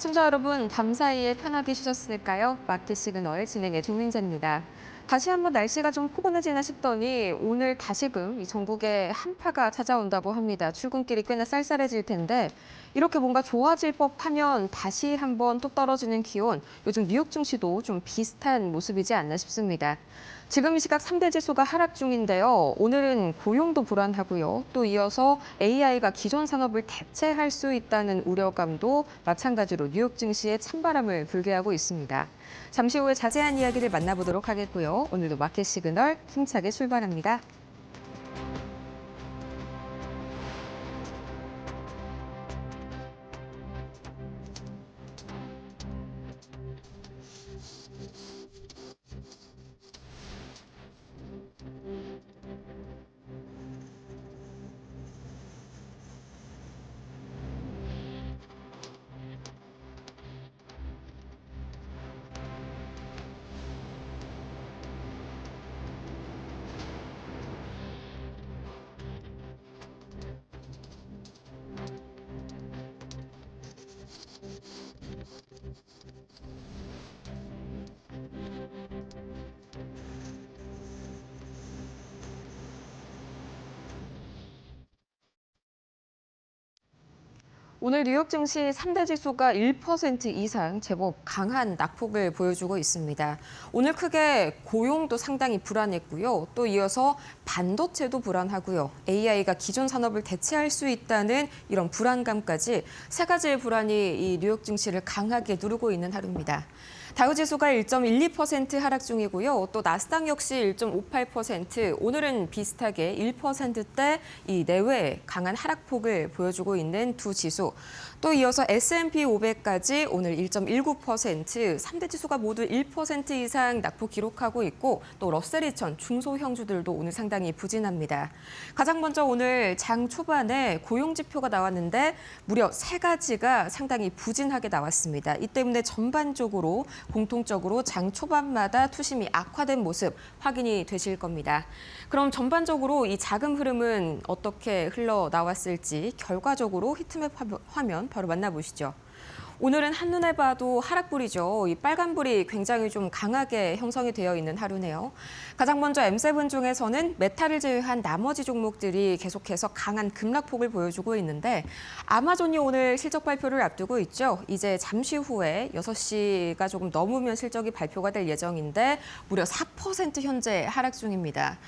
시청자 여러분, 밤 사이에 편하게 쉬셨을까요? 마켓 시그널 진행의 조민자입니다. 다시 한번 날씨가 좀 포근해지나 싶더니 오늘 다시금 이 전국에 한파가 찾아온다고 합니다. 출근길이 꽤나 쌀쌀해질 텐데 이렇게 뭔가 좋아질 법하면 다시 한번 또 떨어지는 기온, 요즘 뉴욕 증시도 좀 비슷한 모습이지 않나 싶습니다. 지금 이 시각 3대 지수가 하락 중인데요. 오늘은 고용도 불안하고요. 또 이어서 AI가 기존 산업을 대체할 수 있다는 우려감도 마찬가지로 뉴욕 증시에 찬바람을 불게 하고 있습니다. 잠시 후에 자세한 이야기를 만나보도록 하겠고요. 오늘도 마켓 시그널 힘차게 출발합니다. 오늘 뉴욕 증시 3대 지수가 1% 이상 제법 강한 낙폭을 보여주고 있습니다. 오늘 크게 고용도 상당히 불안했고요. 또 이어서 반도체도 불안하고요. AI가 기존 산업을 대체할 수 있다는 이런 불안감까지 세 가지의 불안이 이 뉴욕 증시를 강하게 누르고 있는 하루입니다. 다우 지수가 1.12% 하락 중이고요. 또 나스닥 역시 1.58%, 오늘은 비슷하게 1%대 이 내외 강한 하락폭을 보여주고 있는 두 지수. 또 이어서 S&P 500까지 오늘 1.19%, 3대 지수가 모두 1% 이상 낙폭 기록하고 있고 또 러셀 2000 중소형주들도 오늘 상당히 부진합니다. 가장 먼저 오늘 장 초반에 고용 지표가 나왔는데 무려 세 가지가 상당히 부진하게 나왔습니다. 이 때문에 전반적으로 공통적으로 장 초반마다 투심이 악화된 모습 확인이 되실 겁니다. 그럼 전반적으로 이 자금 흐름은 어떻게 흘러나왔을지 결과적으로 히트맵 화면 바로 만나보시죠. 오늘은 한눈에 봐도 하락불이죠. 이 빨간불이 굉장히 좀 강하게 형성이 되어 있는 하루네요. 가장 먼저 M7 중에서는 메탈을 제외한 나머지 종목들이 계속해서 강한 급락폭을 보여주고 있는데 아마존이 오늘 실적 발표를 앞두고 있죠. 이제 잠시 후에 6시가 조금 넘으면 실적이 발표가 될 예정인데 무려 4% 현재 하락 중입니다.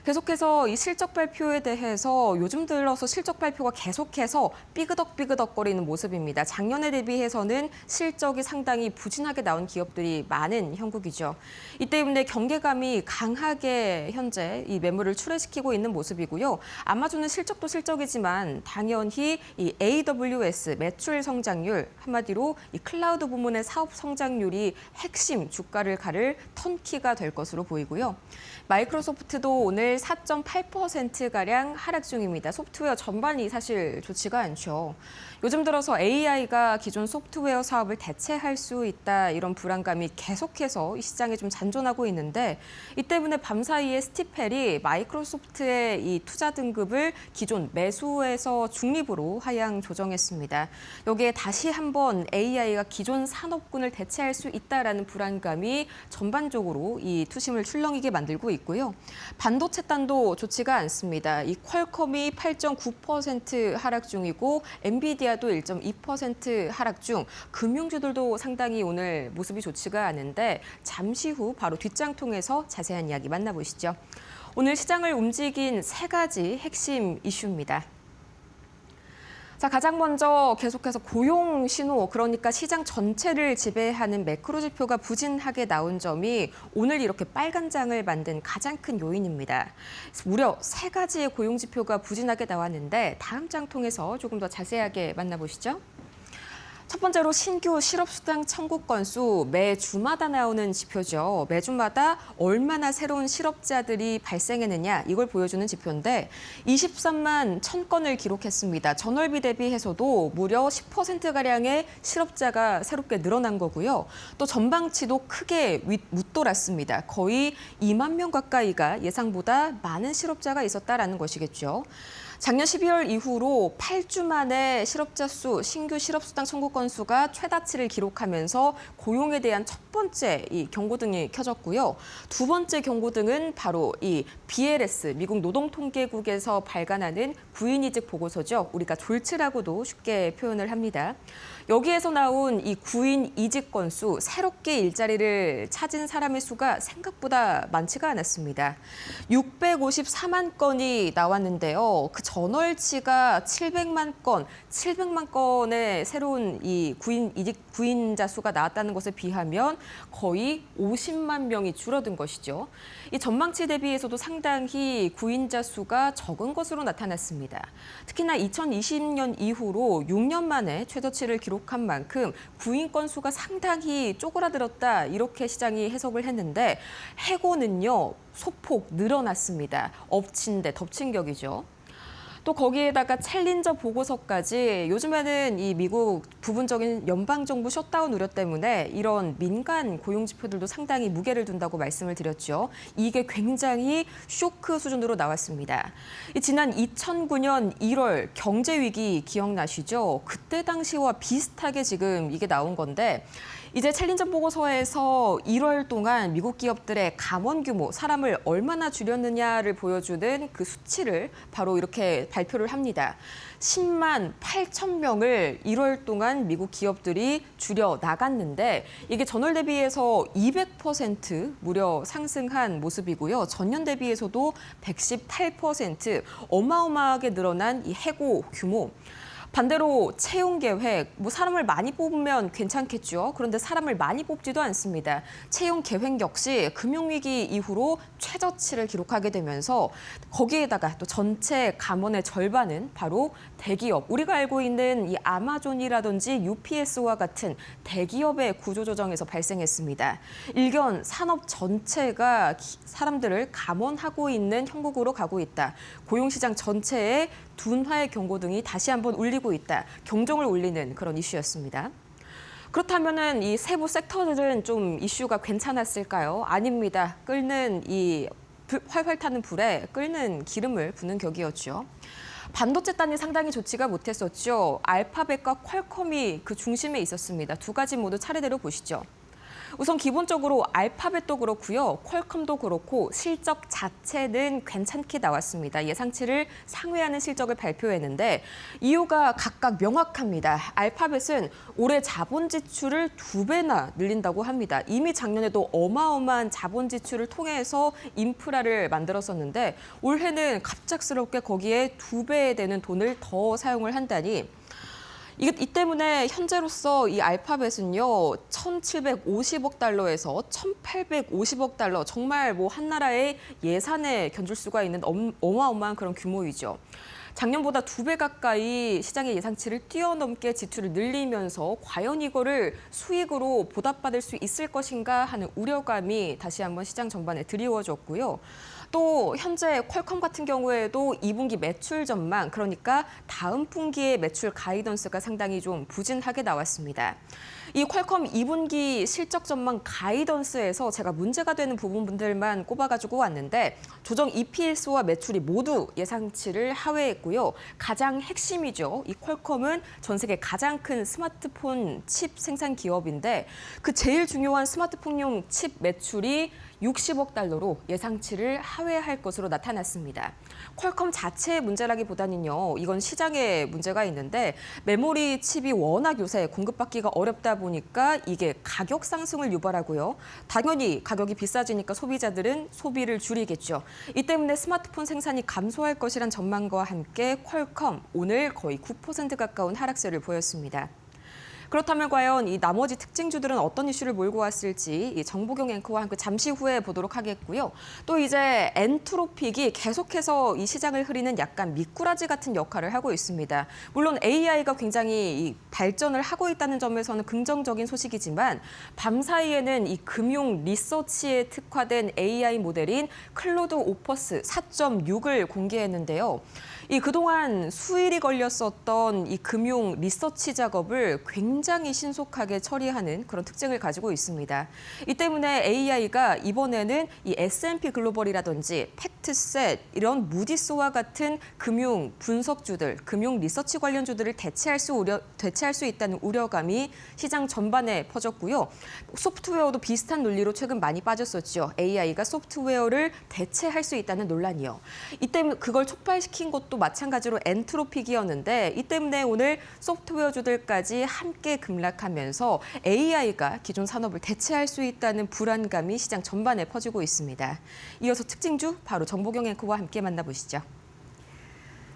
계속해서 이 실적 발표에 대해서 요즘 들어서 실적 발표가 계속해서 삐그덕삐그덕거리는 모습입니다. 작년에 대비해서는 실적이 상당히 부진하게 나온 기업들이 많은 형국이죠. 이 때문에 경계감이 강하게 현재 이 매물을 출회시키고 있는 모습이고요. 아마존은 실적도 실적이지만 당연히 이 AWS 매출 성장률, 한마디로 이 클라우드 부문의 사업 성장률이 핵심 주가를 가를 턴키가 될 것으로 보이고요. 마이크로소프트도 오늘 4.8%가량 하락 중입니다. 소프트웨어 전반이 사실 좋지가 않죠. 요즘 들어서 AI가 기존 소프트웨어 사업을 대체할 수 있다, 이런 불안감이 계속해서 이 시장에 좀 잔존하고 있는데 이 때문에 밤사이에 스티펠이 마이크로소프트의 이 투자 등급을 기존 매수에서 중립으로 하향 조정했습니다. 여기에 다시 한번 AI가 기존 산업군을 대체할 수 있다라는 불안감이 전반적으로 이 투심을 출렁이게 만들고 있고요. 반도체 단도 좋지가 않습니다. 이 퀄컴이 8.9% 하락 중이고 엔비디아도 1.2% 하락 중, 금융주들도 상당히 오늘 모습이 좋지가 않은데 잠시 후 바로 뒷장 통해서 자세한 이야기 만나보시죠. 오늘 시장을 움직인 세 가지 핵심 이슈입니다. 자, 가장 먼저 계속해서 고용 신호, 그러니까 시장 전체를 지배하는 매크로 지표가 부진하게 나온 점이 오늘 이렇게 빨간 장을 만든 가장 큰 요인입니다. 무려 세 가지의 고용 지표가 부진하게 나왔는데 다음 장 통해서 조금 더 자세하게 만나보시죠. 첫 번째로 신규 실업수당 청구 건수, 매주마다 나오는 지표죠. 매주마다 얼마나 새로운 실업자들이 발생했느냐, 이걸 보여주는 지표인데 23만 1,000건을 기록했습니다. 전월비 대비해서도 무려 10%가량의 실업자가 새롭게 늘어난 거고요. 또 전방치도 크게 웃돌았습니다. 거의 2만 명 가까이가 예상보다 많은 실업자가 있었다라는 것이겠죠. 작년 12월 이후로 8주 만에 실업자 수, 신규 실업수당 청구 건수가 최다치를 기록하면서 고용에 대한 첫 번째 이 경고등이 켜졌고요. 두 번째 경고등은 바로 이 BLS, 미국 노동통계국에서 발간하는 구인이직 보고서죠. 우리가 졸치라고도 쉽게 표현을 합니다. 여기에서 나온 이 구인 이직 건수, 새롭게 일자리를 찾은 사람의 수가 생각보다 많지가 않았습니다. 654만 건이 나왔는데요. 그 전월치가 700만 건의 새로운 이 구인자 수가 나왔다는 것에 비하면 거의 50만 명이 줄어든 것이죠. 이 전망치 대비해서도 상당히 구인자 수가 적은 것으로 나타났습니다. 특히나 2020년 이후로 6년 만에 최저치를 기록한 만큼 구인 건수가 상당히 쪼그라들었다 이렇게 시장이 해석을 했는데 해고는요 소폭 늘어났습니다. 엎친 데 덮친 격이죠. 또 거기에다가 챌린저 보고서까지 요즘에는 이 미국 부분적인 연방정부 셧다운 우려 때문에 이런 민간 고용 지표들도 상당히 무게를 둔다고 말씀을 드렸죠. 이게 굉장히 쇼크 수준으로 나왔습니다. 지난 2009년 1월 경제 위기 기억나시죠? 그때 당시와 비슷하게 지금 이게 나온 건데 이제 챌린저 보고서에서 1월 동안 미국 기업들의 감원 규모, 사람을 얼마나 줄였느냐를 보여주는 그 수치를 바로 이렇게 발표를 합니다. 10만 8천 명을 1월 동안 미국 기업들이 줄여 나갔는데 이게 전월 대비해서 200% 무려 상승한 모습이고요. 전년 대비해서도 118% 어마어마하게 늘어난 이 해고 규모. 반대로 채용 계획, 사람을 많이 뽑으면 괜찮겠죠. 그런데 사람을 많이 뽑지도 않습니다. 채용 계획 역시 금융위기 이후로 최저치를 기록하게 되면서 거기에다가 또 전체 감원의 절반은 바로 대기업, 우리가 알고 있는 이 아마존이라든지 UPS와 같은 대기업의 구조조정에서 발생했습니다. 일견 산업 전체가 사람들을 감원하고 있는 형국으로 가고 있다. 고용시장 전체에 둔화의 경고 등이 다시 한번 울리고 있다. 경종을 울리는 그런 이슈였습니다. 그렇다면은 이 세부 섹터들은 좀 이슈가 괜찮았을까요? 아닙니다. 끓는 이 활활 타는 불에 끓는 기름을 부는 격이었죠. 반도체 단이 상당히 좋지가 못했었죠. 알파벳과 퀄컴이 그 중심에 있었습니다. 두 가지 모두 차례대로 보시죠. 우선 기본적으로 알파벳도 그렇고요. 퀄컴도 그렇고 실적 자체는 괜찮게 나왔습니다. 예상치를 상회하는 실적을 발표했는데 이유가 각각 명확합니다. 알파벳은 올해 자본 지출을 2배나 늘린다고 합니다. 이미 작년에도 어마어마한 자본 지출을 통해서 인프라를 만들었었는데 올해는 갑작스럽게 거기에 2배 되는 돈을 더 사용을 한다니 이 때문에 현재로서 이 알파벳은요, 1,750억 달러에서 1,850억 달러, 정말 한 나라의 예산에 견줄 수가 있는 어마어마한 그런 규모이죠. 작년보다 2배 가까이 시장의 예상치를 뛰어넘게 지출을 늘리면서 과연 이거를 수익으로 보답받을 수 있을 것인가 하는 우려감이 다시 한번 시장 전반에 드리워졌고요. 또 현재 퀄컴 같은 경우에도 2분기 매출 전망, 그러니까 다음 분기의 매출 가이던스가 상당히 좀 부진하게 나왔습니다. 이 퀄컴 2분기 실적 전망 가이던스에서 제가 문제가 되는 부분들만 꼽아가지고 왔는데 조정 EPS와 매출이 모두 예상치를 하회했고요. 가장 핵심이죠. 이 퀄컴은 전 세계 가장 큰 스마트폰 칩 생산 기업인데 그 제일 중요한 스마트폰용 칩 매출이 60억 달러로 예상치를 하회할 것으로 나타났습니다. 퀄컴 자체의 문제라기보다는요, 이건 시장에 문제가 있는데 메모리 칩이 워낙 요새 공급받기가 어렵다 보니까 이게 가격 상승을 유발하고요. 당연히 가격이 비싸지니까 소비자들은 소비를 줄이겠죠. 이 때문에 스마트폰 생산이 감소할 것이란 전망과 함께 퀄컴 오늘 거의 9% 가까운 하락세를 보였습니다. 그렇다면 과연 이 나머지 특징주들은 어떤 이슈를 몰고 왔을지 이 정보경 앵커와 함께 잠시 후에 보도록 하겠고요. 또 이제 엔트로픽이 계속해서 이 시장을 흐리는 약간 미꾸라지 같은 역할을 하고 있습니다. 물론 AI가 굉장히 발전을 하고 있다는 점에서는 긍정적인 소식이지만 밤사이에는 이 금융 리서치에 특화된 AI 모델인 클로드 오퍼스 4.6을 공개했는데요. 이 그동안 수일이 걸렸었던 이 금융 리서치 작업을 굉장히 신속하게 처리하는 그런 특징을 가지고 있습니다. 이 때문에 AI가 이번에는 이 S&P 글로벌이라든지 팩트셋 이런 무디스와 같은 금융 분석주들, 금융 리서치 관련주들을 대체할 수 있다는 우려감이 시장 전반에 퍼졌고요. 소프트웨어도 비슷한 논리로 최근 많이 빠졌었죠. AI가 소프트웨어를 대체할 수 있다는 논란이요. 이 때문에 그걸 촉발시킨 것도 마찬가지로 엔트로픽이었는데 이 때문에 오늘 소프트웨어주들까지 함께 급락하면서 AI가 기존 산업을 대체할 수 있다는 불안감이 시장 전반에 퍼지고 있습니다. 이어서 특징주 바로 정보경 앵커와 함께 만나보시죠.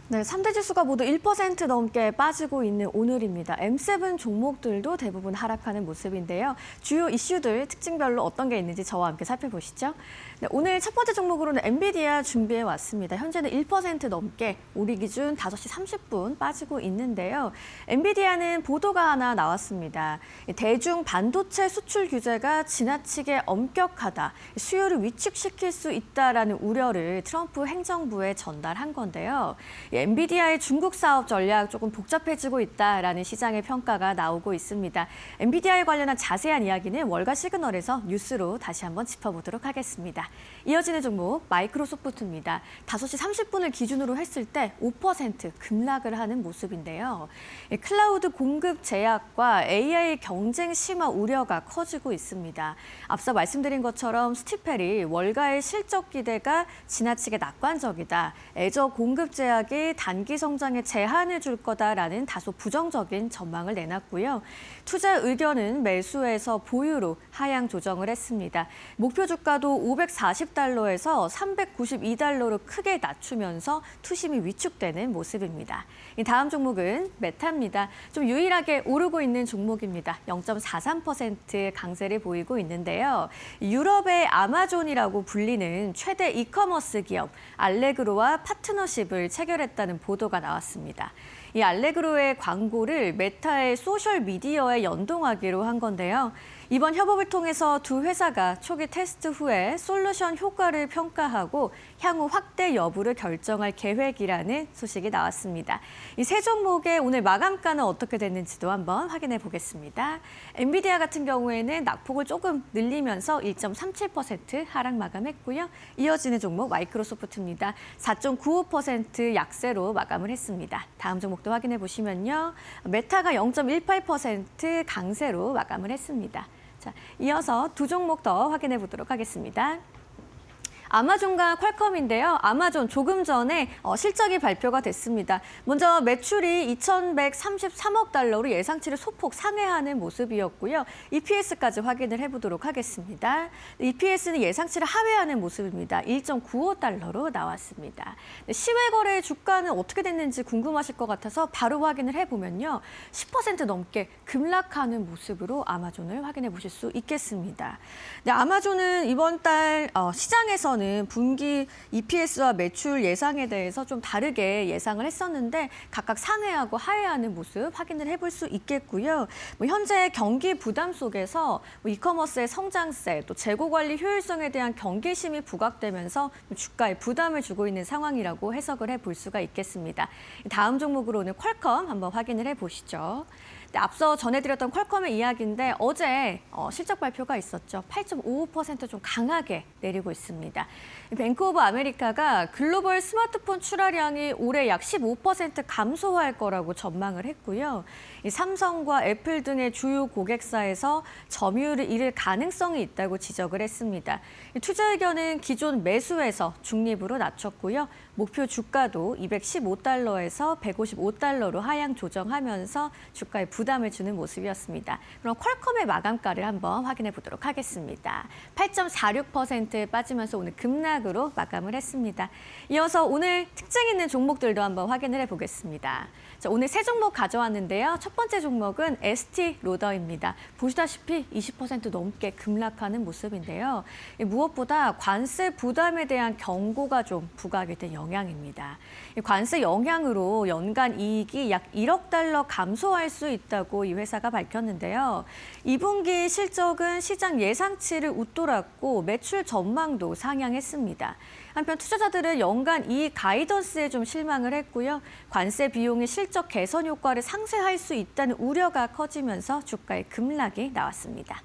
네, 3대 지수가 모두 1% 넘게 빠지고 있는 오늘입니다. M7 종목들도 대부분 하락하는 모습인데요. 주요 이슈들 특징별로 어떤 게 있는지 저와 함께 살펴보시죠. 네, 오늘 첫 번째 종목으로는 엔비디아 준비해 왔습니다. 현재는 1% 넘게 우리 기준 5시 30분 빠지고 있는데요. 엔비디아는 보도가 하나 나왔습니다. 대중 반도체 수출 규제가 지나치게 엄격하다, 수요를 위축시킬 수 있다라는 우려를 트럼프 행정부에 전달한 건데요. 엔비디아의 중국 사업 전략 조금 복잡해지고 있다라는 시장의 평가가 나오고 있습니다. 엔비디아에 관련한 자세한 이야기는 월가 시그널에서 뉴스로 다시 한번 짚어보도록 하겠습니다. 이어지는 종목 마이크로소프트입니다. 5시 30분을 기준으로 했을 때 5% 급락을 하는 모습인데요. 클라우드 공급 제약과 AI 경쟁 심화 우려가 커지고 있습니다. 앞서 말씀드린 것처럼 스티펠이 월가의 실적 기대가 지나치게 낙관적이다, 애저 공급 제약이 단기 성장에 제한을 줄 거다라는 다소 부정적인 전망을 내놨고요. 투자 의견은 매수에서 보유로 하향 조정을 했습니다. 목표 주가도 540달러에서 392달러로 크게 낮추면서 투심이 위축되는 모습입니다. 다음 종목은 메타입니다. 좀 유일하게 오르고 있는 종목입니다. 0.43% 강세를 보이고 있는데요. 유럽의 아마존이라고 불리는 최대 이커머스 기업 알레그로와 파트너십을 체결했다는 보도가 나왔습니다. 이 알레그로의 광고를 메타의 소셜 미디어에 연동하기로 한 건데요. 이번 협업을 통해서 두 회사가 초기 테스트 후에 솔루션 효과를 평가하고 향후 확대 여부를 결정할 계획이라는 소식이 나왔습니다. 이 세 종목의 오늘 마감가는 어떻게 됐는지도 한번 확인해 보겠습니다. 엔비디아 같은 경우에는 낙폭을 조금 늘리면서 1.37% 하락 마감했고요. 이어지는 종목 마이크로소프트입니다. 4.95% 약세로 마감을 했습니다. 다음 종목도 확인해 보시면요. 메타가 0.18% 강세로 마감을 했습니다. 자, 이어서 두 종목 더 확인해 보도록 하겠습니다. 아마존과 퀄컴인데요. 아마존 조금 전에 실적이 발표가 됐습니다. 먼저 매출이 2,133억 달러로 예상치를 소폭 상회하는 모습이었고요. EPS까지 확인을 해보도록 하겠습니다. EPS는 예상치를 하회하는 모습입니다. 1.95달러로 나왔습니다. 시외 거래 주가는 어떻게 됐는지 궁금하실 것 같아서 바로 확인을 해보면요. 10% 넘게 급락하는 모습으로 아마존을 확인해 보실 수 있겠습니다. 네, 아마존은 이번 달 시장에서는 분기 EPS와 매출 예상에 대해서 좀 다르게 예상을 했었는데 각각 상회하고 하회하는 모습 확인을 해볼 수 있겠고요. 현재 경기 부담 속에서 이커머스의 성장세, 또 재고 관리 효율성에 대한 경계심이 부각되면서 주가에 부담을 주고 있는 상황이라고 해석을 해볼 수가 있겠습니다. 다음 종목으로는 퀄컴 한번 확인을 해보시죠. 앞서 전해드렸던 퀄컴의 이야기인데 어제 실적 발표가 있었죠. 8.55% 좀 강하게 내리고 있습니다. 뱅크 오브 아메리카가 글로벌 스마트폰 출하량이 올해 약 15% 감소할 거라고 전망을 했고요. 이 삼성과 애플 등의 주요 고객사에서 점유율을 잃을 가능성이 있다고 지적을 했습니다. 투자 의견은 기존 매수에서 중립으로 낮췄고요. 목표 주가도 215달러에서 155달러로 하향 조정하면서 주가에 부담을 주는 모습이었습니다. 그럼 퀄컴의 마감가를 한번 확인해 보도록 하겠습니다. 8.46% 빠지면서 오늘 급락으로 마감을 했습니다. 이어서 오늘 특징 있는 종목들도 한번 확인을 해보겠습니다. 자, 오늘 세 종목 가져왔는데요. 첫 번째 종목은 에스티로더입니다. 보시다시피 20% 넘게 급락하는 모습인데요. 무엇보다 관세 부담에 대한 경고가 좀 부과하게 된 영향입니다. 이 관세 영향으로 연간 이익이 약 1억 달러 감소할 수 있다고 이 회사가 밝혔는데요. 2분기 실적은 시장 예상치를 웃돌았고 매출 전망도 상향했습니다. 한편 투자자들은 연간 이익 가이던스에 좀 실망을 했고요. 관세 비용이 실적 개선 효과를 상쇄할 수 있다는 우려가 커지면서 주가의 급락이 나왔습니다.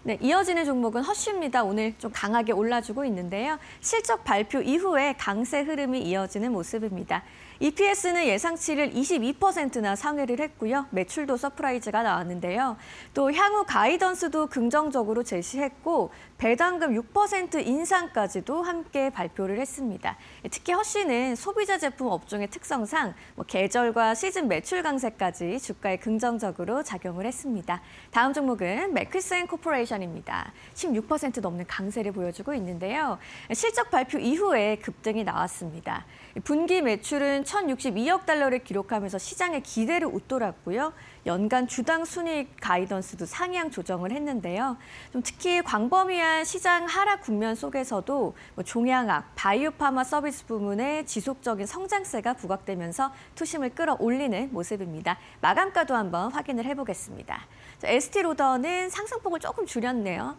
네, 이어지는 종목은 허쉬입니다. 오늘 좀 강하게 올라주고 있는데요. 실적 발표 이후에 강세 흐름이 이어지는 모습입니다. EPS는 예상치를 22%나 상회를 했고요. 매출도 서프라이즈가 나왔는데요. 또 향후 가이던스도 긍정적으로 제시했고 배당금 6% 인상까지도 함께 발표를 했습니다. 특히 허쉬는 소비자 제품 업종의 특성상 계절과 시즌 매출 강세까지 주가에 긍정적으로 작용을 했습니다. 다음 종목은 맥퀴슨 코퍼레이션입니다. 16% 넘는 강세를 보여주고 있는데요. 실적 발표 이후에 급등이 나왔습니다. 분기 매출은 1,062억 달러를 기록하면서 시장의 기대를 웃돌았고요. 연간 주당 순이익 가이던스도 상향 조정을 했는데요. 좀 특히 광범위한 시장 하락 국면 속에서도 종양학, 바이오파마 서비스 부문의 지속적인 성장세가 부각되면서 투심을 끌어올리는 모습입니다. 마감가도 한번 확인을 해보겠습니다. 에스티로더는 상승폭을 조금 줄였네요.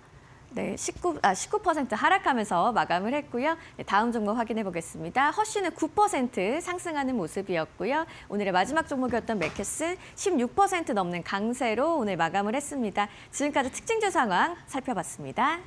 네, 19% 하락하면서 마감을 했고요. 네, 다음 종목 확인해 보겠습니다. 허쉬는 9% 상승하는 모습이었고요. 오늘의 마지막 종목이었던 맥캐슨 16% 넘는 강세로 오늘 마감을 했습니다. 지금까지 특징주 상황 살펴봤습니다.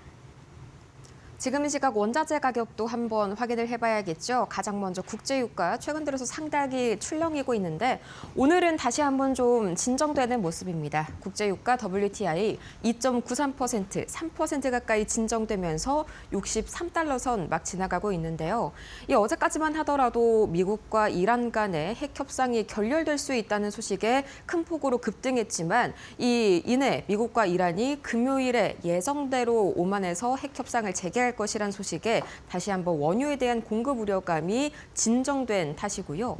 지금 이 시각 원자재 가격도 한번 확인을 해봐야겠죠. 가장 먼저 국제유가 최근 들어서 상당히 출렁이고 있는데 오늘은 다시 한번 좀 진정되는 모습입니다. 국제유가 WTI 2.93%, 3% 가까이 진정되면서 63달러 선 막 지나가고 있는데요. 이 어제까지만 하더라도 미국과 이란 간의 핵 협상이 결렬될 수 있다는 소식에 큰 폭으로 급등했지만 이내 미국과 이란이 금요일에 예정대로 오만에서 핵 협상을 재개할 것이란 소식에 다시 한번 원유에 대한 공급 우려감이 진정된 탓이고요.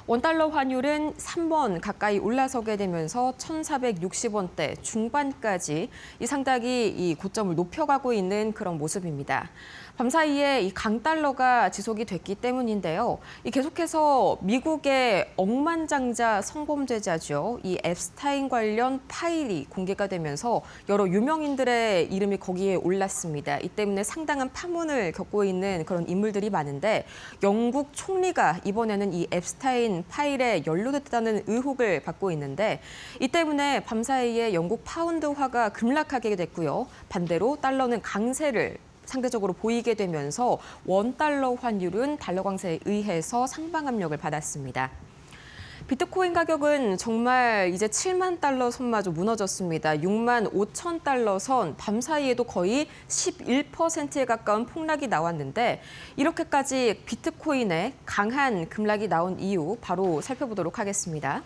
원달러 환율은 3원 가까이 올라서게 되면서 1,460원대 중반까지 상당히 이 고점을 높여가고 있는 그런 모습입니다. 밤사이에 이 강달러가 지속이 됐기 때문인데요. 계속해서 미국의 억만장자 성범죄자죠. 이 앱스타인 관련 파일이 공개가 되면서 여러 유명인들의 이름이 거기에 올랐습니다. 이 때문에 상당한 파문을 겪고 있는 그런 인물들이 많은데 영국 총리가 이번에는 이 앱스타인 파일에 연루됐다는 의혹을 받고 있는데 이 때문에 밤사이에 영국 파운드화가 급락하게 됐고요. 반대로 달러는 강세를 상대적으로 보이게 되면서 원달러 환율은 달러 강세에 의해서 상방 압력을 받았습니다. 비트코인 가격은 정말 이제 7만 달러 선마저 무너졌습니다. 6만 5천 달러 선 밤사이에도 거의 11%에 가까운 폭락이 나왔는데 이렇게까지 비트코인에 강한 급락이 나온 이유 바로 살펴보도록 하겠습니다.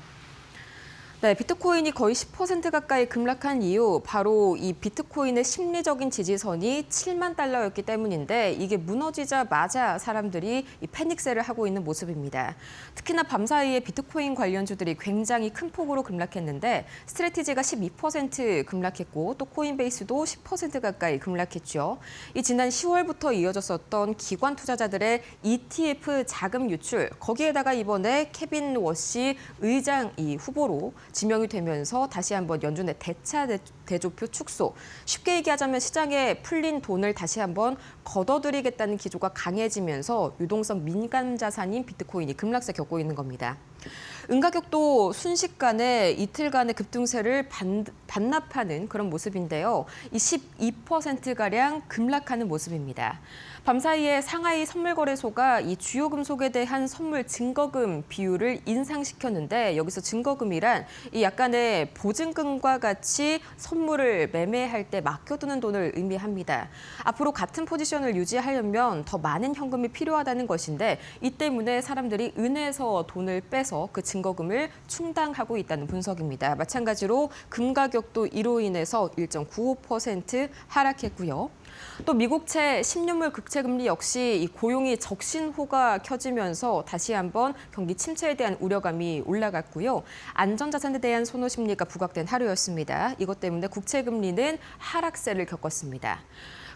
네, 비트코인이 거의 10% 가까이 급락한 이유 바로 이 비트코인의 심리적인 지지선이 7만 달러였기 때문인데 이게 무너지자마자 사람들이 이 패닉세를 하고 있는 모습입니다. 특히나 밤사이에 비트코인 관련주들이 굉장히 큰 폭으로 급락했는데 스트래티지가 12% 급락했고 또 코인베이스도 10% 가까이 급락했죠. 이 지난 10월부터 이어졌었던 기관 투자자들의 ETF 자금 유출 거기에다가 이번에 케빈 워시 의장이 후보로 지명이 되면서 다시 한번 연준의 대차 대조표 축소. 쉽게 얘기하자면 시장에 풀린 돈을 다시 한번 걷어들이겠다는 기조가 강해지면서 유동성 민감 자산인 비트코인이 급락세 겪고 있는 겁니다. 은가격도 순식간에 이틀간의 급등세를 반납하는 그런 모습인데요. 이 12%가량 급락하는 모습입니다. 밤사이에 상하이 선물거래소가 이 주요 금속에 대한 선물 증거금 비율을 인상시켰는데 여기서 증거금이란 이 약간의 보증금과 같이 선물을 매매할 때 맡겨두는 돈을 의미합니다. 앞으로 같은 포지션을 유지하려면 더 많은 현금이 필요하다는 것인데 이 때문에 사람들이 은행에서 돈을 빼서 그 증거금을 충당하고 있다는 분석입니다. 마찬가지로 금 가격도 이로 인해서 1.95% 하락했고요. 또 미국채 10년물 국채금리 역시 이 고용이 적신호가 켜지면서 다시 한번 경기 침체에 대한 우려감이 올라갔고요. 안전자산에 대한 선호 심리가 부각된 하루였습니다. 이것 때문에 국채금리는 하락세를 겪었습니다.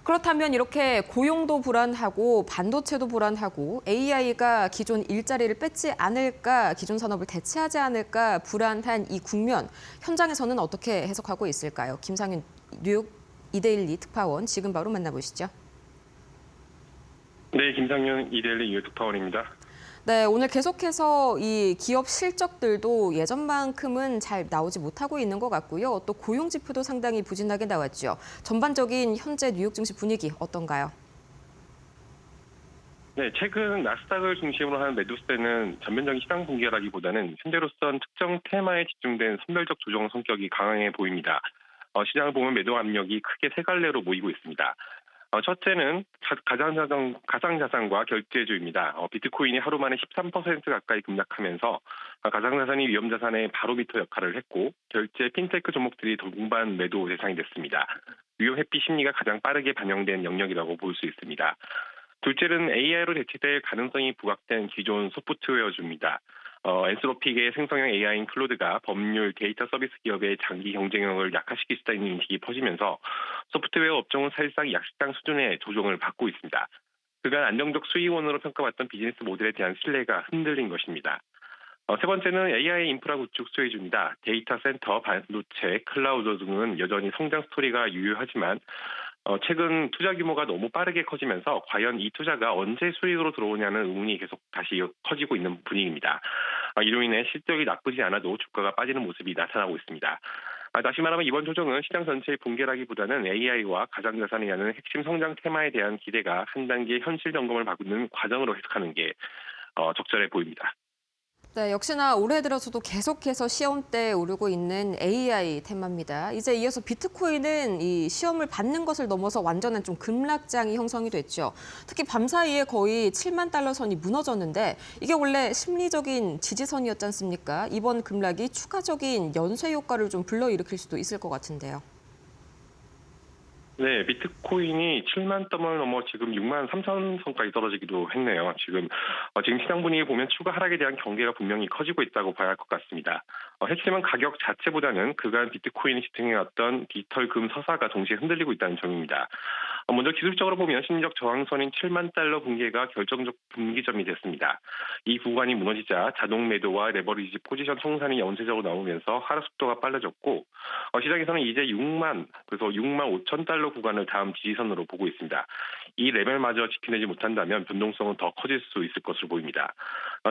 그렇다면 이렇게 고용도 불안하고 반도체도 불안하고 AI가 기존 일자리를 뺏지 않을까, 기존 산업을 대체하지 않을까 불안한 이 국면, 현장에서는 어떻게 해석하고 있을까요? 김상윤 뉴욕 이데일리 특파원 지금 바로 만나보시죠. 네, 김상윤 이데일리 뉴욕 특파원입니다. 네, 오늘 계속해서 이 기업 실적들도 예전만큼은 잘 나오지 못하고 있는 것 같고요. 또 고용 지표도 상당히 부진하게 나왔죠. 전반적인 현재 뉴욕 증시 분위기 어떤가요? 네, 최근 나스닥을 중심으로 하는 매도세는 전면적인 시장 붕괴라기보다는 현재로선 특정 테마에 집중된 선별적 조정 성격이 강해 보입니다. 시장을 보면 매도 압력이 크게 세 갈래로 모이고 있습니다. 첫째는 가상자산과 결제주입니다. 비트코인이 하루 만에 13% 가까이 급락하면서 가상자산이 위험자산의 바로미터 역할을 했고 결제 핀테크 종목들이 동반 매도 대상이 됐습니다. 위험 회피 심리가 가장 빠르게 반영된 영역이라고 볼 수 있습니다. 둘째는 AI로 대체될 가능성이 부각된 기존 소프트웨어주입니다. 엔스로픽의 생성형 AI인 클로드가 법률, 데이터 서비스 기업의 장기 경쟁력을 약화시킬 수 있다는 인식이 퍼지면서 소프트웨어 업종은 사실상 약시장 수준의 조정을 받고 있습니다. 그간 안정적 수익원으로 평가받던 비즈니스 모델에 대한 신뢰가 흔들린 것입니다. 세 번째는 AI 인프라 구축 수혜주입니다. 데이터 센터, 반도체, 클라우드 등은 여전히 성장 스토리가 유효하지만 최근 투자 규모가 너무 빠르게 커지면서 과연 이 투자가 언제 수익으로 들어오냐는 의문이 계속 다시 커지고 있는 분위기입니다. 이로 인해 실적이 나쁘지 않아도 주가가 빠지는 모습이 나타나고 있습니다. 다시 말하면 이번 조정은 시장 전체의 붕괴라기보다는 AI와 가상자산이라는 핵심 성장 테마에 대한 기대가 한 단계 현실 점검을 받는 과정으로 해석하는 게 적절해 보입니다. 네, 역시나 올해 들어서도 계속해서 시험대에 오르고 있는 AI 테마입니다. 이제 이어서 비트코인은 이 시험을 받는 것을 넘어서 완전한 좀 급락장이 형성이 됐죠. 특히 밤 사이에 거의 7만 달러 선이 무너졌는데 이게 원래 심리적인 지지선이었지 않습니까? 이번 급락이 추가적인 연쇄 효과를 좀 불러일으킬 수도 있을 것 같은데요. 네, 비트코인이 7만 덤을 넘어 지금 6만 3천 선까지 떨어지기도 했네요. 지금 시장 분위기 보면 추가 하락에 대한 경계가 분명히 커지고 있다고 봐야 할 것 같습니다. 핵심은 가격 자체보다는 그간 비트코인이 지탱해왔던 디지털 금 서사가 동시에 흔들리고 있다는 점입니다. 먼저 기술적으로 보면 심리적 저항선인 7만 달러 붕괴가 결정적 분기점이 됐습니다. 이 구간이 무너지자 자동 매도와 레버리지 포지션 청산이 연쇄적으로 나오면서 하락 속도가 빨라졌고 시장에서는 이제 6만 5천 달러 구간을 다음 지지선으로 보고 있습니다. 이 레벨마저 지켜내지 못한다면 변동성은 더 커질 수 있을 것으로 보입니다.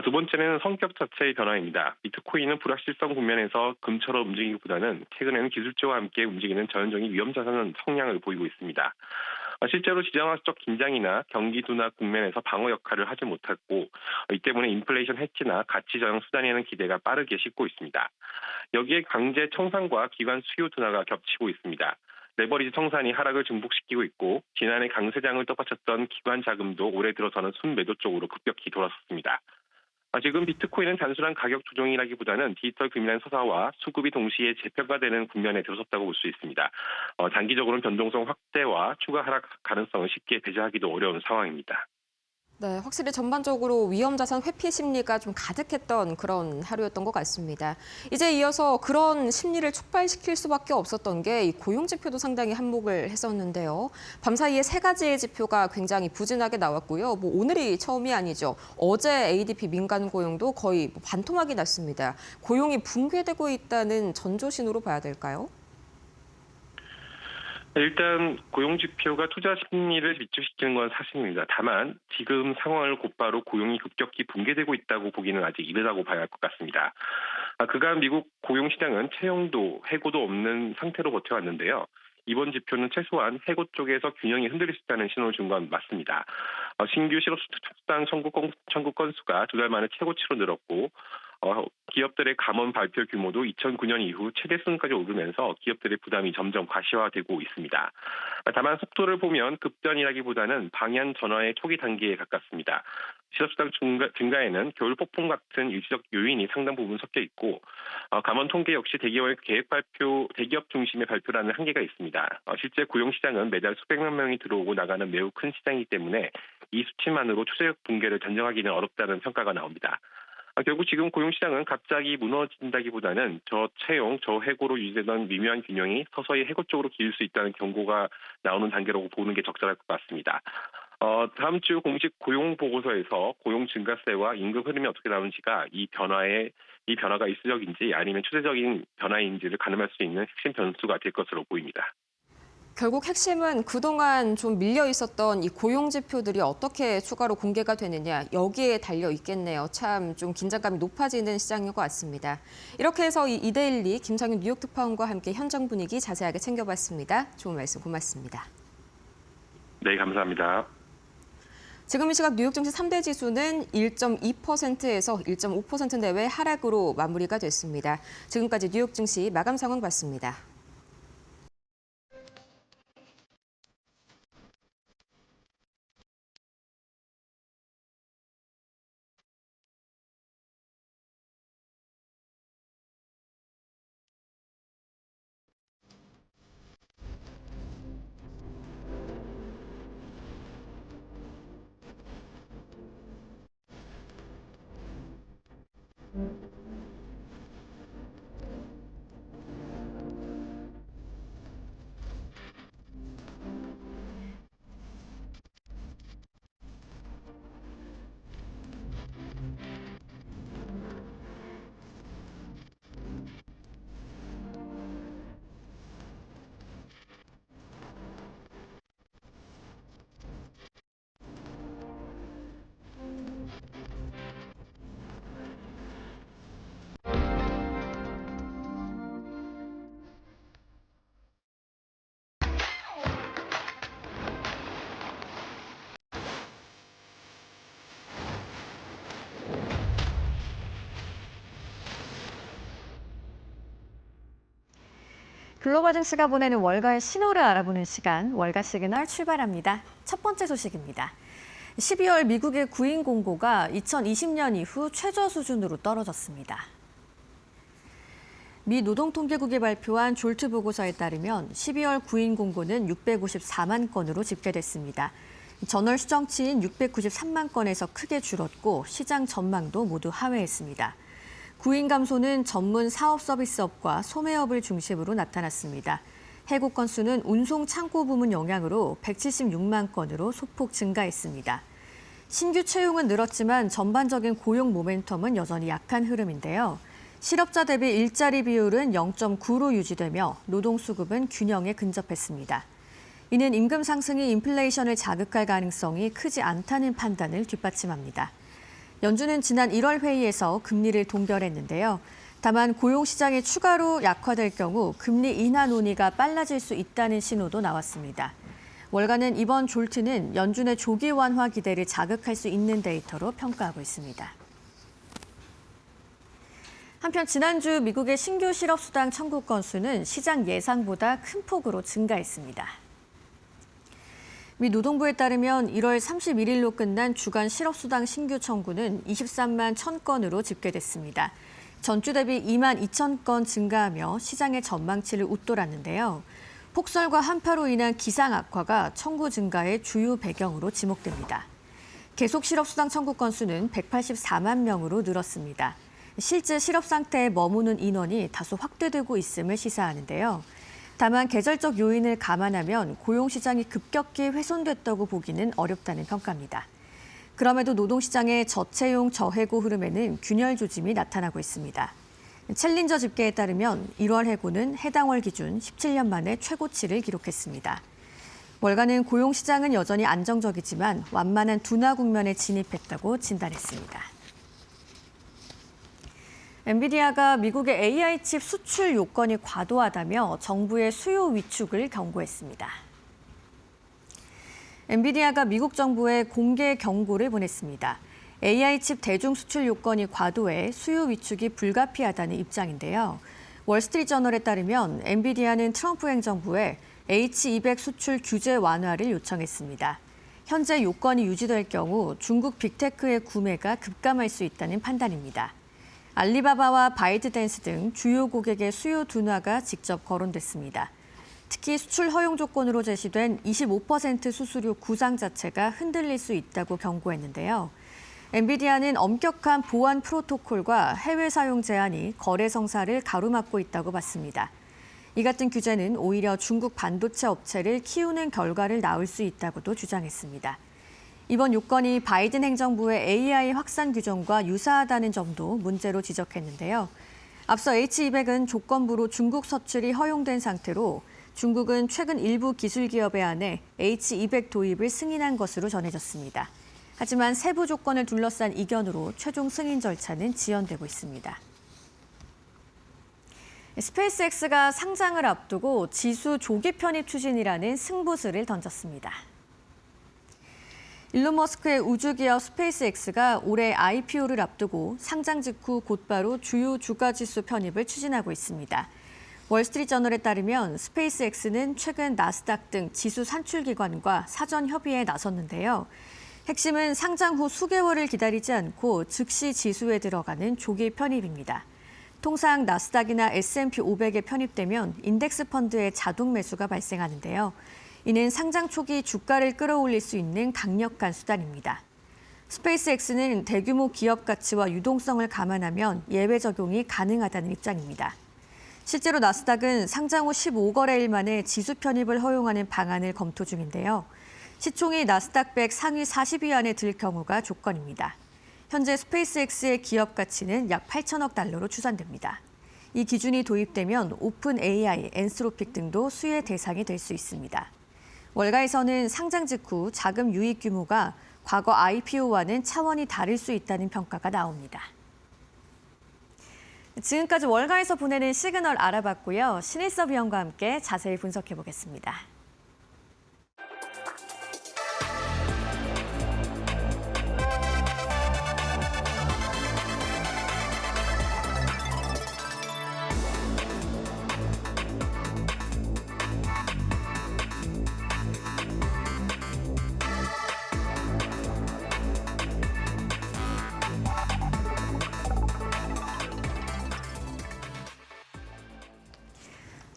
두 번째는 성격 자체의 변화입니다. 비트코인은 불확실성 국면에서 금처럼 움직이기보다는 최근에는 기술주와 함께 움직이는 전형적인 위험자산 성향을 보이고 있습니다. 실제로 지정학적 긴장이나 경기 둔화 국면에서 방어 역할을 하지 못했고 이 때문에 인플레이션 해치나 가치 저항 수단이라는 기대가 빠르게 식고 있습니다. 여기에 강제 청산과 기관 수요 둔화가 겹치고 있습니다. 레버리지 청산이 하락을 증폭시키고 있고 지난해 강세장을 떠받쳤던 기관 자금도 올해 들어서는 순매도 쪽으로 급격히 돌아섰습니다. 지금 비트코인은 단순한 가격 조정이라기보다는 디지털 금이라는 서사와 수급이 동시에 재평가되는 국면에 들어섰다고 볼 수 있습니다. 단기적으로는 변동성 확대와 추가 하락 가능성을 쉽게 배제하기도 어려운 상황입니다. 네, 확실히 전반적으로 위험자산 회피 심리가 좀 가득했던 그런 하루였던 것 같습니다. 이제 이어서 그런 심리를 촉발시킬 수밖에 없었던 게 이 고용 지표도 상당히 한몫을 했었는데요. 밤사이에 세 가지의 지표가 굉장히 부진하게 나왔고요. 오늘이 처음이 아니죠. 어제 ADP 민간 고용도 거의 반토막이 났습니다. 고용이 붕괴되고 있다는 전조신호로 봐야 될까요? 일단 고용 지표가 투자 심리를 위축시키는 건 사실입니다. 다만 지금 상황을 곧바로 고용이 급격히 붕괴되고 있다고 보기는 아직 이르다고 봐야 할 것 같습니다. 그간 미국 고용 시장은 채용도 해고도 없는 상태로 버텨왔는데요. 이번 지표는 최소한 해고 쪽에서 균형이 흔들릴 수 있다는 신호를 준 건 맞습니다. 신규 실업수당 청구 건수가 두 달 만에 최고치로 늘었고 기업들의 감원 발표 규모도 2009년 이후 최대 수준까지 오르면서 기업들의 부담이 점점 가시화되고 있습니다. 다만 속도를 보면 급변이라기보다는 방향 전환의 초기 단계에 가깝습니다. 실업수당 증가에는 겨울 폭풍 같은 일시적 요인이 상당 부분 섞여 있고 감원 통계 역시 대기업 중심의 발표라는 한계가 있습니다. 실제 고용 시장은 매달 수백만 명이 들어오고 나가는 매우 큰 시장이기 때문에 이 수치만으로 추세적 붕괴를 단정하기는 어렵다는 평가가 나옵니다. 결국 지금 고용시장은 갑자기 무너진다기보다는 저채용, 저해고로 유지되던 미묘한 균형이 서서히 해고 쪽으로 기울 수 있다는 경고가 나오는 단계라고 보는 게 적절할 것 같습니다. 다음 주 공식 고용 보고서에서 고용 증가세와 임금 흐름이 어떻게 나오는지가 이 변화가 일시적인지 아니면 추세적인 변화인지를 가늠할 수 있는 핵심 변수가 될 것으로 보입니다. 결국 핵심은 그동안 좀 밀려 있었던 이 고용 지표들이 어떻게 추가로 공개가 되느냐 여기에 달려 있겠네요. 참 좀 긴장감이 높아지는 시장인 것 같습니다. 이렇게 해서 이 이데일리 김상윤 뉴욕 특파원과 함께 현장 분위기 자세하게 챙겨봤습니다. 좋은 말씀 고맙습니다. 네, 감사합니다. 지금 이 시각 뉴욕 증시 3대 지수는 1.2%에서 1.5% 내외 하락으로 마무리가 됐습니다. 지금까지 뉴욕 증시 마감 상황 봤습니다. 글로벌 증시가 보내는 월가의 신호를 알아보는 시간, 월가 시그널 출발합니다. 첫 번째 소식입니다. 12월 미국의 구인 공고가 2020년 이후 최저 수준으로 떨어졌습니다. 미 노동통계국이 발표한 졸트 보고서에 따르면 12월 구인 공고는 654만 건으로 집계됐습니다. 전월 추정치인 693만 건에서 크게 줄었고 시장 전망도 모두 하회했습니다. 구인 감소는 전문 사업 서비스업과 소매업을 중심으로 나타났습니다. 해고 건수는 운송 창고 부문 영향으로 176만 건으로 소폭 증가했습니다. 신규 채용은 늘었지만 전반적인 고용 모멘텀은 여전히 약한 흐름인데요. 실업자 대비 일자리 비율은 0.9로 유지되며 노동수급은 균형에 근접했습니다. 이는 임금 상승이 인플레이션을 자극할 가능성이 크지 않다는 판단을 뒷받침합니다. 연준은 지난 1월 회의에서 금리를 동결했는데요. 다만 고용시장이 추가로 약화될 경우 금리 인하 논의가 빨라질 수 있다는 신호도 나왔습니다. 월가는 이번 졸트는 연준의 조기 완화 기대를 자극할 수 있는 데이터로 평가하고 있습니다. 한편 지난주 미국의 신규 실업수당 청구 건수는 시장 예상보다 큰 폭으로 증가했습니다. 미 노동부에 따르면 1월 31일로 끝난 주간 실업수당 신규 청구는 23만 1,000건으로 집계됐습니다. 전주 대비 2만 2천 건 증가하며 시장의 전망치를 웃돌았는데요. 폭설과 한파로 인한 기상 악화가 청구 증가의 주요 배경으로 지목됩니다. 계속 실업수당 청구 건수는 184만 명으로 늘었습니다. 실제 실업 상태에 머무는 인원이 다소 확대되고 있음을 시사하는데요. 다만 계절적 요인을 감안하면 고용시장이 급격히 훼손됐다고 보기는 어렵다는 평가입니다. 그럼에도 노동시장의 저채용 저해고 흐름에는 균열 조짐이 나타나고 있습니다. 챌린저 집계에 따르면 1월 해고는 해당 월 기준 17년 만에 최고치를 기록했습니다. 월가는 고용시장은 여전히 안정적이지만 완만한 둔화 국면에 진입했다고 진단했습니다. 엔비디아가 미국의 AI 칩 수출 요건이 과도하다며 정부의 수요 위축을 경고했습니다. 엔비디아가 미국 정부에 공개 경고를 보냈습니다. AI 칩 대중 수출 요건이 과도해 수요 위축이 불가피하다는 입장인데요. 월스트리트저널에 따르면 엔비디아는 트럼프 행정부에 H200 수출 규제 완화를 요청했습니다. 현재 요건이 유지될 경우 중국 빅테크의 구매가 급감할 수 있다는 판단입니다. 알리바바와 바이트댄스 등 주요 고객의 수요 둔화가 직접 거론됐습니다. 특히 수출 허용 조건으로 제시된 25% 수수료 구상 자체가 흔들릴 수 있다고 경고했는데요. 엔비디아는 엄격한 보안 프로토콜과 해외 사용 제한이 거래 성사를 가로막고 있다고 봤습니다. 이 같은 규제는 오히려 중국 반도체 업체를 키우는 결과를 낳을 수 있다고도 주장했습니다. 이번 요건이 바이든 행정부의 AI 확산 규정과 유사하다는 점도 문제로 지적했는데요. 앞서 H200은 조건부로 중국 서출이 허용된 상태로 중국은 최근 일부 기술 기업에 한해 H200 도입을 승인한 것으로 전해졌습니다. 하지만 세부 조건을 둘러싼 이견으로 최종 승인 절차는 지연되고 있습니다. 스페이스X가 상장을 앞두고 지수 조기 편입 추진이라는 승부수를 던졌습니다. 일론 머스크의 우주기업 스페이스X가 올해 IPO를 앞두고 상장 직후 곧바로 주요 주가지수 편입을 추진하고 있습니다. 월스트리트저널에 따르면 스페이스X는 최근 나스닥 등 지수 산출기관과 사전 협의에 나섰는데요. 핵심은 상장 후 수개월을 기다리지 않고 즉시 지수에 들어가는 조기 편입입니다. 통상 나스닥이나 S&P 500에 편입되면 인덱스 펀드의 자동 매수가 발생하는데요. 이는 상장 초기 주가를 끌어올릴 수 있는 강력한 수단입니다. 스페이스X는 대규모 기업 가치와 유동성을 감안하면 예외 적용이 가능하다는 입장입니다. 실제로 나스닥은 상장 후 15거래일 만에 지수 편입을 허용하는 방안을 검토 중인데요. 시총이 나스닥 100 상위 40위 안에 들 경우가 조건입니다. 현재 스페이스X의 기업 가치는 약 8천억 달러로 추산됩니다. 이 기준이 도입되면 오픈 AI, 엔스로픽 등도 수혜 대상이 될 수 있습니다. 월가에서는 상장 직후 자금 유입 규모가 과거 IPO와는 차원이 다를 수 있다는 평가가 나옵니다. 지금까지 월가에서 보내는 시그널 알아봤고요. 신일섭 위원과 함께 자세히 분석해 보겠습니다.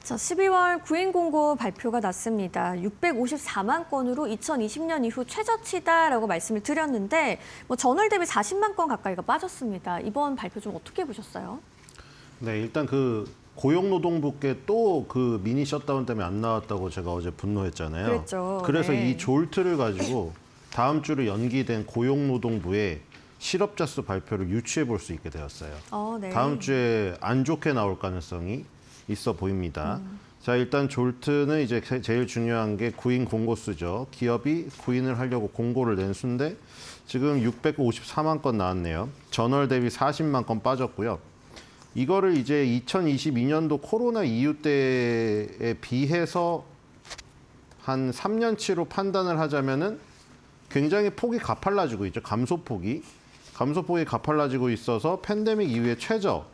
자, 12월 구인 공고 발표가 났습니다. 654만 건으로 2020년 이후 최저치다라고 말씀을 드렸는데 전월 대비 40만 건 가까이가 빠졌습니다. 이번 발표 좀 어떻게 보셨어요? 네, 일단 그 고용노동부께 또 그 미니 셧다운 때문에 안 나왔다고 제가 어제 분노했잖아요. 그랬죠. 그래서 네. 이 졸트를 가지고 다음 주로 연기된 고용노동부의 실업자 수 발표를 유추해 볼 수 있게 되었어요. 네. 다음 주에 안 좋게 나올 가능성이 있어 보입니다. 자, 일단 졸트는 이제 제일 중요한 게 구인 공고수죠. 기업이 구인을 하려고 공고를 낸 수인데 지금 654만 건 나왔네요. 전월 대비 40만 건 빠졌고요. 이거를 이제 2022년도 코로나 이후 때에 비해서 한 3년치로 판단을 하자면은 굉장히 폭이 가팔라지고 있죠. 감소폭이 가팔라지고 있어서 팬데믹 이후에 최저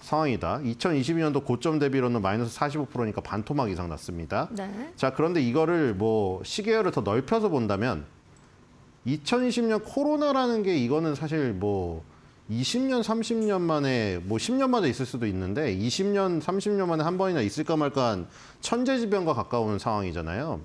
상황이다. 2022년도 고점 대비로는 마이너스 45%니까 반토막 이상 났습니다. 네. 자, 그런데 이거를 시계열을 더 넓혀서 본다면 2020년 코로나라는 게 이거는 사실 20년, 30년 만에 10년 만에 있을 수도 있는데 20년, 30년 만에 한 번이나 있을까 말까 한 천재지변과 가까운 상황이잖아요.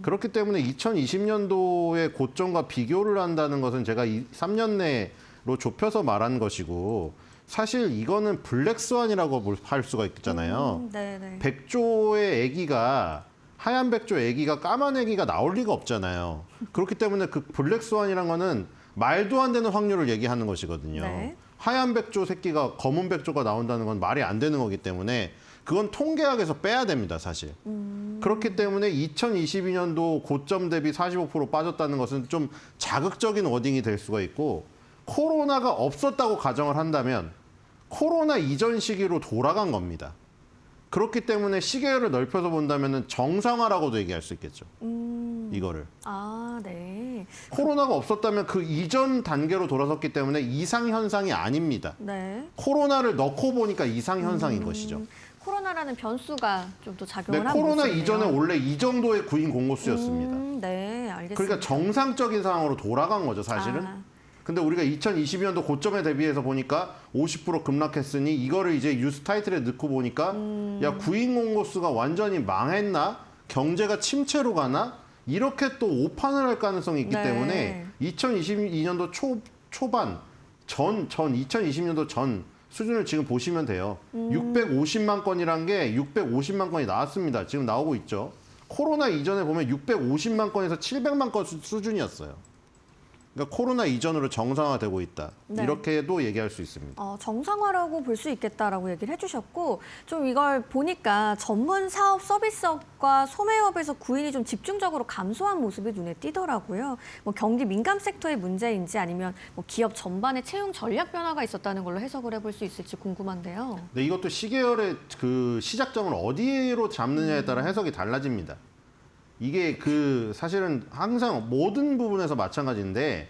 그렇기 때문에 2020년도의 고점과 비교를 한다는 것은 제가 3년 내로 좁혀서 말한 것이고 사실 이거는 블랙스완이라고 할 수가 있잖아요. 네네. 백조의 아기가 하얀 백조 아기가 까만 아기가 나올 리가 없잖아요. 그렇기 때문에 그 블랙스완이란 거는 말도 안 되는 확률을 얘기하는 것이거든요. 네. 하얀 백조 새끼가 검은 백조가 나온다는 건 말이 안 되는 거기 때문에 그건 통계학에서 빼야 됩니다, 사실. 그렇기 때문에 2022년도 고점 대비 45% 빠졌다는 것은 좀 자극적인 워딩이 될 수가 있고 코로나가 없었다고 가정을 한다면 코로나 이전 시기로 돌아간 겁니다. 그렇기 때문에 시계열을 넓혀서 본다면 정상화라고도 얘기할 수 있겠죠. 이거를. 네. 코로나가 없었다면 그 이전 단계로 돌아섰기 때문에 이상현상이 아닙니다. 네. 코로나를 넣고 보니까 이상현상인 것이죠. 코로나라는 변수가 좀 또 네, 작용을 하고 코로나 있네요. 이전에 원래 이 정도의 구인 공고수였습니다. 네, 알겠습니다. 그러니까 정상적인 상황으로 돌아간 거죠, 사실은. 아. 근데 우리가 2022년도 고점에 대비해서 보니까 50% 급락했으니 이거를 이제 뉴스 타이틀에 넣고 보니까 야, 구인 공고수가 완전히 망했나? 경제가 침체로 가나? 이렇게 또 오판을 할 가능성이 있기 네. 때문에 2022년도 초반 2020년도 전 수준을 지금 보시면 돼요. 650만 건이란 게 650만 건이 나왔습니다. 지금 나오고 있죠. 코로나 이전에 보면 650만 건에서 700만 건 수준이었어요. 그러니까 코로나 이전으로 정상화되고 있다. 네. 이렇게도 얘기할 수 있습니다. 정상화라고 볼 수 있겠다라고 얘기를 해주셨고 좀 이걸 보니까 전문 사업 서비스업과 소매업에서 구인이 좀 집중적으로 감소한 모습이 눈에 띄더라고요. 뭐 경기 민감 섹터의 문제인지 아니면 뭐 기업 전반의 채용 전략 변화가 있었다는 걸로 해석을 해볼 수 있을지 궁금한데요. 근데 이것도 시계열의 그 시작점을 어디로 잡느냐에 따라 해석이 달라집니다. 이게 사실은 항상 모든 부분에서 마찬가지인데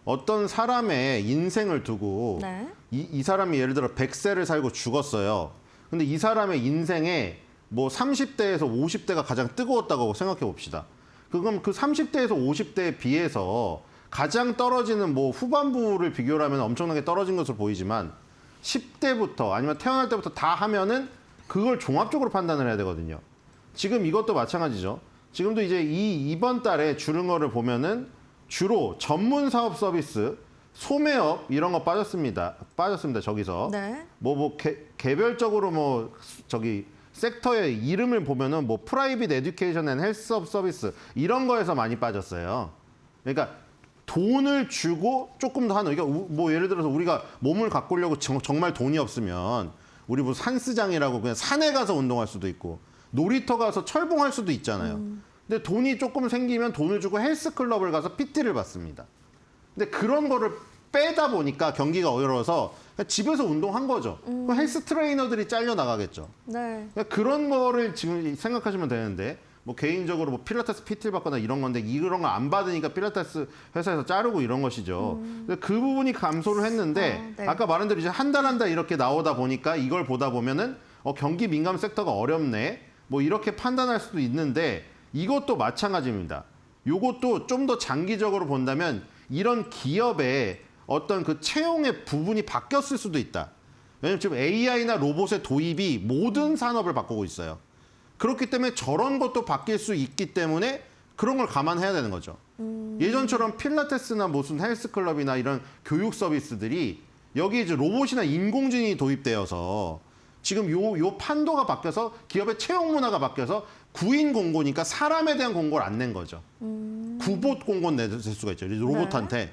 어떤 사람의 인생을 두고 네. 이 사람이 예를 들어 100세를 살고 죽었어요. 근데 이 사람의 인생에 뭐 30대에서 50대가 가장 뜨거웠다고 생각해 봅시다. 그럼 그 30대에서 50대에 비해서 가장 떨어지는 뭐 후반부를 비교를 하면 엄청나게 떨어진 것으로 보이지만 10대부터 아니면 태어날 때부터 다 하면은 그걸 종합적으로 판단을 해야 되거든요. 지금 이것도 마찬가지죠. 지금도 이제 이번 달에 주는 거를 보면은 주로 전문 사업 서비스, 소매업 이런 거 빠졌습니다. 저기서. 네. 개별적으로 섹터의 이름을 보면은 프라이빗 에듀케이션 앤 헬스업 서비스 이런 거에서 많이 빠졌어요. 그러니까 돈을 주고 조금 더 하는, 그러니까 예를 들어서 우리가 몸을 가꾸려고 정말 돈이 없으면 우리 뭐 산스장이라고 그냥 산에 가서 운동할 수도 있고 놀이터 가서 철봉할 수도 있잖아요. 근데 돈이 조금 생기면 돈을 주고 헬스클럽을 가서 PT를 받습니다. 근데 그런 거를 빼다 보니까 경기가 어려워서 그냥 집에서 운동한 거죠. 그럼 헬스 트레이너들이 잘려 나가겠죠. 네. 그러니까 그런 거를 지금 생각하시면 되는데 개인적으로 필라테스 PT를 받거나 이런 건데 이런 거 안 받으니까 필라테스 회사에서 자르고 이런 것이죠. 근데 그 부분이 감소를 했는데 네. 아까 말한 대로 이제 한 달 한 달 이렇게 나오다 보니까 이걸 보다 보면은 경기 민감 섹터가 어렵네. 이렇게 판단할 수도 있는데 이것도 마찬가지입니다. 이것도 좀 더 장기적으로 본다면 이런 기업의 어떤 그 채용의 부분이 바뀌었을 수도 있다. 왜냐하면 지금 AI나 로봇의 도입이 모든 산업을 바꾸고 있어요. 그렇기 때문에 저런 것도 바뀔 수 있기 때문에 그런 걸 감안해야 되는 거죠. 예전처럼 필라테스나 무슨 헬스클럽이나 이런 교육 서비스들이 여기 이제 로봇이나 인공지능이 도입되어서 지금 요 판도가 바뀌어서 기업의 채용 문화가 바뀌어서 구인 공고니까 사람에 대한 공고를 안 낸 거죠. 구봇 공고는 낼 수가 있죠. 로봇한테.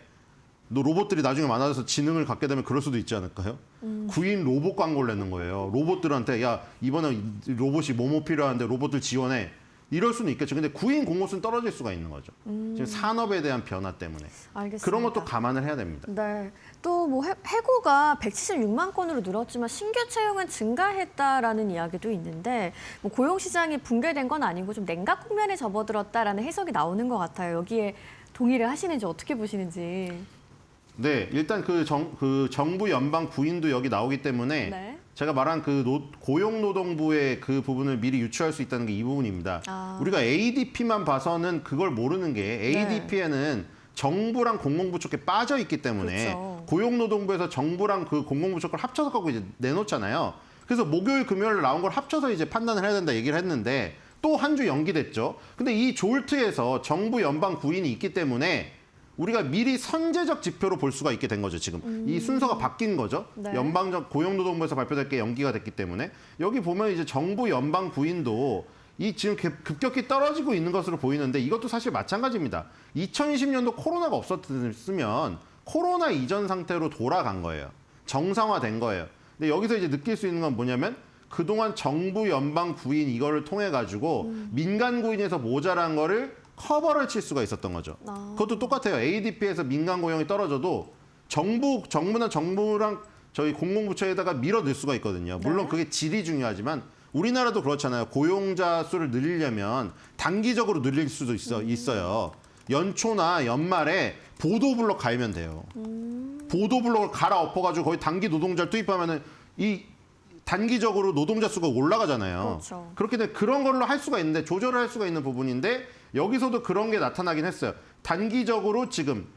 너 로봇들이 나중에 많아져서 지능을 갖게 되면 그럴 수도 있지 않을까요? 구인 로봇 광고를 내는 거예요. 로봇들한테 야 이번에 로봇이 뭐뭐 필요한데 로봇들 지원해. 이럴 수는 있겠죠. 근데 구인 공고수는 떨어질 수가 있는 거죠. 지금 산업에 대한 변화 때문에. 알겠습니다. 그런 것도 감안을 해야 됩니다. 네. 또 뭐 해고가 176만 건으로 늘었지만 신규 채용은 증가했다라는 이야기도 있는데 고용 시장이 붕괴된 건 아니고 좀 냉각 국면에 접어들었다라는 해석이 나오는 것 같아요. 여기에 동의를 하시는지 어떻게 보시는지. 네, 일단 그 정부 연방 구인도 여기 나오기 때문에 네. 제가 말한 고용노동부의 그 부분을 미리 유추할 수 있다는 게 이 부분입니다. 우리가 ADP만 봐서는 그걸 모르는 게 ADP에는 정부랑 공공부 쪽에 빠져 있기 때문에 그렇죠. 고용노동부에서 정부랑 그 공공부 쪽을 합쳐서 갖고 이제 내놓잖아요. 그래서 목요일, 금요일 나온 걸 합쳐서 이제 판단을 해야 된다 얘기를 했는데 또 한 주 연기됐죠. 근데 이 졸트에서 정부 연방 구인이 있기 때문에 우리가 미리 선제적 지표로 볼 수가 있게 된 거죠. 지금 이 순서가 바뀐 거죠. 네. 연방적 고용노동부에서 발표될 게 연기가 됐기 때문에 여기 보면 이제 정부 연방 구인도 이 지금 급격히 떨어지고 있는 것으로 보이는데 이것도 사실 마찬가지입니다. 2020년도 코로나가 없었으면 코로나 이전 상태로 돌아간 거예요. 정상화된 거예요. 근데 여기서 이제 느낄 수 있는 건 뭐냐면 그동안 정부 연방 구인 이거를 통해 가지고 민간 구인에서 모자란 거를 커버를 칠 수가 있었던 거죠. 그것도 똑같아요. ADP에서 민간 고용이 떨어져도 정부랑 저희 공공부처에다가 밀어 넣을 수가 있거든요. 물론 그게 질이 중요하지만 우리나라도 그렇잖아요. 고용자 수를 늘리려면 단기적으로 늘릴 수도 있어요. 연초나 연말에 보도블록 갈면 돼요. 보도블록을 갈아엎어가지고 거의 단기 노동자를 투입하면은 이 단기적으로 노동자 수가 올라가잖아요. 그렇죠. 그렇기 때문에 그런 걸로 할 수가 있는데 조절을 할 수가 있는 부분인데 여기서도 그런 게 나타나긴 했어요. 단기적으로 지금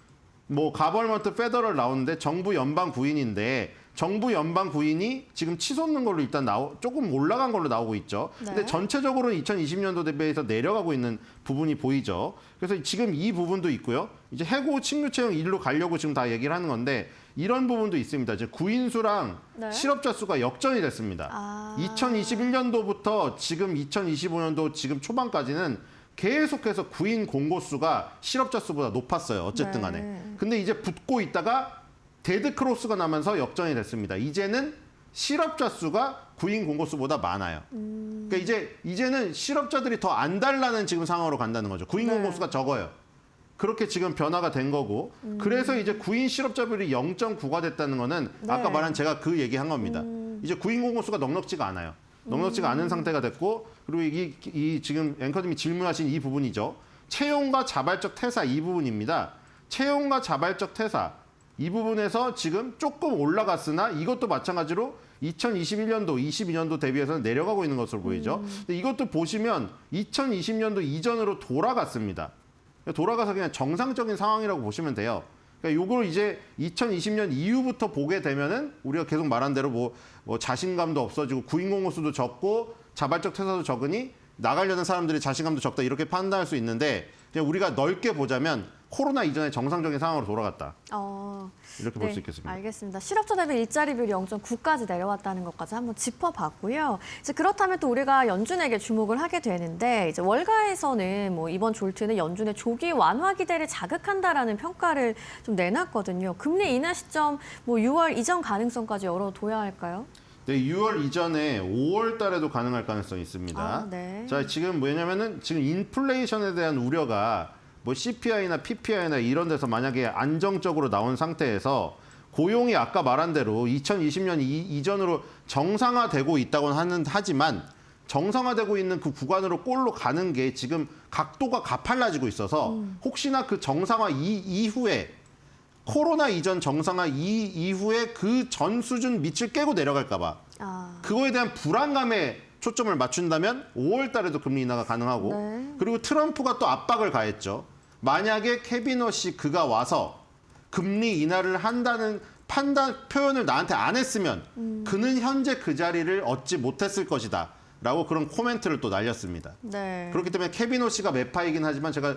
뭐 가버먼트 페더럴 나오는데 정부 연방 구인인데 정부 연방 구인이 지금 치솟는 걸로 일단 조금 올라간 걸로 나오고 있죠. 근데 네. 전체적으로는 2020년도 대비해서 내려가고 있는 부분이 보이죠. 그래서 지금 이 부분도 있고요. 이제 해고 직무 채용 일로 가려고 지금 다 얘기를 하는 건데 이런 부분도 있습니다. 이제 구인수랑 네. 실업자 수가 역전이 됐습니다. 아. 2021년도부터 지금 2025년도 지금 초반까지는 계속해서 구인 공고 수가 실업자 수보다 높았어요. 어쨌든 간에. 네. 근데 이제 붙고 있다가 데드 크로스가 나면서 역전이 됐습니다. 이제는 실업자 수가 구인 공고 수보다 많아요. 그러니까 이제는 실업자들이 더 안 달라는 지금 상황으로 간다는 거죠. 구인 공고 수가 적어요. 그렇게 지금 변화가 된 거고 그래서 이제 구인 실업자율이 0.9가 됐다는 거는 네. 아까 말한 제가 그 얘기한 겁니다. 이제 구인 공고 수가 넉넉지가 않아요. 넉넉지가 않은 상태가 됐고 그리고 이 지금 앵커님이 질문하신 이 부분이죠. 채용과 자발적 퇴사 이 부분입니다. 채용과 자발적 퇴사 이 부분에서 지금 조금 올라갔으나 이것도 마찬가지로 2021년도, 22년도 대비해서는 내려가고 있는 것으로 보이죠. 근데 이것도 보시면 2020년도 이전으로 돌아갔습니다. 돌아가서 그냥 정상적인 상황이라고 보시면 돼요. 그러니까 요걸 이제 2020년 이후부터 보게 되면은 우리가 계속 말한 대로 뭐 자신감도 없어지고 구인 공고 수도 적고 자발적 퇴사도 적으니 나가려는 사람들이 자신감도 적다 이렇게 판단할 수 있는데 그냥 우리가 넓게 보자면 코로나 이전의 정상적인 상황으로 돌아갔다. 이렇게 볼 수 있겠습니다. 알겠습니다. 실업자 대비 일자리 비율이 0.9까지 내려왔다는 것까지 한번 짚어봤고요. 이제 그렇다면 또 우리가 연준에게 주목을 하게 되는데 이제 월가에서는 뭐 이번 졸트는 연준의 조기 완화 기대를 자극한다라는 평가를 좀 내놨거든요. 금리 인하 시점 뭐 6월 이전 가능성까지 열어둬야 할까요? 네, 6월 이전에 5월 달에도 가능할 가능성이 있습니다. 아, 네. 자, 지금 왜냐면은 지금 인플레이션에 대한 우려가 뭐 CPI나 PPI나 이런 데서 만약에 안정적으로 나온 상태에서 고용이 아까 말한 대로 2020년 이전으로 정상화되고 있다고는 하지만 정상화되고 있는 그 구간으로 꼴로 가는 게 지금 각도가 가팔라지고 있어서 혹시나 그 정상화 이후에 코로나 이전 정상화 이후에 그 전 수준 밑을 깨고 내려갈까 봐 그거에 대한 불안감에 초점을 맞춘다면 5월 달에도 금리 인하가 가능하고 네. 그리고 트럼프가 또 압박을 가했죠. 만약에 캐비넛이 그가 와서 금리 인하를 한다는 표현을 나한테 안 했으면 그는 현재 그 자리를 얻지 못했을 것이다. 라고 그런 코멘트를 또 날렸습니다. 네. 그렇기 때문에 캐비넛이가 매파이긴 하지만 제가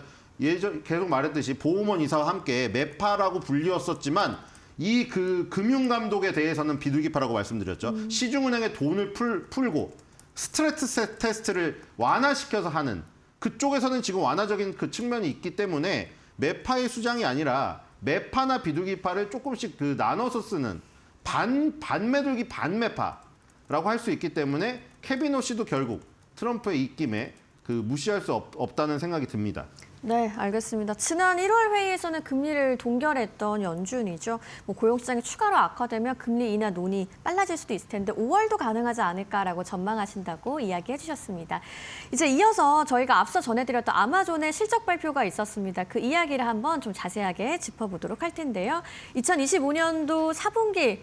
계속 말했듯이 보우먼 이사와 함께 매파라고 불리웠었지만 이 그 금융감독에 대해서는 비둘기파라고 말씀드렸죠. 시중은행에 돈을 풀고 스트레스 테스트를 완화시켜서 하는 그쪽에서는 지금 완화적인 그 측면이 있기 때문에 매파의 수장이 아니라 매파나 비둘기파를 조금씩 그 나눠서 쓰는 반매둘기 반매파라고 할 수 있기 때문에 캐비넛이도 결국 트럼프의 입김에 그 무시할 수 없다는 생각이 듭니다. 네, 알겠습니다. 지난 1월 회의에서는 금리를 동결했던 연준이죠. 뭐 고용시장이 추가로 악화되면 금리 인하 논의 빨라질 수도 있을 텐데 5월도 가능하지 않을까라고 전망하신다고 이야기해 주셨습니다. 이제 이어서 저희가 앞서 전해드렸던 아마존의 실적 발표가 있었습니다. 그 이야기를 한번 좀 자세하게 짚어보도록 할 텐데요. 2025년도 4분기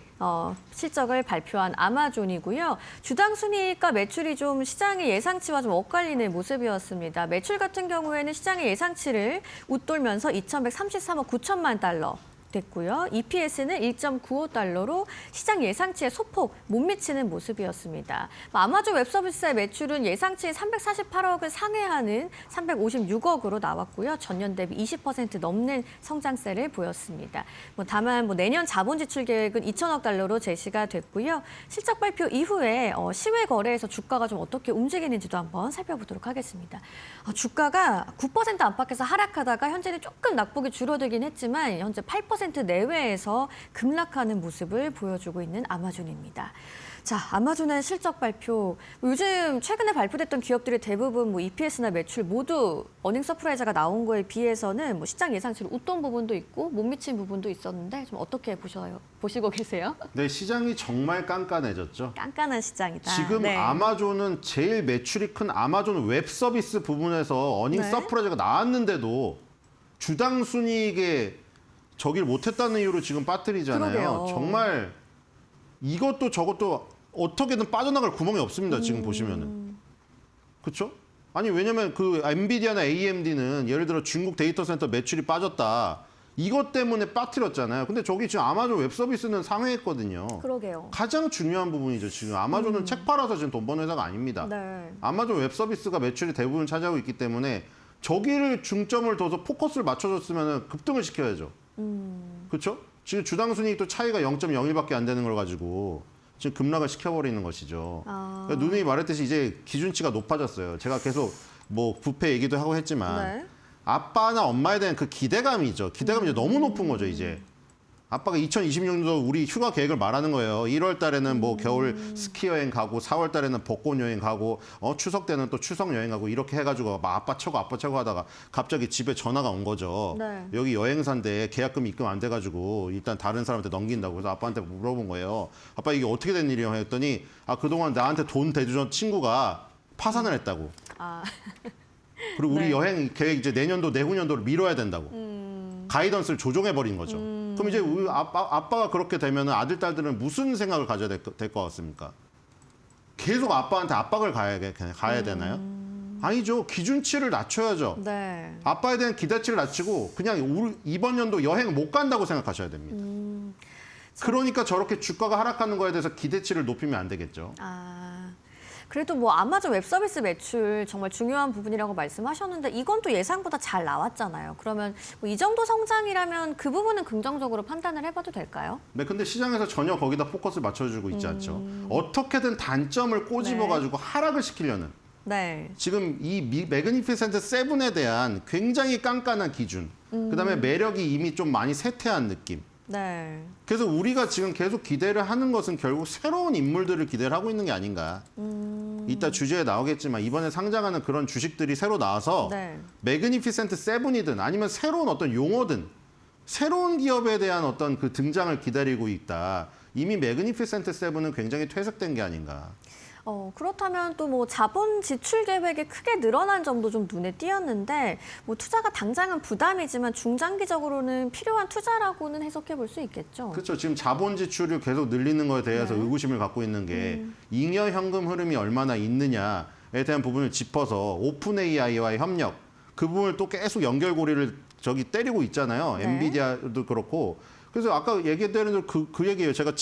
실적을 발표한 아마존이고요. 주당 순이익과 매출이 좀 시장의 예상치와 좀 엇갈리는 모습이었습니다. 매출 같은 경우에는 시장의 예상치를 웃돌면서 2,133억 9천만 달러 됐고요. EPS는 1.95달러로 시장 예상치에 소폭 못 미치는 모습이었습니다. 아마존 웹서비스의 매출은 예상치 348억을 상회하는 356억으로 나왔고요. 전년 대비 20% 넘는 성장세를 보였습니다. 다만 내년 자본 지출 계획은 2천억 달러로 제시가 됐고요. 실적 발표 이후에 시외 거래에서 주가가 좀 어떻게 움직이는지도 한번 살펴보도록 하겠습니다. 주가가 9% 안팎에서 하락하다가 현재는 조금 낙폭이 줄어들긴 했지만 현재 8% 내외에서 급락하는 모습을 보여주고 있는 아마존입니다. 자, 아마존의 실적 발표. 요즘 최근에 발표됐던 기업들이 대부분 EPS나 매출 모두 어닝 서프라이즈가 나온 거에 비해서는 시장 예상치를 웃돈 부분도 있고 못 미친 부분도 있었는데 좀 어떻게 보시고 계세요? 네, 시장이 정말 깐깐해졌죠. 깐깐한 시장이다. 지금 네. 아마존은 제일 매출이 큰 아마존 웹 서비스 부분에서 어닝 네. 서프라이즈가 나왔는데도 주당 순이익에 저길 못했다는 이유로 지금 빠뜨리잖아요. 그러게요. 정말 이것도 저것도 어떻게든 빠져나갈 구멍이 없습니다. 지금 보시면은. 그렇죠? 아니 왜냐면 그 엔비디아나 AMD는 예를 들어 중국 데이터 센터 매출이 빠졌다. 이것 때문에 빠뜨렸잖아요. 근데 저기 지금 아마존 웹 서비스는 상회했거든요. 그러게요. 가장 중요한 부분이죠. 지금 아마존은 책 팔아서 지금 돈 버는 회사가 아닙니다. 네. 아마존 웹 서비스가 매출이 대부분 차지하고 있기 때문에 저기를 중점을 둬서 포커스를 맞춰줬으면 급등을 시켜야죠. 그렇죠? 지금 주당 순이익도 차이가 0.01밖에 안 되는 걸 가지고 지금 급락을 시켜버리는 것이죠. 그러니까 누누이 말했듯이 이제 기준치가 높아졌어요. 제가 계속 뭐 부패 얘기도 하고 했지만 네. 아빠나 엄마에 대한 그 기대감이죠. 기대감이 이제 너무 높은 거죠, 이제. 아빠가 2026년도 우리 휴가 계획을 말하는 거예요. 1월 달에는 뭐 겨울 스키 여행 가고 4월 달에는 벚꽃 여행 가고 추석 때는 또 추석 여행 가고 이렇게 해가지고 막 아빠 최고 하다가 갑자기 집에 전화가 온 거죠. 네. 여기 여행사인데 계약금 입금 안 돼가지고 일단 다른 사람한테 넘긴다고. 그래서 아빠한테 물어본 거예요. 아빠 이게 어떻게 된 일이야 했더니 그동안 나한테 돈 대주던 친구가 파산을 했다고. 아, 그리고 우리 네. 여행 계획 이제 내년도 내후년도를 미뤄야 된다고. 가이던스를 조정해 버린 거죠. 그럼 이제 우리 아빠가 그렇게 되면 아들 딸들은 무슨 생각을 가져야 될 것 같습니까? 계속 아빠한테 압박을 가야 되나요? 아니죠. 기준치를 낮춰야죠. 네. 아빠에 대한 기대치를 낮추고 그냥 이번 연도 여행 못 간다고 생각하셔야 됩니다. 그러니까 저렇게 주가가 하락하는 거에 대해서 기대치를 높이면 안 되겠죠. 그래도 뭐 아마존 웹 서비스 매출 정말 중요한 부분이라고 말씀하셨는데 이건 또 예상보다 잘 나왔잖아요. 그러면 뭐 이 정도 성장이라면 그 부분은 긍정적으로 판단을 해봐도 될까요? 네, 근데 시장에서 전혀 거기다 포커스를 맞춰주고 있지 않죠. 어떻게든 단점을 꼬집어가지고 하락을 시키려는. 네. 지금 이 매그니피센트 세븐에 대한 굉장히 깐깐한 기준, 그다음에 매력이 이미 좀 많이 쇠퇴한 느낌. 네. 그래서 우리가 지금 계속 기대를 하는 것은 결국 새로운 인물들을 기대를 하고 있는 게 아닌가. 이따 주제에 나오겠지만 이번에 상장하는 그런 주식들이 새로 나와서 네. 매그니피센트 세븐이든 아니면 새로운 어떤 용어든 새로운 기업에 대한 어떤 그 등장을 기다리고 있다. 이미 매그니피센트 세븐은 굉장히 퇴색된 게 아닌가. 그렇다면 또 뭐 자본 지출 계획이 크게 늘어난 점도 좀 눈에 띄었는데 뭐 투자가 당장은 부담이지만 중장기적으로는 필요한 투자라고는 해석해 볼 수 있겠죠. 그렇죠. 지금 자본 지출을 계속 늘리는 거에 대해서 네. 의구심을 갖고 있는 게 잉여 현금 흐름이 얼마나 있느냐에 대한 부분을 짚어서 오픈 AI와의 협력 그 부분을 또 계속 연결고리를 때리고 있잖아요. 네. 엔비디아도 그렇고. 그래서 아까 얘기했던 대로 그 얘기예요. 제가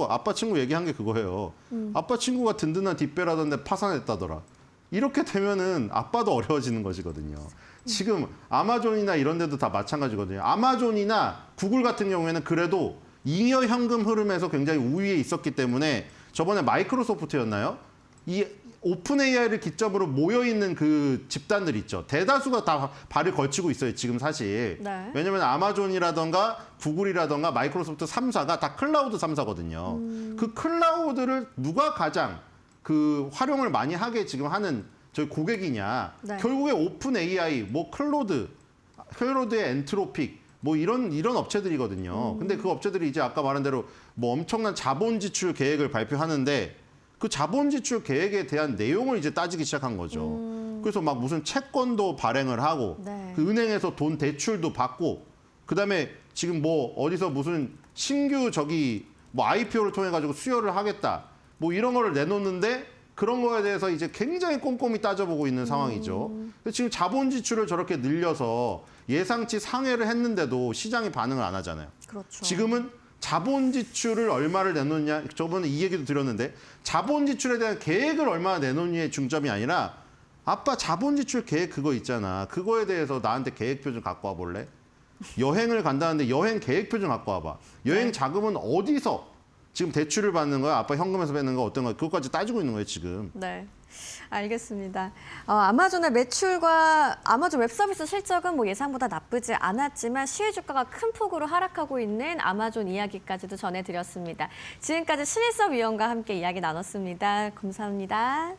아빠 친구 얘기한 게 그거예요. 아빠 친구가 든든한 뒷배라던데 파산했다더라. 이렇게 되면은 아빠도 어려워지는 것이거든요. 지금 아마존이나 이런 데도 다 마찬가지거든요. 아마존이나 구글 같은 경우에는 그래도 잉여 현금 흐름에서 굉장히 우위에 있었기 때문에 저번에 마이크로소프트였나요? 이 오픈 AI를 기점으로 모여 있는 그 집단들 있죠. 대다수가 다 발을 걸치고 있어요. 지금 사실. 네. 왜냐하면 아마존이라던가 구글이라던가 마이크로소프트 3사가 다 클라우드 3사거든요. 그 클라우드를 누가 가장 그 활용을 많이 하게 지금 하는 저희 고객이냐. 네. 결국에 오픈 AI, 뭐 클로드의 엔트로픽 뭐 이런 업체들이거든요. 근데 그 업체들이 이제 아까 말한 대로 뭐 엄청난 자본 지출 계획을 발표하는데 그 자본 지출 계획에 대한 내용을 이제 따지기 시작한 거죠. 그래서 막 무슨 채권도 발행을 하고 네. 그 은행에서 돈 대출도 받고 그다음에 지금 뭐 어디서 무슨 신규 뭐 IPO를 통해 가지고 수여를 하겠다. 뭐 이런 거를 내놓는데 그런 거에 대해서 이제 굉장히 꼼꼼히 따져보고 있는 상황이죠. 근데 지금 자본 지출을 저렇게 늘려서 예상치 상회를 했는데도 시장이 반응을 안 하잖아요. 그렇죠. 지금은 자본 지출을 얼마를 내놓느냐, 저번에 이 얘기도 드렸는데 자본 지출에 대한 계획을 얼마나 내놓느냐의 중점이 아니라 아빠 자본 지출 계획 그거 있잖아. 그거에 대해서 나한테 계획표 좀 갖고 와볼래? 여행을 간다는데 여행 계획표 좀 갖고 와봐. 여행 자금은 어디서 지금 대출을 받는 거야? 아빠 현금에서 받는 거 어떤 거야? 그것까지 따지고 있는 거예요 지금. 네. 알겠습니다. 아마존의 매출과 아마존 웹서비스 실적은 뭐 예상보다 나쁘지 않았지만 시의 주가가 큰 폭으로 하락하고 있는 아마존 이야기까지도 전해드렸습니다. 지금까지 신일섭 위원과 함께 이야기 나눴습니다. 감사합니다.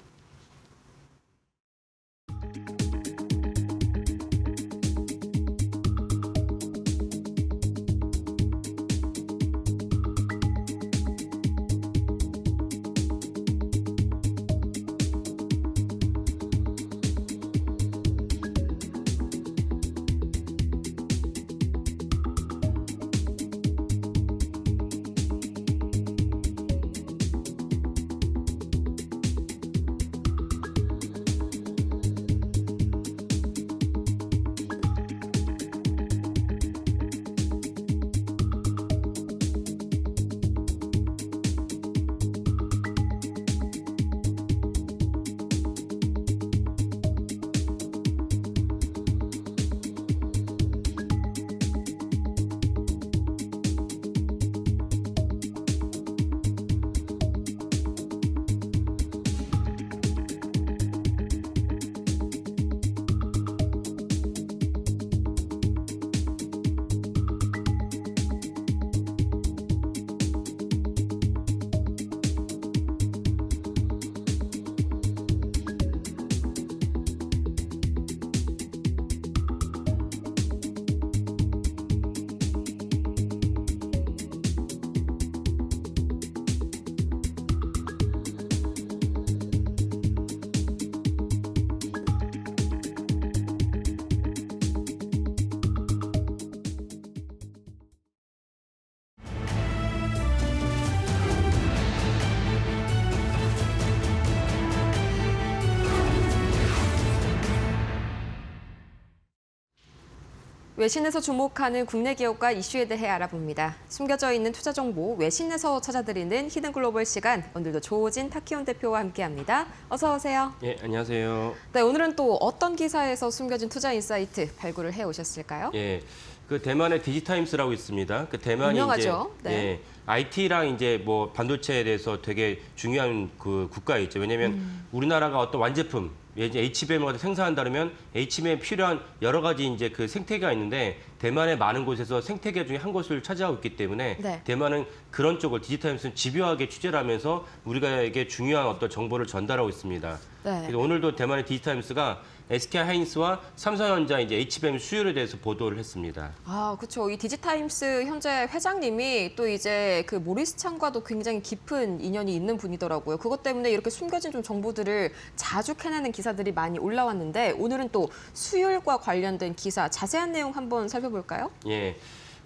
외신에서 주목하는 국내 기업과 이슈에 대해 알아봅니다. 숨겨져 있는 투자 정보 외신에서 찾아드리는 히든글로벌 시간, 오늘도 조호진 타키온 대표와 함께합니다. 어서 오세요. 예, 안녕하세요. 네, 오늘은 또 어떤 기사에서 숨겨진 투자 인사이트 발굴을 해오셨을까요? 예, 그 대만의 디지타임스라고 있습니다. 그 대만이 유명하죠. 이제 네. 예, IT랑 이제 뭐 반도체에 대해서 되게 중요한 그 국가였죠. 왜냐하면 우리나라가 어떤 완제품, 이제 HBM을 갖다 생산한다면 HBM에 필요한 여러 가지 이제 그 생태계가 있는데 대만의 많은 곳에서 생태계 중에 한 곳을 차지하고 있기 때문에 네. 대만은 그런 쪽을 디지타임스는 집요하게 취재를 하면서 우리가에게 중요한 어떤 정보를 전달하고 있습니다. 네. 그래서 오늘도 대만의 디지타임스가 SK하이닉스와 삼성전자 이제 HBM 수율에 대해서 보도를 했습니다. 아, 그렇죠. 이 디지타임스 현재 회장님이 또 이제 그 모리스 창과도 굉장히 깊은 인연이 있는 분이더라고요. 그것 때문에 이렇게 숨겨진 좀 정보들을 자주 캐내는 기사들이 많이 올라왔는데 오늘은 또 수율과 관련된 기사 자세한 내용 한번 살펴볼까요? 예.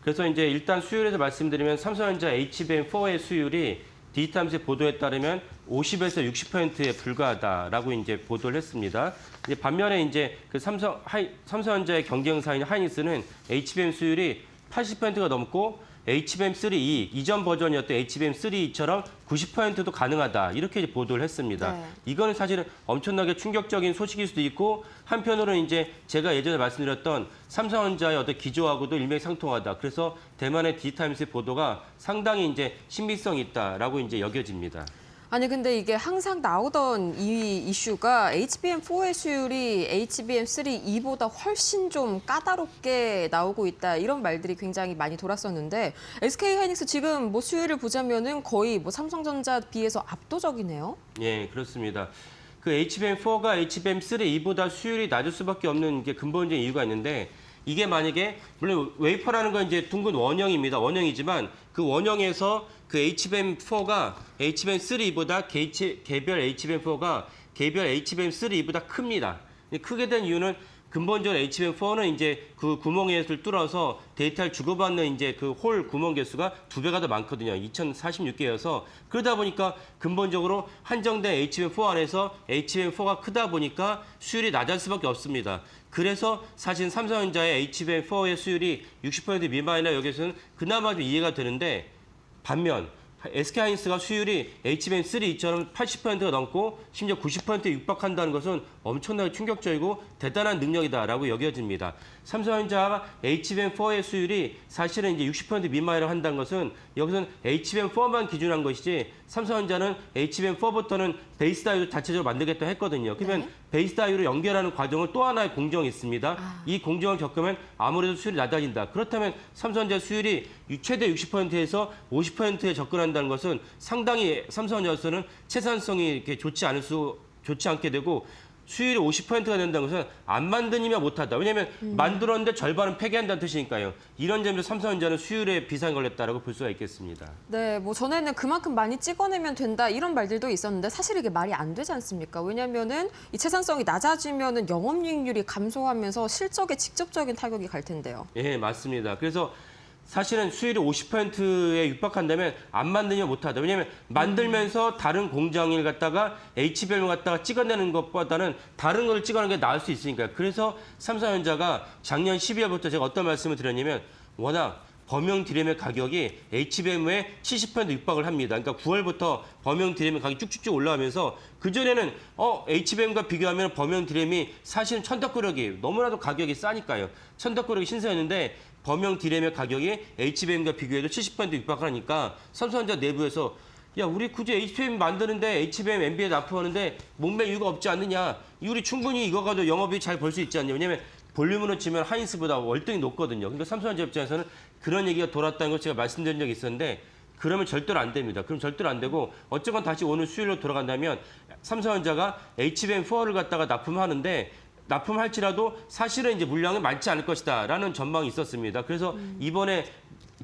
그래서 이제 일단 수율에서 말씀드리면 삼성전자 HBM4의 수율이 디지타임스의 보도에 따르면 50에서 60%에 불과하다라고 이제 보도를 했습니다. 이제 반면에 이제 그 삼성전자의 경쟁사인 하이닉스는 HBM 수율이 80%가 넘고 HBM3E 이전 버전이었던 HBM3E처럼 90%도 가능하다 이렇게 이제 보도를 했습니다. 네. 이거는 사실은 엄청나게 충격적인 소식일 수도 있고 한편으로는 이제 제가 예전에 말씀드렸던 삼성전자의 어떤 기조하고도 일맥상통하다. 그래서 대만의 디지타임스의 보도가 상당히 이제 신빙성이 있다라고 이제 여겨집니다. 아니 근데 이게 항상 나오던 이 이슈가 HBM4의 수율이 HBM3E보다 훨씬 좀 까다롭게 나오고 있다 이런 말들이 굉장히 많이 돌았었는데 SK하이닉스 지금 뭐 수율을 보자면은 거의 뭐 삼성전자 비해서 압도적이네요. 예, 그렇습니다. 그 HBM4가 HBM3E보다 수율이 낮을 수밖에 없는 게 근본적인 이유가 있는데 이게 만약에 물론 웨이퍼라는 건 이제 둥근 원형입니다. 원형이지만 그 원형에서 그 HBM4가 HBM3보다 개별 HBM4가 개별 HBM3보다 큽니다. 크게 된 이유는 근본적으로 HBM4는 이제 그 구멍을 뚫어서 데이터를 주고받는 이제 그 홀 구멍 개수가 2배가 더 많거든요. 2046개여서 그러다 보니까 근본적으로 한정된 HBM4 안에서 HBM4가 크다 보니까 수율이 낮을 수밖에 없습니다. 그래서 사실 삼성전자의 HBM4의 수율이 60% 미만이나 여기서는 그나마 좀 이해가 되는데 반면 SK하이닉스가 수율이 HBM3처럼 80%가 넘고 심지어 90%에 육박한다는 것은 엄청나게 충격적이고 대단한 능력이다라고 여겨집니다. 삼성전자가 HBM4의 수율이 사실은 이제 60% 미만이라고 한다는 것은 여기서는 HBM4만 기준한 것이지 삼성전자는 HBM4부터는 베이스 다이오를 자체적으로 만들겠다 했거든요. 그러면 네. 베이스 다이오를 연결하는 과정은 또 하나의 공정이 있습니다. 이 공정을 겪으면 아무래도 수율이 낮아진다. 그렇다면 삼성전자 수율이 최대 60%에서 50%에 접근한다는 것은 상당히 삼성전자에서는 채산성이 이렇게 좋지 않게 되고 수율이 50%가 된다는 것은 안 만드니면 못하다. 왜냐하면 만들었는데 절반은 폐기한다는 뜻이니까요. 이런 점에서 삼성전자는 수율에 비상이 걸렸다라고 볼 수가 있겠습니다. 네, 뭐 전에는 그만큼 많이 찍어내면 된다 이런 말들도 있었는데 사실 이게 말이 안 되지 않습니까? 왜냐하면은 이 채산성이 낮아지면은 영업이익률이 감소하면서 실적에 직접적인 타격이 갈 텐데요. 예, 맞습니다. 그래서 사실은 수율이 50%에 육박한다면 안 만들면 못하다. 왜냐하면 만들면서 다른 공장을 갖다가 HBM을 갖다가 찍어내는 것보다는 다른 걸 찍어내는 게 나을 수 있으니까요. 그래서 삼성전자가 작년 12월부터 제가 어떤 말씀을 드렸냐면 워낙 범용 디램의 가격이 HBM에 70% 육박을 합니다. 그러니까 9월부터 범용 디램의 가격이 쭉쭉쭉 올라가면서 그전에는 HBM과 비교하면 범용 디램이 사실은 천덕꾸러기 너무나도 가격이 싸니까요. 천덕꾸러기 신세였는데 범용 디램의 가격이 HBM과 비교해도 70% 육박하니까 삼성전자 내부에서 야 우리 굳이 HBM 만드는데 HBM NB에 납품하는데 목매 이유가 없지 않느냐. 우리 충분히 이거 가지고 영업이익 잘 벌 수 있지 않냐. 왜냐하면 볼륨으로 치면 하이닉스보다 월등히 높거든요. 그러니까 삼성전자 입장에서는 그런 얘기가 돌았다는 걸 제가 말씀드린 적이 있었는데 그러면 절대로 안 됩니다. 그럼 절대로 안 되고 어쨌건 다시 오늘 수율로 돌아간다면 삼성전자가 HBM4를 갖다가 납품하는데 납품할지라도 사실은 이제 물량이 많지 않을 것이다라는 전망이 있었습니다. 그래서 이번에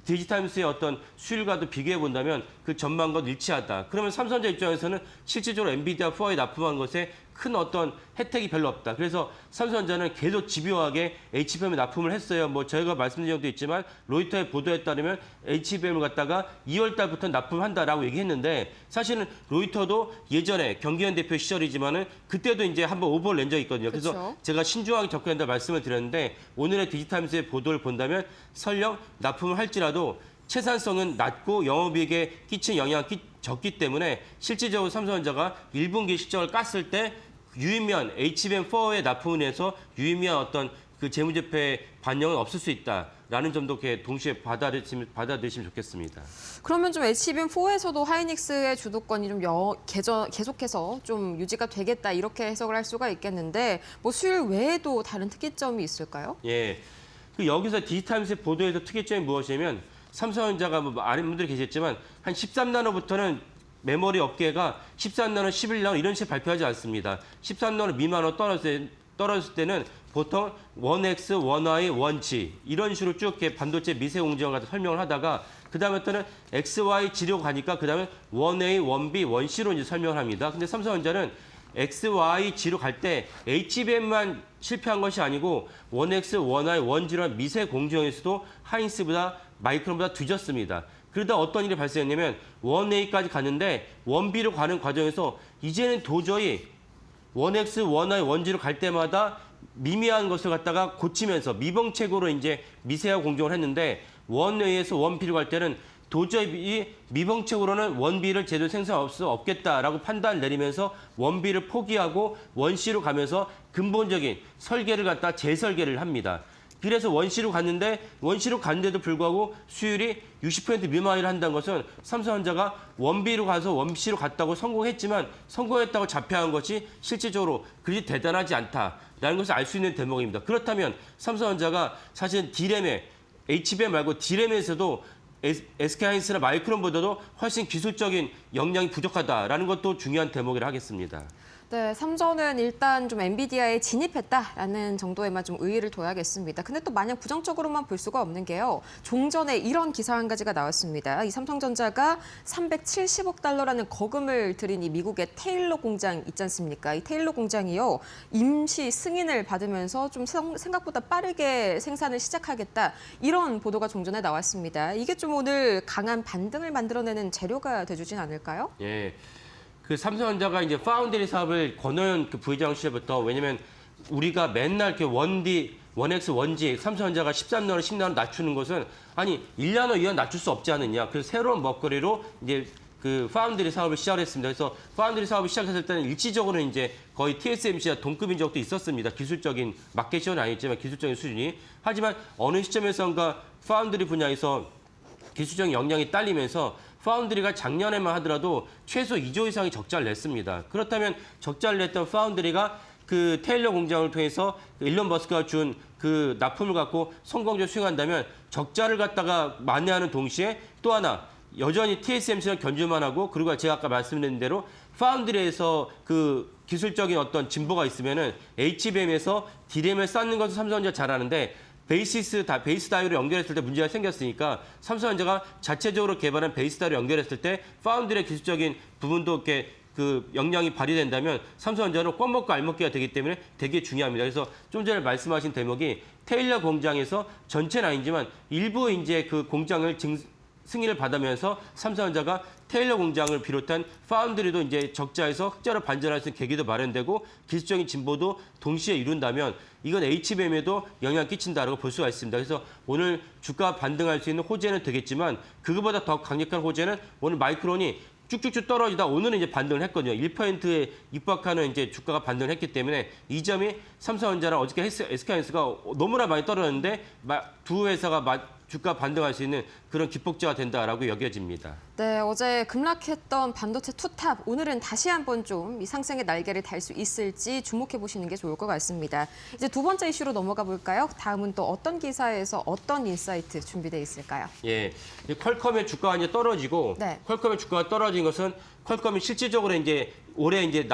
디지타임스의 어떤 수율과도 비교해 본다면 그 전망과 일치하다. 그러면 삼성전자 입장에서는 실질적으로 엔비디아 4에 납품한 것에 큰 어떤 혜택이 별로 없다. 그래서 삼성전자는 계속 집요하게 HBM에 납품을 했어요. 뭐 저희가 말씀드린 적도 있지만 로이터의 보도에 따르면 HBM을 갖다가 2월 달부터 납품한다라고 얘기했는데 사실은 로이터도 예전에 경기현 대표 시절이지만은 그때도 이제 한번 오버를 낸 적이 있거든요. 그래서 그렇죠. 제가 신중하게 접근한다 말씀을 드렸는데 오늘의 디지타임스의 보도를 본다면 설령 납품을 할지라도 채산성은 낮고 영업이익에 끼친 영향이 적기 때문에 실질적으로 삼성전자가 1분기 실적을 깠을 때 유의미한 HBM4에 납품을 해서 유의미한 어떤 그 재무제표의 반영은 없을 수 있다라는 점도 이렇게 동시에 받아들이시면 좋겠습니다. 그러면 좀 HBM4에서도 하이닉스의 주도권이 좀 계속해서 좀 유지가 되겠다 이렇게 해석을 할 수가 있겠는데 뭐 수율 외에도 다른 특이점이 있을까요? 예, 그 여기서 디지타임스 보도에서 특이점이 무엇이냐면 삼성전자가 뭐 아는 분들이 계셨지만 한 13나노부터는 메모리 업계가 13나노, 11나노 이런 식으로 발표하지 않습니다. 13나노 미만으로 떨어졌을 때는 보통 1X, 1Y, 1G 이런 식으로 쭉 이렇게 반도체 미세 공정을 갖다 설명을 하다가 그다음부터는 XY, G로 가니까 그다음에 1A, 1B, 1C로 이제 설명을 합니다. 근데 삼성전자는 X, Y, G로 갈 때 HBM만 실패한 것이 아니고 1X, 1Y, 1G라는 미세 공정에서도 하이닉스보다 마이크론보다 뒤졌습니다. 그러다 어떤 일이 발생했냐면 1A까지 갔는데 1B로 가는 과정에서 이제는 도저히 1X, 1Y, 1G로 갈 때마다 미미한 것을 갖다가 고치면서 미봉책으로 이제 미세화 공정을 했는데 1A에서 1B로 갈 때는 도저히 이 미봉책으로는 1B를 제대로 생산할 수 없겠다라고 판단을 내리면서 1B를 포기하고 1C로 가면서 근본적인 설계를 갖다 재설계를 합니다. 그래서 1C로 갔는데 1C로 갔는데도 불구하고 수율이 60% 미만이라 한다는 것은 삼성전자가 1B로 가서 1C로 갔다고 성공했지만 성공했다고 자폐한 것이 실질적으로 그리 대단하지 않다라는 것을 알 수 있는 대목입니다. 그렇다면 삼성전자가 사실 D램에 HBM 말고 D램에서도 SK하이닉스나 마이크론보다도 훨씬 기술적인 역량이 부족하다라는 것도 중요한 대목이라 하겠습니다. 네, 삼전은 일단 좀 엔비디아에 진입했다라는 정도에만 좀 의의를 둬야겠습니다. 근데 또 마냥 부정적으로만 볼 수가 없는 게요. 종전에 이런 기사 한 가지가 나왔습니다. 이 삼성전자가 370억 달러라는 거금을 들인 이 미국의 테일러 공장 있지 않습니까? 이 테일러 공장이요. 임시 승인을 받으면서 좀 생각보다 빠르게 생산을 시작하겠다. 이런 보도가 종전에 나왔습니다. 이게 좀 오늘 강한 반등을 만들어내는 재료가 돼주진 않을까요? 예. 그 삼성전자가 이제 파운드리 사업을 권호연 그 부회장 시절부터 왜냐면 우리가 맨날 이렇게 1D, 1X, 1G 삼성전자가 13나노, 10나노 낮추는 것은 아니 1나노, 2나노 낮출 수 없지 않느냐. 그래서 새로운 먹거리로 이제 그 파운드리 사업을 시작했습니다. 그래서 파운드리 사업을 시작했을 때는 일시적으로 이제 거의 TSMC와 동급인 적도 있었습니다. 기술적인 마켓시는 아니지만 기술적인 수준이. 하지만 어느 시점에선가 파운드리 분야에서 기술적인 역량이 딸리면서 파운드리가 작년에만 하더라도 최소 2조 이상의 적자를 냈습니다. 그렇다면 적자를 냈던 파운드리가 그 테일러 공장을 통해서 일론 머스크가 준 그 납품을 갖고 성공적으로 수행한다면 적자를 갖다가 만회하는 동시에 또 하나 여전히 TSMC랑 견줄만 하고 그리고 제가 아까 말씀드린 대로 파운드리에서 그 기술적인 어떤 진보가 있으면은 HBM에서 D램을 쌓는 것을 삼성전자 잘하는데 베이스 다이오를 연결했을 때 문제가 생겼으니까 삼성전자가 자체적으로 개발한 베이스 다이오를 연결했을 때 파운드리의 기술적인 부분도 이렇게 그 역량이 발휘된다면 삼성전자는 꽉 먹고 알 먹기가 되기 때문에 되게 중요합니다. 그래서 좀 전에 말씀하신 대목이 테일러 공장에서 전체는 아니지만 일부 이제 그 공장을 승인을 받으면서 삼성전자가 테일러 공장을 비롯한 파운드리도 이제 적자에서 흑자로 반전할 수 있는 계기도 마련되고 기술적인 진보도 동시에 이룬다면 이건 HBM에도 영향을 끼친다라고 볼 수가 있습니다. 그래서 오늘 주가 반등할 수 있는 호재는 되겠지만 그거보다 더 강력한 호재는 오늘 마이크론이 쭉쭉쭉 떨어지다 오늘은 이제 반등을 했거든요. 1%에 육박하는 이제 주가가 반등을 했기 때문에 이 점이 삼성전자랑 어저께 SK하이닉스가 너무나 많이 떨어졌는데 두 회사가 주가 반등할 수 있는 그런 기폭제가 된다라고 여겨집니다. 네, 어제 급락했던 반도체 투탑 오늘은 다시 한번 좀 이 상승의 날개를 달 수 있을지 주목해 보시는 게 좋을 것 같습니다. 이제 두 번째 이슈로 넘어가 볼까요? 다음은 또 어떤 기사에서 어떤 인사이트 준비돼 있을까요? 예, 퀄컴의 주가가 이제 떨어지고 네. 퀄컴의 주가가 떨어진 것은 퀄컴이 실질적으로 이제 올해 이제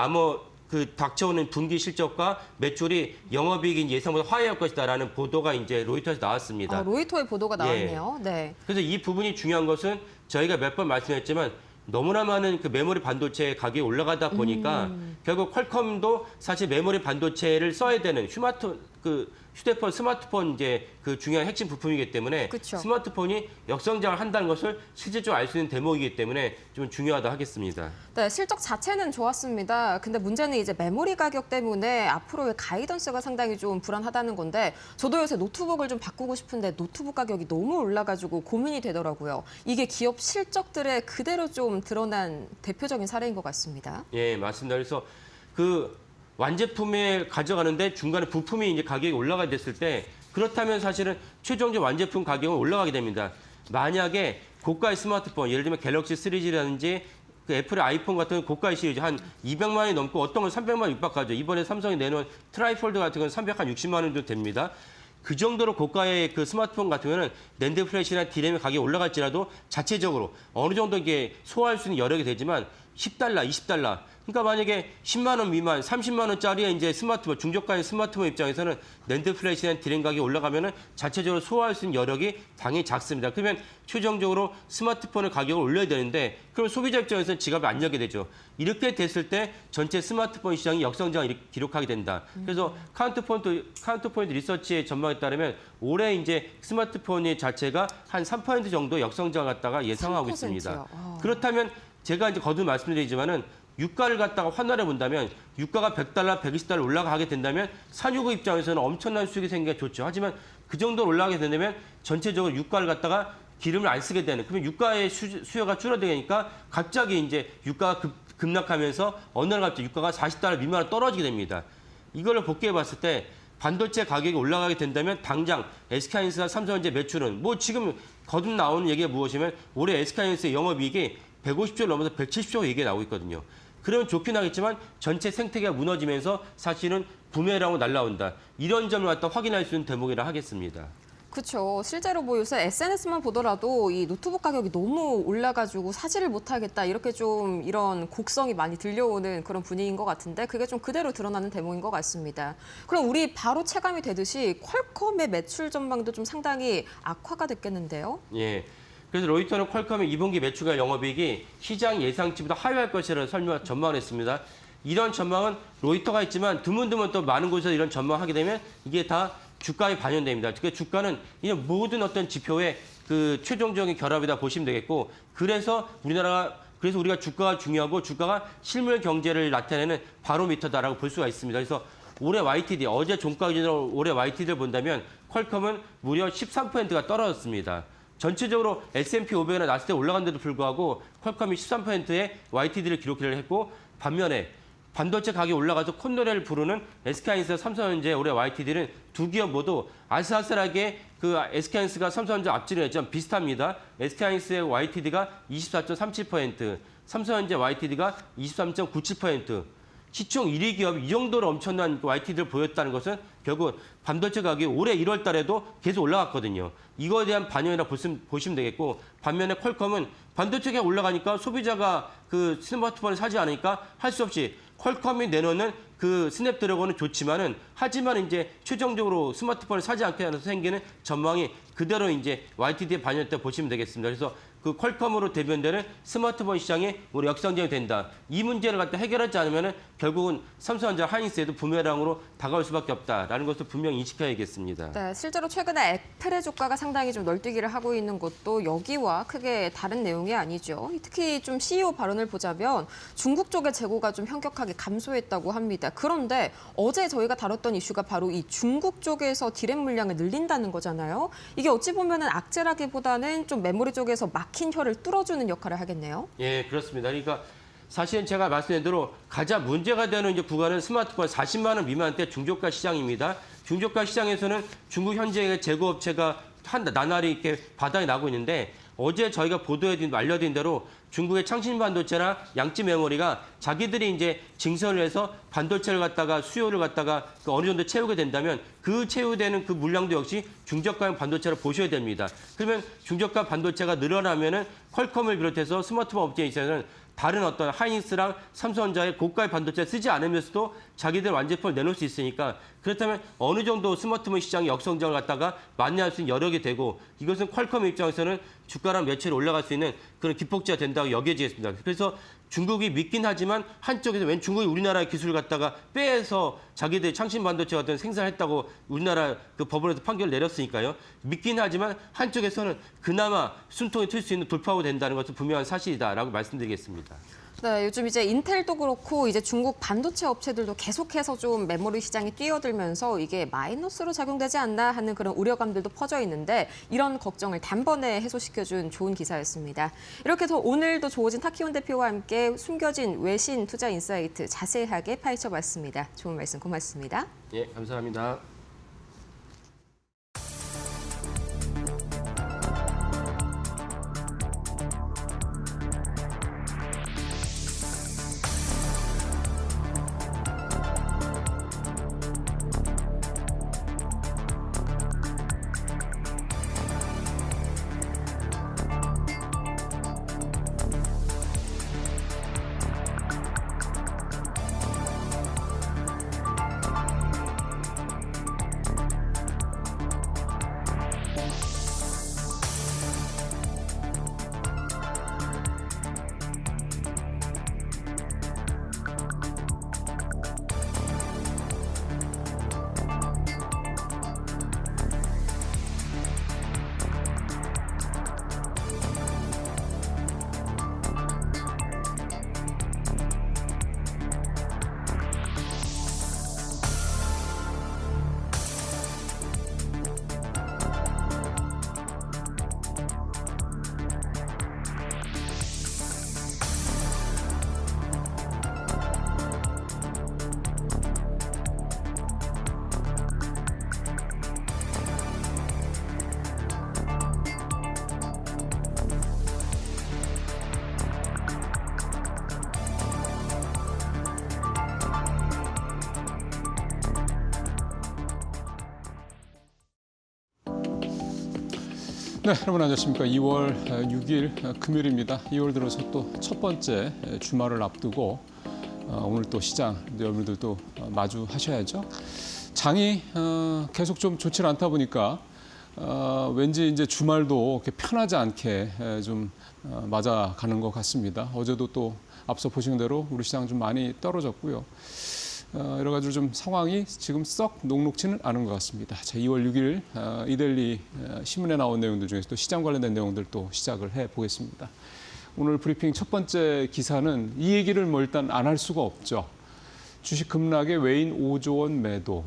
그 닥쳐오는 분기 실적과 매출이 영업이익인 예상보다 하회할 것이다라는 보도가 이제 로이터에서 나왔습니다. 로이터의 보도가 나왔네요. 네. 그래서 이 부분이 중요한 것은 저희가 몇 번 말씀했지만 너무나 많은 그 메모리 반도체 가격이 올라가다 보니까 결국 퀄컴도 사실 메모리 반도체를 써야 되는 휴대폰, 스마트폰 이제 그 중요한 핵심 부품이기 때문에 그쵸. 스마트폰이 역성장을 한다는 것을 실질적으로 알 수 있는 대목이기 때문에 좀 중요하다 하겠습니다. 네, 실적 자체는 좋았습니다. 근데 문제는 이제 메모리 가격 때문에 앞으로의 가이던스가 상당히 좀 불안하다는 건데 저도 요새 노트북을 좀 바꾸고 싶은데 노트북 가격이 너무 올라가지고 고민이 되더라고요. 이게 기업 실적들에 그대로 좀 드러난 대표적인 사례인 것 같습니다. 예, 맞습니다. 그래서 그 완제품에 가져가는데 중간에 부품이 이제 가격이 올라가게 됐을 때 그렇다면 사실은 최종적 완제품 가격은 올라가게 됩니다. 만약에 고가의 스마트폰, 예를 들면 갤럭시 3G라든지 그 애플의 아이폰 같은 고가의 시리즈 한 200만 원이 넘고 어떤 건 300만 원 육박하죠. 이번에 삼성이 내놓은 트라이폴드 같은 건 360만 원 정도 됩니다. 그 정도로 고가의 그 스마트폰 같은 경우는 낸드 플래시나 디램의 가격이 올라갈지라도 자체적으로 어느 정도 이게 소화할 수 있는 여력이 되지만 $10, $20. 그러니까 만약에 10만 원 미만, 30만 원짜리의 이제 스마트폰, 중저가의 스마트폰 입장에서는 낸드 플래시나 디램 가격이 올라가면은 자체적으로 소화할 수 있는 여력이 당연히 작습니다. 그러면 최종적으로 스마트폰의 가격을 올려야 되는데 그럼 소비자 입장에서는 지갑이 안 열게 되죠. 이렇게 됐을 때 전체 스마트폰 시장이 역성장을 기록하게 된다. 그래서 카운터포인트 리서치의 전망에 따르면 올해 이제 스마트폰의 자체가 한 3% 정도 역성장을 갖다가 예상하고 3%요? 있습니다. 그렇다면 제가 이제 거듭 말씀드리지만은 유가를 갖다가 환원해 본다면 유가가 $100, $120 올라가게 된다면 산유국 입장에서는 엄청난 수익이 생기기가 좋죠. 하지만 그 정도 올라가게 된다면 전체적으로 유가를 갖다가 기름을 안 쓰게 되는 그러면 유가의 수요가 줄어들니까 갑자기 이제 유가가 급락하면서 어느 날 갑자기 유가가 $40 미만으로 떨어지게 됩니다. 이걸 복귀해 봤을 때 반도체 가격이 올라가게 된다면 당장 SK하이닉스나 삼성전자 매출은 뭐 지금 거듭 나오는 얘기가 무엇이면 올해 SK하이닉스의 영업이익이 150조를 넘어서 170조 얘기가 나오고 있거든요. 그러면 좋긴 하겠지만 전체 생태계가 무너지면서 사실은 부메랑으로 날라온다. 이런 점을 갖다 확인할 수 있는 대목이라 하겠습니다. 그렇죠. 실제로 뭐 요새 SNS만 보더라도 이 노트북 가격이 너무 올라가지고 사지를 못하겠다 이렇게 좀 이런 곡성이 많이 들려오는 그런 분위기인 것 같은데 그게 좀 그대로 드러나는 대목인 것 같습니다. 그럼 우리 바로 체감이 되듯이 퀄컴의 매출 전망도 좀 상당히 악화가 됐겠는데요? 예. 그래서 로이터는 퀄컴의 2분기 매출과 영업이익이 시장 예상치보다 하회할 것이라는 전망을 했습니다. 이런 전망은 로이터가 있지만 드문드문 또 많은 곳에서 이런 전망하게 되면 이게 다 주가에 반영됩니다. 그러니까 주가는 이런 모든 어떤 지표의 그 최종적인 결합이다 보시면 되겠고 그래서 우리가 주가가 중요하고 주가가 실물 경제를 나타내는 바로미터다라고 볼 수가 있습니다. 그래서 올해 YTD, 어제 종가 기준으로 올해 YTD를 본다면 퀄컴은 무려 13%가 떨어졌습니다. 전체적으로 S&P 500이나 나스닥 때 올라간 데도 불구하고 퀄컴이 13%의 YTD를 기록을 했고 반면에 반도체 가격이 올라가서 콧노래를 부르는 SK하이닉스와 삼성전자의 올해 YTD는 두 기업 모두 아슬아슬하게 그 SK하이닉스가 삼성전자 앞지를 했지만 비슷합니다. SK하이닉스의 YTD가 24.37%, 삼성전자 YTD가 23.97%. 시총 1위 기업이 이 정도로 엄청난 YTD를 보였다는 것은 결국 반도체 가격이 올해 1월 달에도 계속 올라갔거든요. 이거에 대한 반영이라 보시면 되겠고 반면에 퀄컴은 반도체가 올라가니까 소비자가 그 스마트폰을 사지 않으니까 할 수 없이 퀄컴이 내놓는 그 스냅드래곤은 좋지만은 하지만 이제 최종적으로 스마트폰을 사지 않게 하면서 생기는 전망이 그대로 이제 YTD에 반영됐다 보시면 되겠습니다. 그래서 그 퀄컴으로 대변되는 스마트폰 시장이 우리 역성장이 된다. 이 문제를 갖다 해결하지 않으면은 결국은 삼성전자, 하이닉스에도 부메랑으로 다가올 수밖에 없다라는 것을 분명히 인식해야겠습니다. 네, 실제로 최근에 애플의 주가가 상당히 좀 널뛰기를 하고 있는 것도 여기와 크게 다른 내용이 아니죠. 특히 좀 CEO 발언을 보자면 중국 쪽의 재고가 좀 현격하게 감소했다고 합니다. 그런데 어제 저희가 다뤘던 이슈가 바로 이 중국 쪽에서 디램 물량을 늘린다는 거잖아요. 이게 어찌 보면은 악재라기보다는 좀 메모리 쪽에서 막힌 혀를 뚫어주는 역할을 하겠네요. 예, 그렇습니다. 그러니까 사실은 제가 말씀드린 대로 가장 문제가 되는 이제 구간은 스마트폰 40만 원 미만대 중저가 시장입니다. 중저가 시장에서는 중국 현재의 재고업체가 나날이 이렇게 바닥이 나고 있는데 어제 저희가 알려드린 대로 중국의 창신 반도체나 양지 메모리가 자기들이 이제 증설을 해서 반도체를 갖다가 수요를 갖다가 어느 정도 채우게 된다면 그 채우되는 그 물량도 역시 중저가형 반도체를 보셔야 됩니다. 그러면 중저가 반도체가 늘어나면은 퀄컴을 비롯해서 스마트폰 업체에 있어서는 다른 어떤 하이닉스랑 삼성전자의 고가의 반도체 쓰지 않으면서도 자기들 완제품을 내놓을 수 있으니까 그렇다면 어느 정도 스마트폰 시장의 역성장을 갖다가 만회할 수 있는 여력이 되고 이것은 퀄컴 입장에서는 주가랑 며칠 올라갈 수 있는 그런 기폭제가 된다고 여겨지겠습니다. 그래서 중국이 믿긴 하지만 한쪽에서 웬 중국이 우리나라의 기술을 갖다가 빼서 자기들 창신 반도체 같은 생산했다고 우리나라 그 법원에서 판결을 내렸으니까요. 믿긴 하지만 한쪽에서는 그나마 숨통이 트일 수 있는 돌파구 된다는 것은 분명한 사실이다라고 말씀드리겠습니다. 네, 요즘 이제 인텔도 그렇고 이제 중국 반도체 업체들도 계속해서 좀 메모리 시장이 뛰어들면서 이게 마이너스로 작용되지 않나 하는 그런 우려감들도 퍼져 있는데 이런 걱정을 단번에 해소시켜준 좋은 기사였습니다. 이렇게 해서 오늘도 조호진 타키온 대표와 함께 숨겨진 외신 투자 인사이트 자세하게 파헤쳐봤습니다. 좋은 말씀 고맙습니다. 예, 감사합니다. 네, 여러분 안녕하십니까. 2월 6일 금요일입니다. 2월 들어서 또 첫 번째 주말을 앞두고 오늘 또 시장 여러분들도 마주하셔야죠. 장이 계속 좀 좋지 않다 보니까 왠지 이제 주말도 이렇게 편하지 않게 좀 맞아가는 것 같습니다. 어제도 또 앞서 보신 대로 우리 시장 좀 많이 떨어졌고요. 여러 가지로 좀 상황이 지금 썩 녹록지는 않은 것 같습니다. 자, 2월 6일 이데일리 신문에 나온 내용들 중에서 또 시장 관련된 내용들 또 시작을 해보겠습니다. 오늘 브리핑 첫 번째 기사는 이 얘기를 뭐 일단 안 할 수가 없죠. 주식 급락에 외인 5조 원 매도.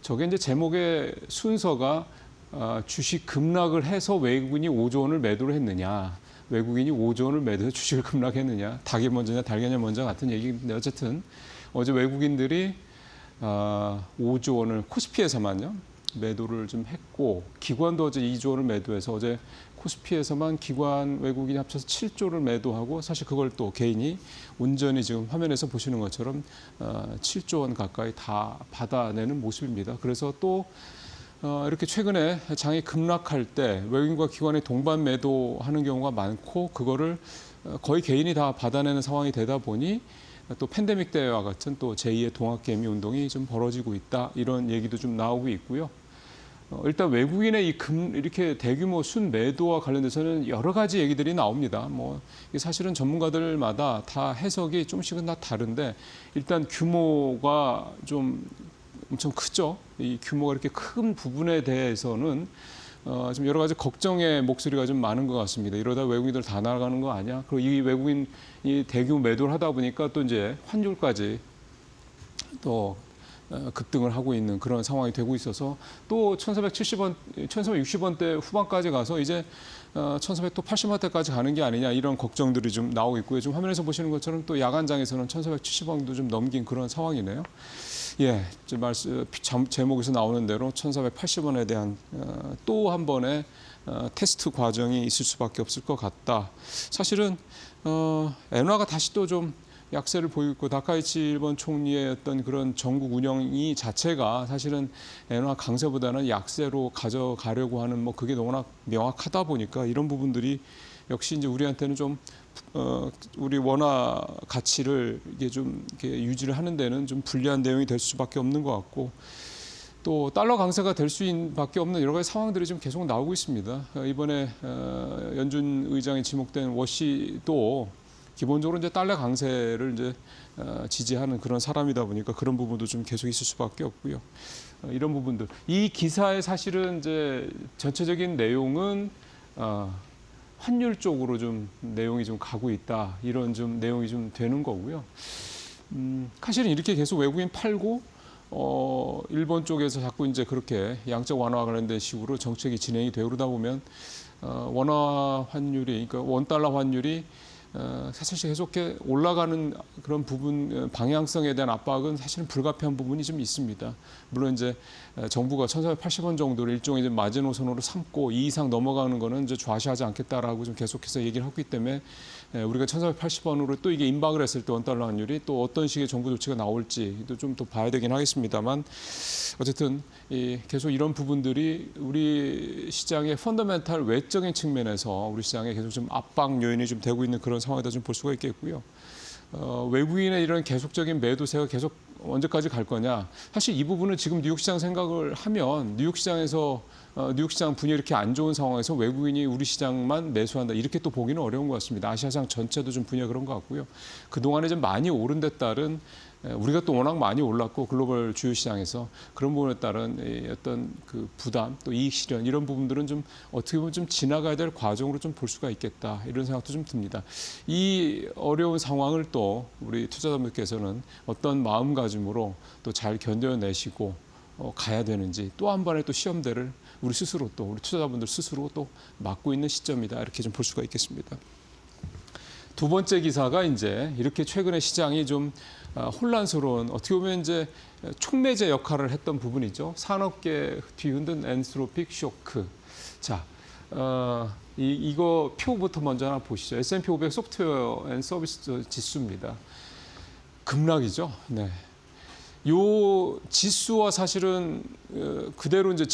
저게 이제 제목의 순서가 주식 급락을 해서 외국인이 5조 원을 매도를 했느냐. 외국인이 5조 원을 매도해서 주식을 급락했느냐. 닭이 먼저냐 달걀이 먼저 같은 얘기인데 어쨌든 어제 외국인들이 5조 원을 코스피에서만요 매도를 좀 했고 기관도 어제 2조 원을 매도해서 어제 코스피에서만 기관 외국인이 합쳐서 7조를 매도하고 사실 그걸 또 개인이 온전히 지금 화면에서 보시는 것처럼 7조 원 가까이 다 받아내는 모습입니다. 그래서 또 이렇게 최근에 장이 급락할 때 외국인과 기관이 동반 매도하는 경우가 많고 그거를 거의 개인이 다 받아내는 상황이 되다 보니 또 팬데믹 때와 같은 또 제2의 동학개미 운동이 좀 벌어지고 있다 이런 얘기도 좀 나오고 있고요. 일단 외국인의 이렇게 대규모 순매도와 관련돼서는 여러 가지 얘기들이 나옵니다. 뭐 사실은 전문가들마다 다 해석이 조금씩은 다 다른데 일단 규모가 좀 엄청 크죠. 이 규모가 이렇게 큰 부분에 대해서는 좀 여러 가지 걱정의 목소리가 좀 많은 것 같습니다. 이러다 외국인들 다 나가는 거 아니야? 그리고 이 외국인이 대규모 매도를 하다 보니까 또 이제 환율까지 또 급등을 하고 있는 그런 상황이 되고 있어서 또 1,470원, 1,460원대 후반까지 가서 이제 1,480원대까지 가는 게 아니냐 이런 걱정들이 좀 나오고 있고요. 지금 화면에서 보시는 것처럼 또 야간장에서는 1,470원도 좀 넘긴 그런 상황이네요. 예, 제목에서 나오는 대로 1,480원에 대한 또 한 번의 테스트 과정이 있을 수밖에 없을 것 같다. 사실은 엔화가 다시 또 좀 약세를 보이고 있고 다카이치 일본 총리의 어떤 그런 전국 운영이 자체가 사실은 엔화 강세보다는 약세로 가져가려고 하는 뭐 그게 너무나 명확하다 보니까 이런 부분들이 역시 이제 우리한테는 좀 우리 원화 가치를 이게 좀 이렇게 유지를 하는 데는 좀 불리한 내용이 될 수밖에 없는 것 같고, 또 달러 강세가 될 수밖에 없는 여러 가지 상황들이 좀 계속 나오고 있습니다. 이번에 연준 의장이 지목된 워시도 기본적으로 이제 달러 강세를 이제 지지하는 그런 사람이다 보니까 그런 부분도 좀 계속 있을 수밖에 없고요. 이런 부분들, 이 기사의 사실은 이제 전체적인 내용은 환율 쪽으로 좀 내용이 좀 가고 있다, 이런 좀 내용이 좀 되는 거고요. 사실은 이렇게 계속 외국인 팔고 일본 쪽에서 자꾸 이제 그렇게 양적 완화와 관련된 식으로 정책이 진행이 되고 그러다 보면 원화 환율이, 그러니까 원달러 환율이 사실 계속 올라가는 그런 부분, 방향성에 대한 압박은 사실은 불가피한 부분이 좀 있습니다. 물론 이제 정부가 1,480원 정도를 일종의 이제 마지노선으로 삼고 이 이상 넘어가는 거는 이제 좌시하지 않겠다라고 좀 계속해서 얘기를 하고 있기 때문에 우리가 1,480원으로 또 이게 임박을 했을 때 원달러 환율이 또 어떤 식의 정부 조치가 나올지도 좀 더 봐야 되긴 하겠습니다만, 어쨌든 계속 이런 부분들이 우리 시장의 펀더멘탈 외적인 측면에서 우리 시장에 계속 좀 압박 요인이 좀 되고 있는 그런 상황이다 좀 볼 수가 있겠고요. 외국인의 이런 계속적인 매도세가 계속 언제까지 갈 거냐? 사실 이 부분은 지금 뉴욕 시장 생각을 하면 뉴욕 시장에서 뉴욕 시장 분위기 이렇게 안 좋은 상황에서 외국인이 우리 시장만 매수한다, 이렇게 또 보기는 어려운 것 같습니다. 아시아 시장 전체도 좀 분위기가 그런 것 같고요. 그동안에 좀 많이 오른 데 따른, 우리가 또 워낙 많이 올랐고 글로벌 주요 시장에서 그런 부분에 따른 어떤 그 부담, 또 이익 실현, 이런 부분들은 좀 어떻게 보면 좀 지나가야 될 과정으로 좀 볼 수가 있겠다, 이런 생각도 좀 듭니다. 이 어려운 상황을 또 우리 투자자분들께서는 어떤 마음가짐으로 또 잘 견뎌내시고 가야 되는지, 또 한 번의 또 시험대를 우리 스스로, 또 우리 투자자분들 스스로 또 맞고 있는 시점이다, 이렇게 좀 볼 수가 있겠습니다. 두 번째 기사가 이제 이렇게 최근에 시장이 좀 혼란스러운, 어떻게 보면 이제 촉매제 역할을 했던 부분이죠. 산업계 뒤흔든 엔스로픽 쇼크. 자, 이거 표부터 먼저 하나 보시죠. S&P 500 소프트웨어 앤 서비스 지수입니다. 급락이죠. 네. 요 지수와 사실은 그대로 이제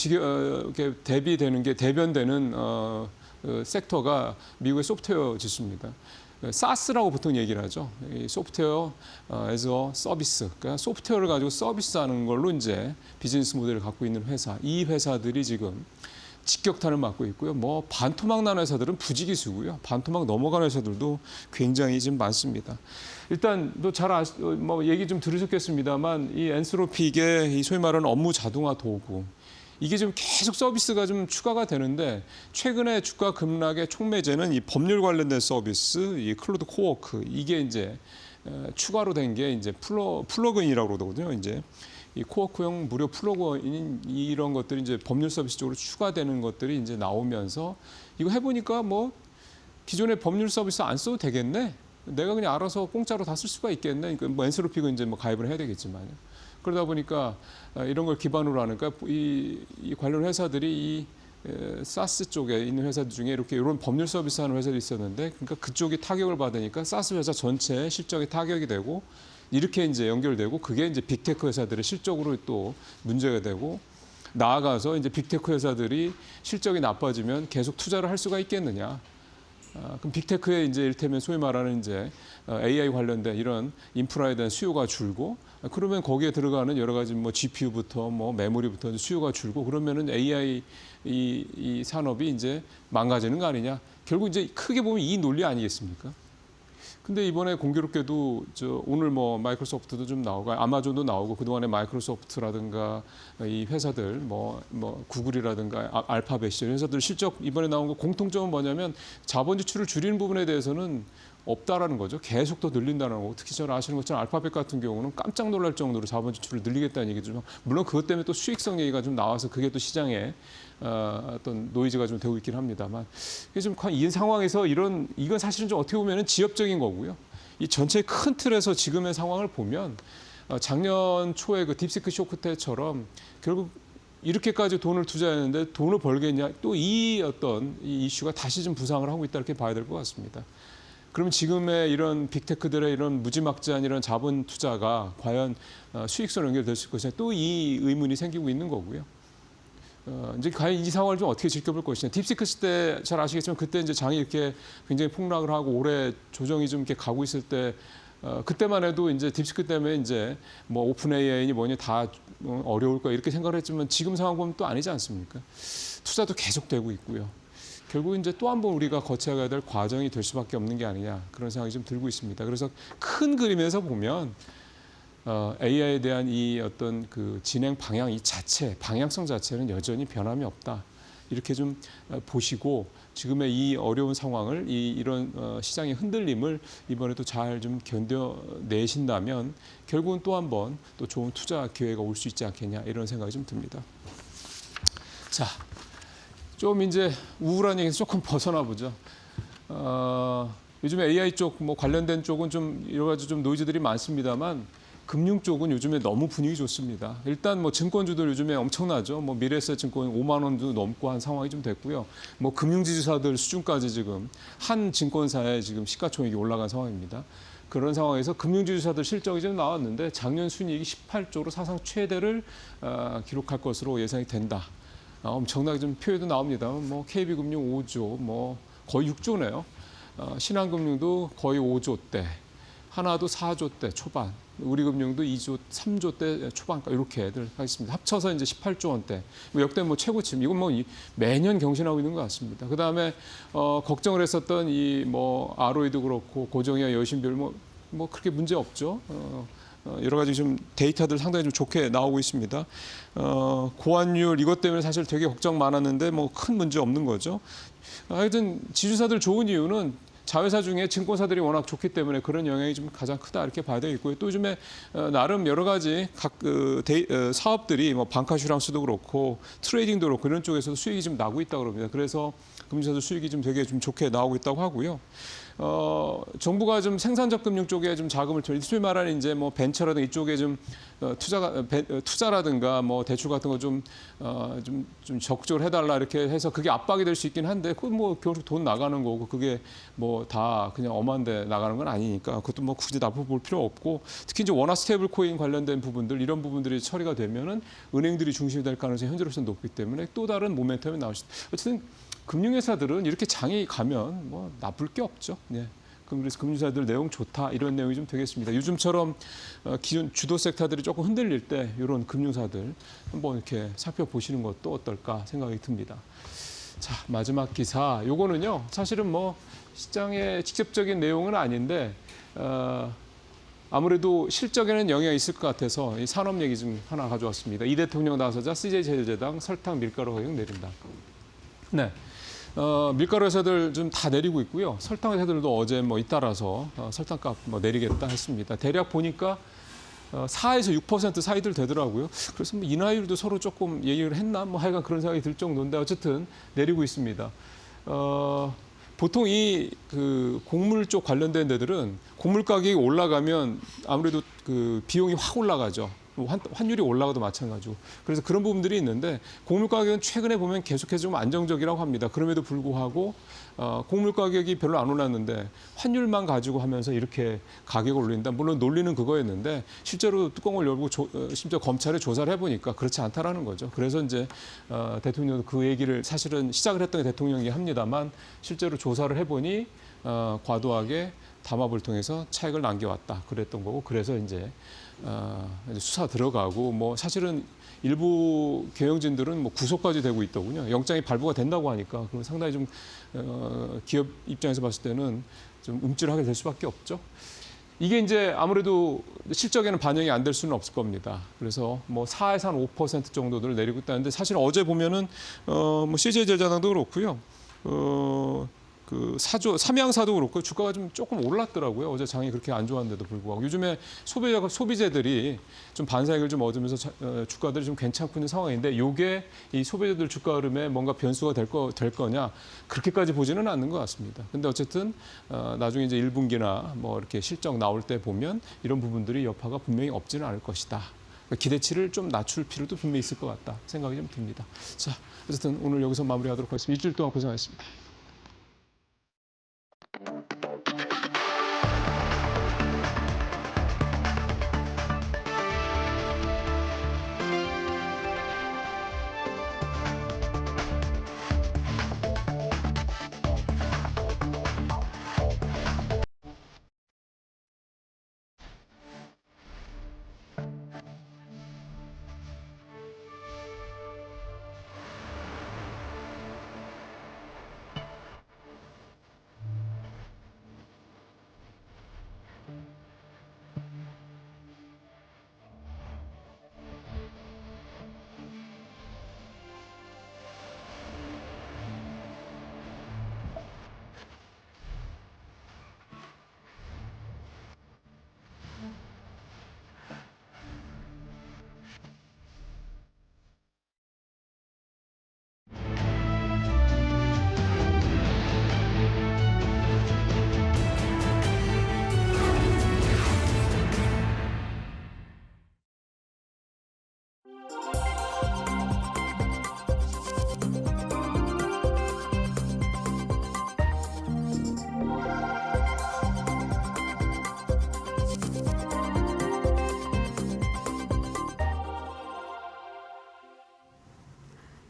대비되는 게, 대변되는 섹터가 미국의 소프트웨어 지수입니다. 사스라고 보통 얘기를 하죠. 이 소프트웨어 as a 서비스. 그러니까 소프트웨어를 가지고 서비스하는 걸로 이제 비즈니스 모델을 갖고 있는 회사. 이 회사들이 지금 직격탄을 맞고 있고요. 뭐 반토막 난 회사들은 부지기수고요. 반토막 넘어간 회사들도 굉장히 지금 많습니다. 일단 뭐 얘기 좀 들으셨겠습니다만, 이 엔스로픽의 이 소위 말하는 업무 자동화 도구, 이게 좀 계속 서비스가 좀 추가가 되는데, 최근에 주가 급락의 촉매제는 이 법률 관련된 서비스, 이 클로드 코워크, 이게 이제 추가로 된 게 이제 플러그인이라고 그러거든요. 이제 이 코워크용 무료 플러그인, 이런 것들이 이제 법률 서비스 쪽으로 추가되는 것들이 이제 나오면서, 이거 해보니까 뭐 기존의 법률 서비스 안 써도 되겠네, 내가 그냥 알아서 공짜로 다 쓸 수가 있겠네. 그러니까 뭐 엔스로픽은 이제 뭐 가입을 해야 되겠지만요. 그러다 보니까 이런 걸 기반으로 하니까 이 관련 회사들이 이 사스 쪽에 있는 회사들 중에 이렇게 이런 법률 서비스 하는 회사도 있었는데, 그러니까 그쪽이 타격을 받으니까 사스 회사 전체의 실적이 타격이 되고, 이렇게 이제 연결되고, 그게 이제 빅테크 회사들의 실적으로 또 문제가 되고, 나아가서 이제 빅테크 회사들이 실적이 나빠지면 계속 투자를 할 수가 있겠느냐? 그럼 빅테크에 이제 이를테면 소위 말하는 이제 AI 관련된 이런 인프라에 대한 수요가 줄고, 그러면 거기에 들어가는 여러 가지 뭐 GPU부터 뭐 메모리부터 수요가 줄고, 그러면은 AI 이 산업이 이제 망가지는 거 아니냐? 결국 이제 크게 보면 이 논리 아니겠습니까? 근데 이번에 공교롭게도 오늘 뭐 마이크로소프트도 좀 나오고 아마존도 나오고, 그동안에 마이크로소프트라든가 이 회사들 뭐 구글이라든가 알파벳 이런 회사들 실적 이번에 나온 거 공통점은 뭐냐면, 자본 지출을 줄이는 부분에 대해서는 없다라는 거죠. 계속 더 늘린다는 거고, 특히 잘 아시는 것처럼 알파벳 같은 경우는 깜짝 놀랄 정도로 자본 지출을 늘리겠다는 얘기죠. 물론 그것 때문에 또 수익성 얘기가 좀 나와서 그게 또 시장에 어떤 노이즈가 좀 되고 있긴 합니다만, 이게 좀 이 상황에서 이건 사실은 좀 어떻게 보면은 지엽적인 거고요. 이 전체 큰 틀에서 지금의 상황을 보면, 작년 초에 그 딥시크 쇼크 때처럼 결국 이렇게까지 돈을 투자했는데 돈을 벌겠냐, 또 이 어떤 이 이슈가 다시 좀 부상을 하고 있다, 이렇게 봐야 될 것 같습니다. 그럼 지금의 이런 빅테크들의 이런 무지막지한 이런 자본 투자가 과연 수익성으로 연결될 수 있을 것이냐, 또 이 의문이 생기고 있는 거고요. 이제 과연 이 상황을 좀 어떻게 지켜볼 것이냐. 딥시크 시대 잘 아시겠지만 그때 이제 장이 이렇게 굉장히 폭락을 하고 오래 조정이 좀 이렇게 가고 있을 때 그때만 해도 이제 딥시크 때문에 이제 뭐 오픈 AI니 뭐니 다 어려울 거야 이렇게 생각을 했지만 지금 상황 보면 또 아니지 않습니까? 투자도 계속되고 있고요. 결국 이제 또 한 번 우리가 거쳐야 될 과정이 될 수밖에 없는 게 아니냐 그런 생각이 좀 들고 있습니다. 그래서 큰 그림에서 보면 AI에 대한 이 어떤 그 진행 방향 이 자체, 방향성 자체는 여전히 변함이 없다. 이렇게 좀 보시고 지금의 이 어려운 상황을 이런 시장의 흔들림을 이번에도 잘 좀 견뎌내신다면 결국은 또 한 번 또 좋은 투자 기회가 올 수 있지 않겠냐 이런 생각이 좀 듭니다. 자, 좀 이제 우울한 얘기에서 조금 벗어나 보죠. 요즘에 AI 쪽 뭐 관련된 쪽은 좀 여러 가지 좀 노이즈들이 많습니다만 금융 쪽은 요즘에 너무 분위기 좋습니다. 일단 뭐 증권주들 요즘에 엄청나죠. 뭐 미래에셋증권 5만 원도 넘고 한 상황이 좀 됐고요. 뭐 금융지주사들 수준까지 지금 한 증권사에 지금 시가총액이 올라간 상황입니다. 그런 상황에서 금융지주사들 실적이 좀 나왔는데 작년 순이익이 18조로 사상 최대를 기록할 것으로 예상이 된다. 엄청나게 좀 표에도 나옵니다. 뭐 KB금융 5조, 뭐 거의 6조네요. 신한금융도 거의 5조대, 하나도 4조대 초반, 우리금융도 2조, 3조대 초반가 이렇게들 하겠습니다. 합쳐서 이제 18조 원대. 역대 뭐 최고치. 이건 뭐 매년 경신하고 있는 것 같습니다. 그 다음에 걱정을 했었던 이 뭐 ROE도 그렇고 고정이와 여신별 뭐 그렇게 문제 없죠. 여러 가지 좀 데이터들 상당히 좀 좋게 나오고 있습니다. 고환율 이것 때문에 사실 되게 걱정 많았는데 뭐 큰 문제 없는 거죠. 하여튼 지주사들 좋은 이유는 자회사 중에 증권사들이 워낙 좋기 때문에 그런 영향이 좀 가장 크다 이렇게 봐야 되겠고요. 또 요즘에 나름 여러 가지 각 사업들이 뭐 방카슈랑스도 그렇고 트레이딩도 그렇고 이런 쪽에서도 수익이 좀 나고 있다고 그럽니다. 그래서 금융사도 수익이 좀 되게 좀 좋게 나오고 있다고 하고요. 정부가 좀 생산적 금융 쪽에 좀 자금을 소위 말하는 이제 뭐 벤처라든가 이쪽에 좀 투자라든가 뭐 대출 같은 거 좀 적극적으로 해달라 이렇게 해서 그게 압박이 될 수 있긴 한데 그 뭐 결국 돈 나가는 거고 그게 뭐 다 그냥 엄한데 나가는 건 아니니까 그것도 뭐 굳이 나쁘 볼 필요 없고 특히 이제 원화 스테이블 코인 관련된 부분들 이런 부분들이 처리가 되면은 은행들이 중심이 될 가능성이 현재로서는 높기 때문에 또 다른 모멘텀이 나올 수 있다. 어쨌든 금융회사들은 이렇게 장이 가면 뭐 나쁠 게 없죠. 네. 그래서 금융사들 내용 좋다 이런 내용이 좀 되겠습니다. 요즘처럼 기존 주도 섹터들이 조금 흔들릴 때 이런 금융사들 한번 이렇게 살펴보시는 것도 어떨까 생각이 듭니다. 자, 마지막 기사. 요거는요. 사실은 뭐 시장의 직접적인 내용은 아닌데 아무래도 실적에는 영향이 있을 것 같아서 이 산업 얘기 좀 하나 가져왔습니다. 이 대통령 나서자 CJ제일제당 설탕 밀가루 가격 내린다. 네. 밀가루 회사들 좀 다 내리고 있고요. 설탕 회사들도 어제 뭐 잇따라서 설탕값 뭐 내리겠다 했습니다. 대략 보니까 4에서 6% 사이들 되더라고요. 그래서 뭐 인하율도 서로 조금 얘기를 했나? 뭐 하여간 그런 생각이 들 정도인데 어쨌든 내리고 있습니다. 보통 이 그 곡물 쪽 관련된 데들은 곡물 가격이 올라가면 아무래도 그 비용이 확 올라가죠. 환율이 올라가도 마찬가지고. 그래서 그런 부분들이 있는데 곡물 가격은 최근에 보면 계속해서 좀 안정적이라고 합니다. 그럼에도 불구하고 곡물 가격이 별로 안 올랐는데 환율만 가지고 하면서 이렇게 가격을 올린다. 물론 논리는 그거였는데 실제로 뚜껑을 열고 심지어 검찰에 조사를 해보니까 그렇지 않다라는 거죠. 그래서 이제 대통령도 그 얘기를 사실은 시작을 했던 게 대통령이 합니다만 실제로 조사를 해보니 과도하게 담합을 통해서 차익을 남겨왔다. 그랬던 거고 그래서 이제 수사 들어가고 뭐 사실은 일부 경영진들은 뭐 구속까지 되고 있더군요. 영장이 발부가 된다고 하니까 그럼 상당히 좀 기업 입장에서 봤을 때는 좀 움찔하게 될 수밖에 없죠. 이게 이제 아무래도 실적에는 반영이 안 될 수는 없을 겁니다. 그래서 뭐 4에서 한 5% 정도를 내리고 있다는데 사실 어제 보면은 뭐 CJ제일제당도 그렇고요. 그 삼양사도 그렇고 주가가 좀 조금 올랐더라고요. 어제 장이 그렇게 안 좋았는데도 불구하고 요즘에 소비재들이 좀 반사익을 좀 얻으면서 주가들이 좀 괜찮고 있는 상황인데 이게 이 소비재들 주가 흐름에 뭔가 변수가 될 거냐 그렇게까지 보지는 않는 것 같습니다. 근데 어쨌든 나중에 이제 1분기나 뭐 이렇게 실적 나올 때 보면 이런 부분들이 여파가 분명히 없지는 않을 것이다. 기대치를 좀 낮출 필요도 분명히 있을 것 같다 생각이 좀 듭니다. 자, 어쨌든 오늘 여기서 마무리하도록 하겠습니다. 일주일 동안 고생하셨습니다.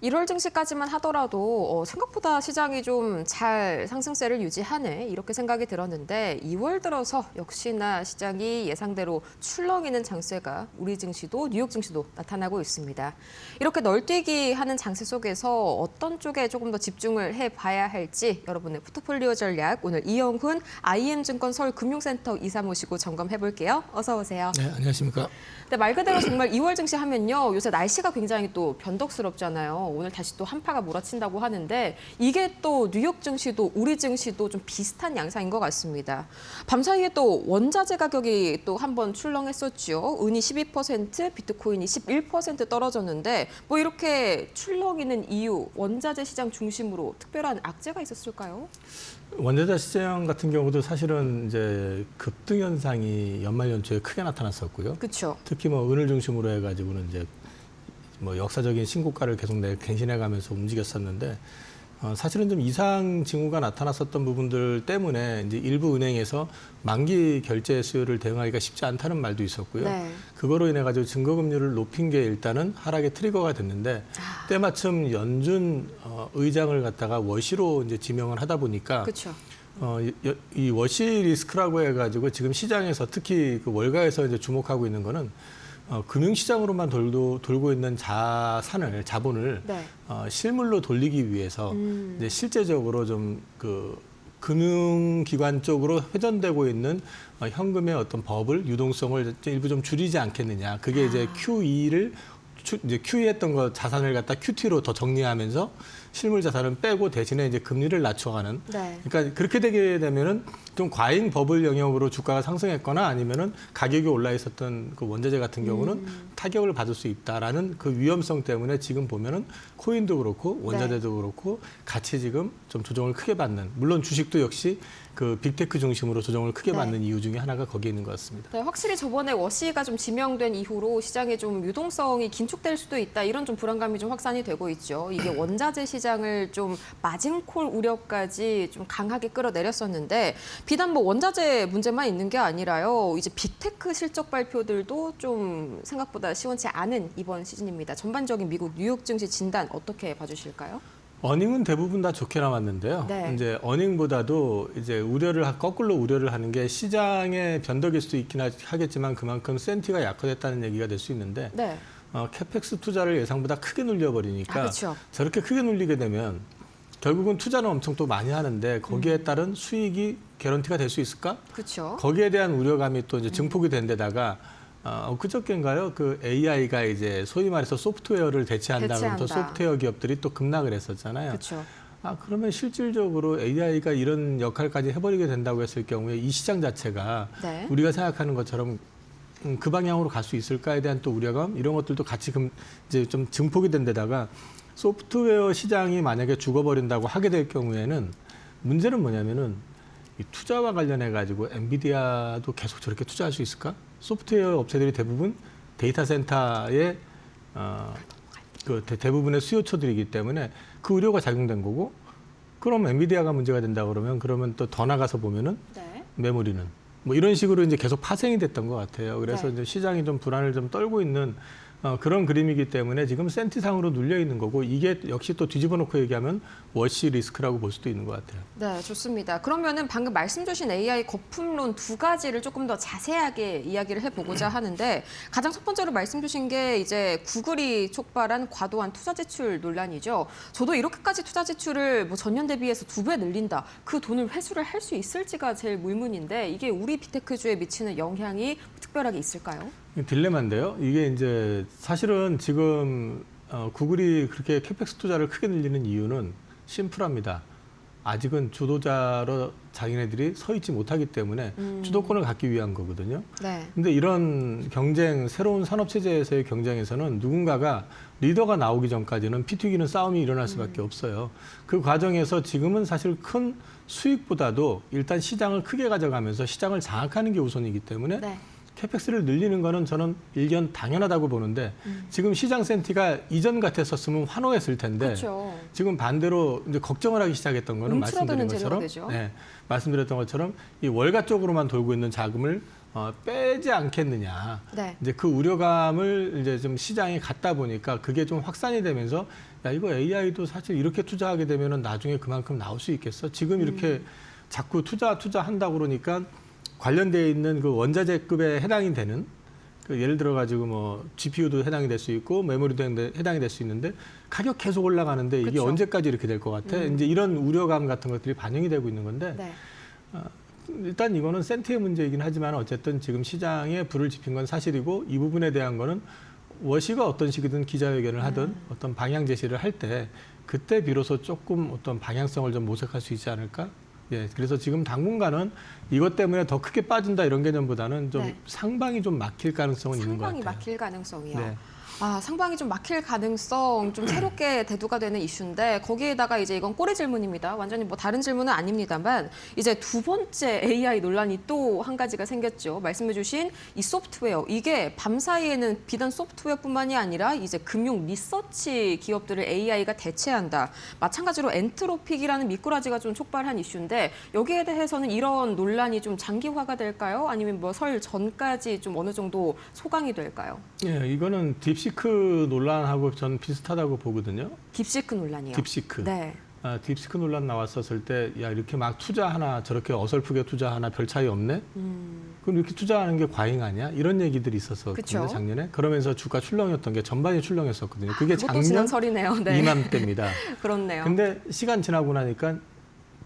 1월 증시까지만 하더라도 생각보다 시장이 좀 잘 상승세를 유지하네 이렇게 생각이 들었는데 2월 들어서 역시나 시장이 예상대로 출렁이는 장세가 우리 증시도 뉴욕 증시도 나타나고 있습니다. 이렇게 널뛰기 하는 장세 속에서 어떤 쪽에 조금 더 집중을 해봐야 할지 여러분의 포트폴리오 전략 오늘 이영훈 IM증권 서울금융센터 이사 모시고 점검해볼게요. 어서 오세요. 네, 안녕하십니까. 근데 말 그대로 정말 2월 증시 하면요. 요새 날씨가 굉장히 또 변덕스럽잖아요. 오늘 다시 또 한파가 몰아친다고 하는데 이게 또 뉴욕 증시도 우리 증시도 좀 비슷한 양상인 것 같습니다. 밤사이에 또 원자재 가격이 또 한번 출렁했었죠. 은이 12%, 비트코인이 11% 떨어졌는데 뭐 이렇게 출렁이는 이유, 원자재 시장 중심으로 특별한 악재가 있었을까요? 원자재 시장 같은 경우도 사실은 이제 급등 현상이 연말 연초에 크게 나타났었고요. 그렇죠. 특히 뭐 은을 중심으로 해가지고는 이제 뭐 역사적인 신고가를 계속 갱신해가면서 움직였었는데 사실은 좀 이상 징후가 나타났었던 부분들 때문에 이제 일부 은행에서 만기 결제 수요를 대응하기가 쉽지 않다는 말도 있었고요. 네. 그거로 인해 가지고 증거금리를 높인 게 일단은 하락의 트리거가 됐는데 때마침 연준 의장을 갖다가 워시로 이제 지명을 하다 보니까 그렇죠. 이 워시 리스크라고 해가지고 지금 시장에서 특히 그 월가에서 이제 주목하고 있는 거는 금융시장으로만 돌고 있는 자본을 네. 실물로 돌리기 위해서 이제 실제적으로 좀 그 금융기관 쪽으로 회전되고 있는 현금의 어떤 버블 유동성을 일부 좀 줄이지 않겠느냐. 그게 이제 QE를 이제 QE했던 거 자산을 갖다 QT로 더 정리하면서 실물 자산은 빼고 대신에 이제 금리를 낮춰가는. 네. 그러니까 그렇게 되게 되면은 좀 과잉 버블 영역으로 주가가 상승했거나 아니면은 가격이 올라 있었던 그 원자재 같은 경우는 타격을 받을 수 있다라는 그 위험성 때문에 지금 보면은 코인도 그렇고 원자재도 그렇고 같이 지금 좀 조정을 크게 받는. 물론 주식도 역시 그 빅테크 중심으로 조정을 크게 네. 받는 이유 중에 하나가 거기에 있는 것 같습니다. 네, 확실히 저번에 워시가 좀 지명된 이후로 시장에 좀 유동성이 긴축될 수도 있다 이런 좀 불안감이 좀 확산이 되고 있죠. 이게 원자재 시장을 좀 마진콜 우려까지 좀 강하게 끌어내렸었는데 비단 뭐 원자재 문제만 있는 게 아니라요. 이제 빅테크 실적 발표들도 좀 생각보다 시원치 않은 이번 시즌입니다. 전반적인 미국 뉴욕 증시 진단 어떻게 봐주실까요? 어닝은 대부분 다 좋게 나왔는데요. 네. 이제 어닝보다도 이제 거꾸로 우려를 하는 게 시장의 변덕일 수도 있긴 하겠지만 그만큼 센티가 약화됐다는 얘기가 될 수 있는데 네. 캐펙스 투자를 예상보다 크게 눌려버리니까 그렇죠. 저렇게 크게 눌리게 되면 결국은 투자는 엄청 또 많이 하는데 거기에 따른 수익이 개런티가 될 수 있을까? 그렇죠. 거기에 대한 우려감이 또 이제 증폭이 된 데다가 그저께인가요? 그 AI가 이제 소위 말해서 소프트웨어를 대체한다면서 소프트웨어 기업들이 또 급락을 했었잖아요. 그렇죠. 그러면 실질적으로 AI가 이런 역할까지 해버리게 된다고 했을 경우에 이 시장 자체가 네. 우리가 생각하는 것처럼 그 방향으로 갈 수 있을까에 대한 또 우려감 이런 것들도 같이 이제 좀 증폭이 된 데다가 소프트웨어 시장이 만약에 죽어버린다고 하게 될 경우에는 문제는 뭐냐면은 이 투자와 관련해 가지고 엔비디아도 계속 저렇게 투자할 수 있을까? 소프트웨어 업체들이 대부분 데이터 센터의 그 대부분의 수요처들이기 때문에 그 우려가 작용된 거고 그럼 엔비디아가 문제가 된다 그러면 또 더 나가서 보면은 네. 메모리는 뭐 이런 식으로 이제 계속 파생이 됐던 것 같아요. 그래서 네. 이제 시장이 좀 불안을 좀 떨고 있는 그런 그림이기 때문에 지금 센티상으로 눌려 있는 거고 이게 역시 또 뒤집어 놓고 얘기하면 워시 리스크라고 볼 수도 있는 것 같아요. 네, 좋습니다. 그러면은 방금 말씀 주신 AI 거품론 두 가지를 조금 더 자세하게 이야기를 해보고자 하는데 가장 첫 번째로 말씀 주신 게 이제 구글이 촉발한 과도한 투자 지출 논란이죠. 저도 이렇게까지 투자 지출을 뭐 전년 대비해서 2배 늘린다. 그 돈을 회수를 할 수 있을지가 제일 의문인데 이게 우리 빅테크주에 미치는 영향이 특별하게 있을까요? 딜레마인데요. 이게 이제 사실은 지금 구글이 그렇게 캐펙스 투자를 크게 늘리는 이유는 심플합니다. 아직은 주도자로 자기네들이 서 있지 못하기 때문에 주도권을 갖기 위한 거거든요. 네. 근데 이런 경쟁, 새로운 산업체제에서의 경쟁에서는 누군가가 리더가 나오기 전까지는 피 튀기는 싸움이 일어날 수밖에 없어요. 그 과정에서 지금은 사실 큰 수익보다도 일단 시장을 크게 가져가면서 시장을 장악하는 게 우선이기 때문에 네. 캐펙스를 늘리는 거는 저는 일견 당연하다고 보는데 지금 시장 센티가 이전 같았었으면 환호했을 텐데 그렇죠. 지금 반대로 이제 걱정을 하기 시작했던 거는 움츠러드는 말씀드린 것처럼 재료가 되죠. 말씀드렸던 것처럼 이 월가 쪽으로만 돌고 있는 자금을 빼지 않겠느냐. 네. 이제 그 우려감을 이제 좀 시장에 갖다 보니까 그게 좀 확산이 되면서 야, 이거 AI도 사실 이렇게 투자하게 되면은 나중에 그만큼 나올 수 있겠어. 지금 이렇게 자꾸 투자한다고 그러니까 관련되어 있는 그 원자재급에 해당이 되는 그 예를 들어 가지고 뭐 GPU도 해당이 될 수 있고 메모리도 해당이 될 수 있는데 가격 계속 올라가는데 이게 그쵸. 언제까지 이렇게 될 것 같아? 이제 이런 우려감 같은 것들이 반영이 되고 있는 건데 네. 일단 이거는 센트의 문제이긴 하지만 어쨌든 지금 시장에 불을 지핀 건 사실이고 이 부분에 대한 거는 워시가 어떤 식이든 기자회견을 하든 어떤 방향 제시를 할 때 그때 비로소 조금 어떤 방향성을 좀 모색할 수 있지 않을까? 예, 그래서 지금 당분간은 이것 때문에 더 크게 빠진다 이런 개념보다는 좀 네. 상방이 좀 막힐 가능성은 있는 것 상방이 같아요. 막힐 가능성이요. 네. 아, 상방이 좀 막힐 가능성 좀 새롭게 대두가 되는 이슈인데 거기에다가 이제 이건 꼬리 질문입니다. 완전히 뭐 다른 질문은 아닙니다만 이제 두 번째 AI 논란이 또 한 가지가 생겼죠. 말씀해주신 이 소프트웨어 이게 밤 사이에는 비단 소프트웨어뿐만이 아니라 이제 금융 리서치 기업들을 AI가 대체한다. 마찬가지로 엔트로픽이라는 미꾸라지가 좀 촉발한 이슈인데 여기에 대해서는 이런 논란이 좀 장기화가 될까요? 아니면 뭐 설 전까지 좀 어느 정도 소강이 될까요? 예, 이거는 딥시크 논란하고 저는 비슷하다고 보거든요. 딥시크 논란이요. 딥시크. 네. 딥시크 논란 나왔었을 때, 야, 이렇게 막 투자하나, 저렇게 어설프게 투자하나 별 차이 없네? 그럼 이렇게 투자하는 게 과잉 아니야? 이런 얘기들이 있었거든요, 그쵸. 작년에. 그러면서 주가 출렁였던 게 전반이 출렁였었거든요. 그게 그것도 지난 작년 설이네요. 네. 이맘때입니다. 그렇네요. 근데 시간 지나고 나니까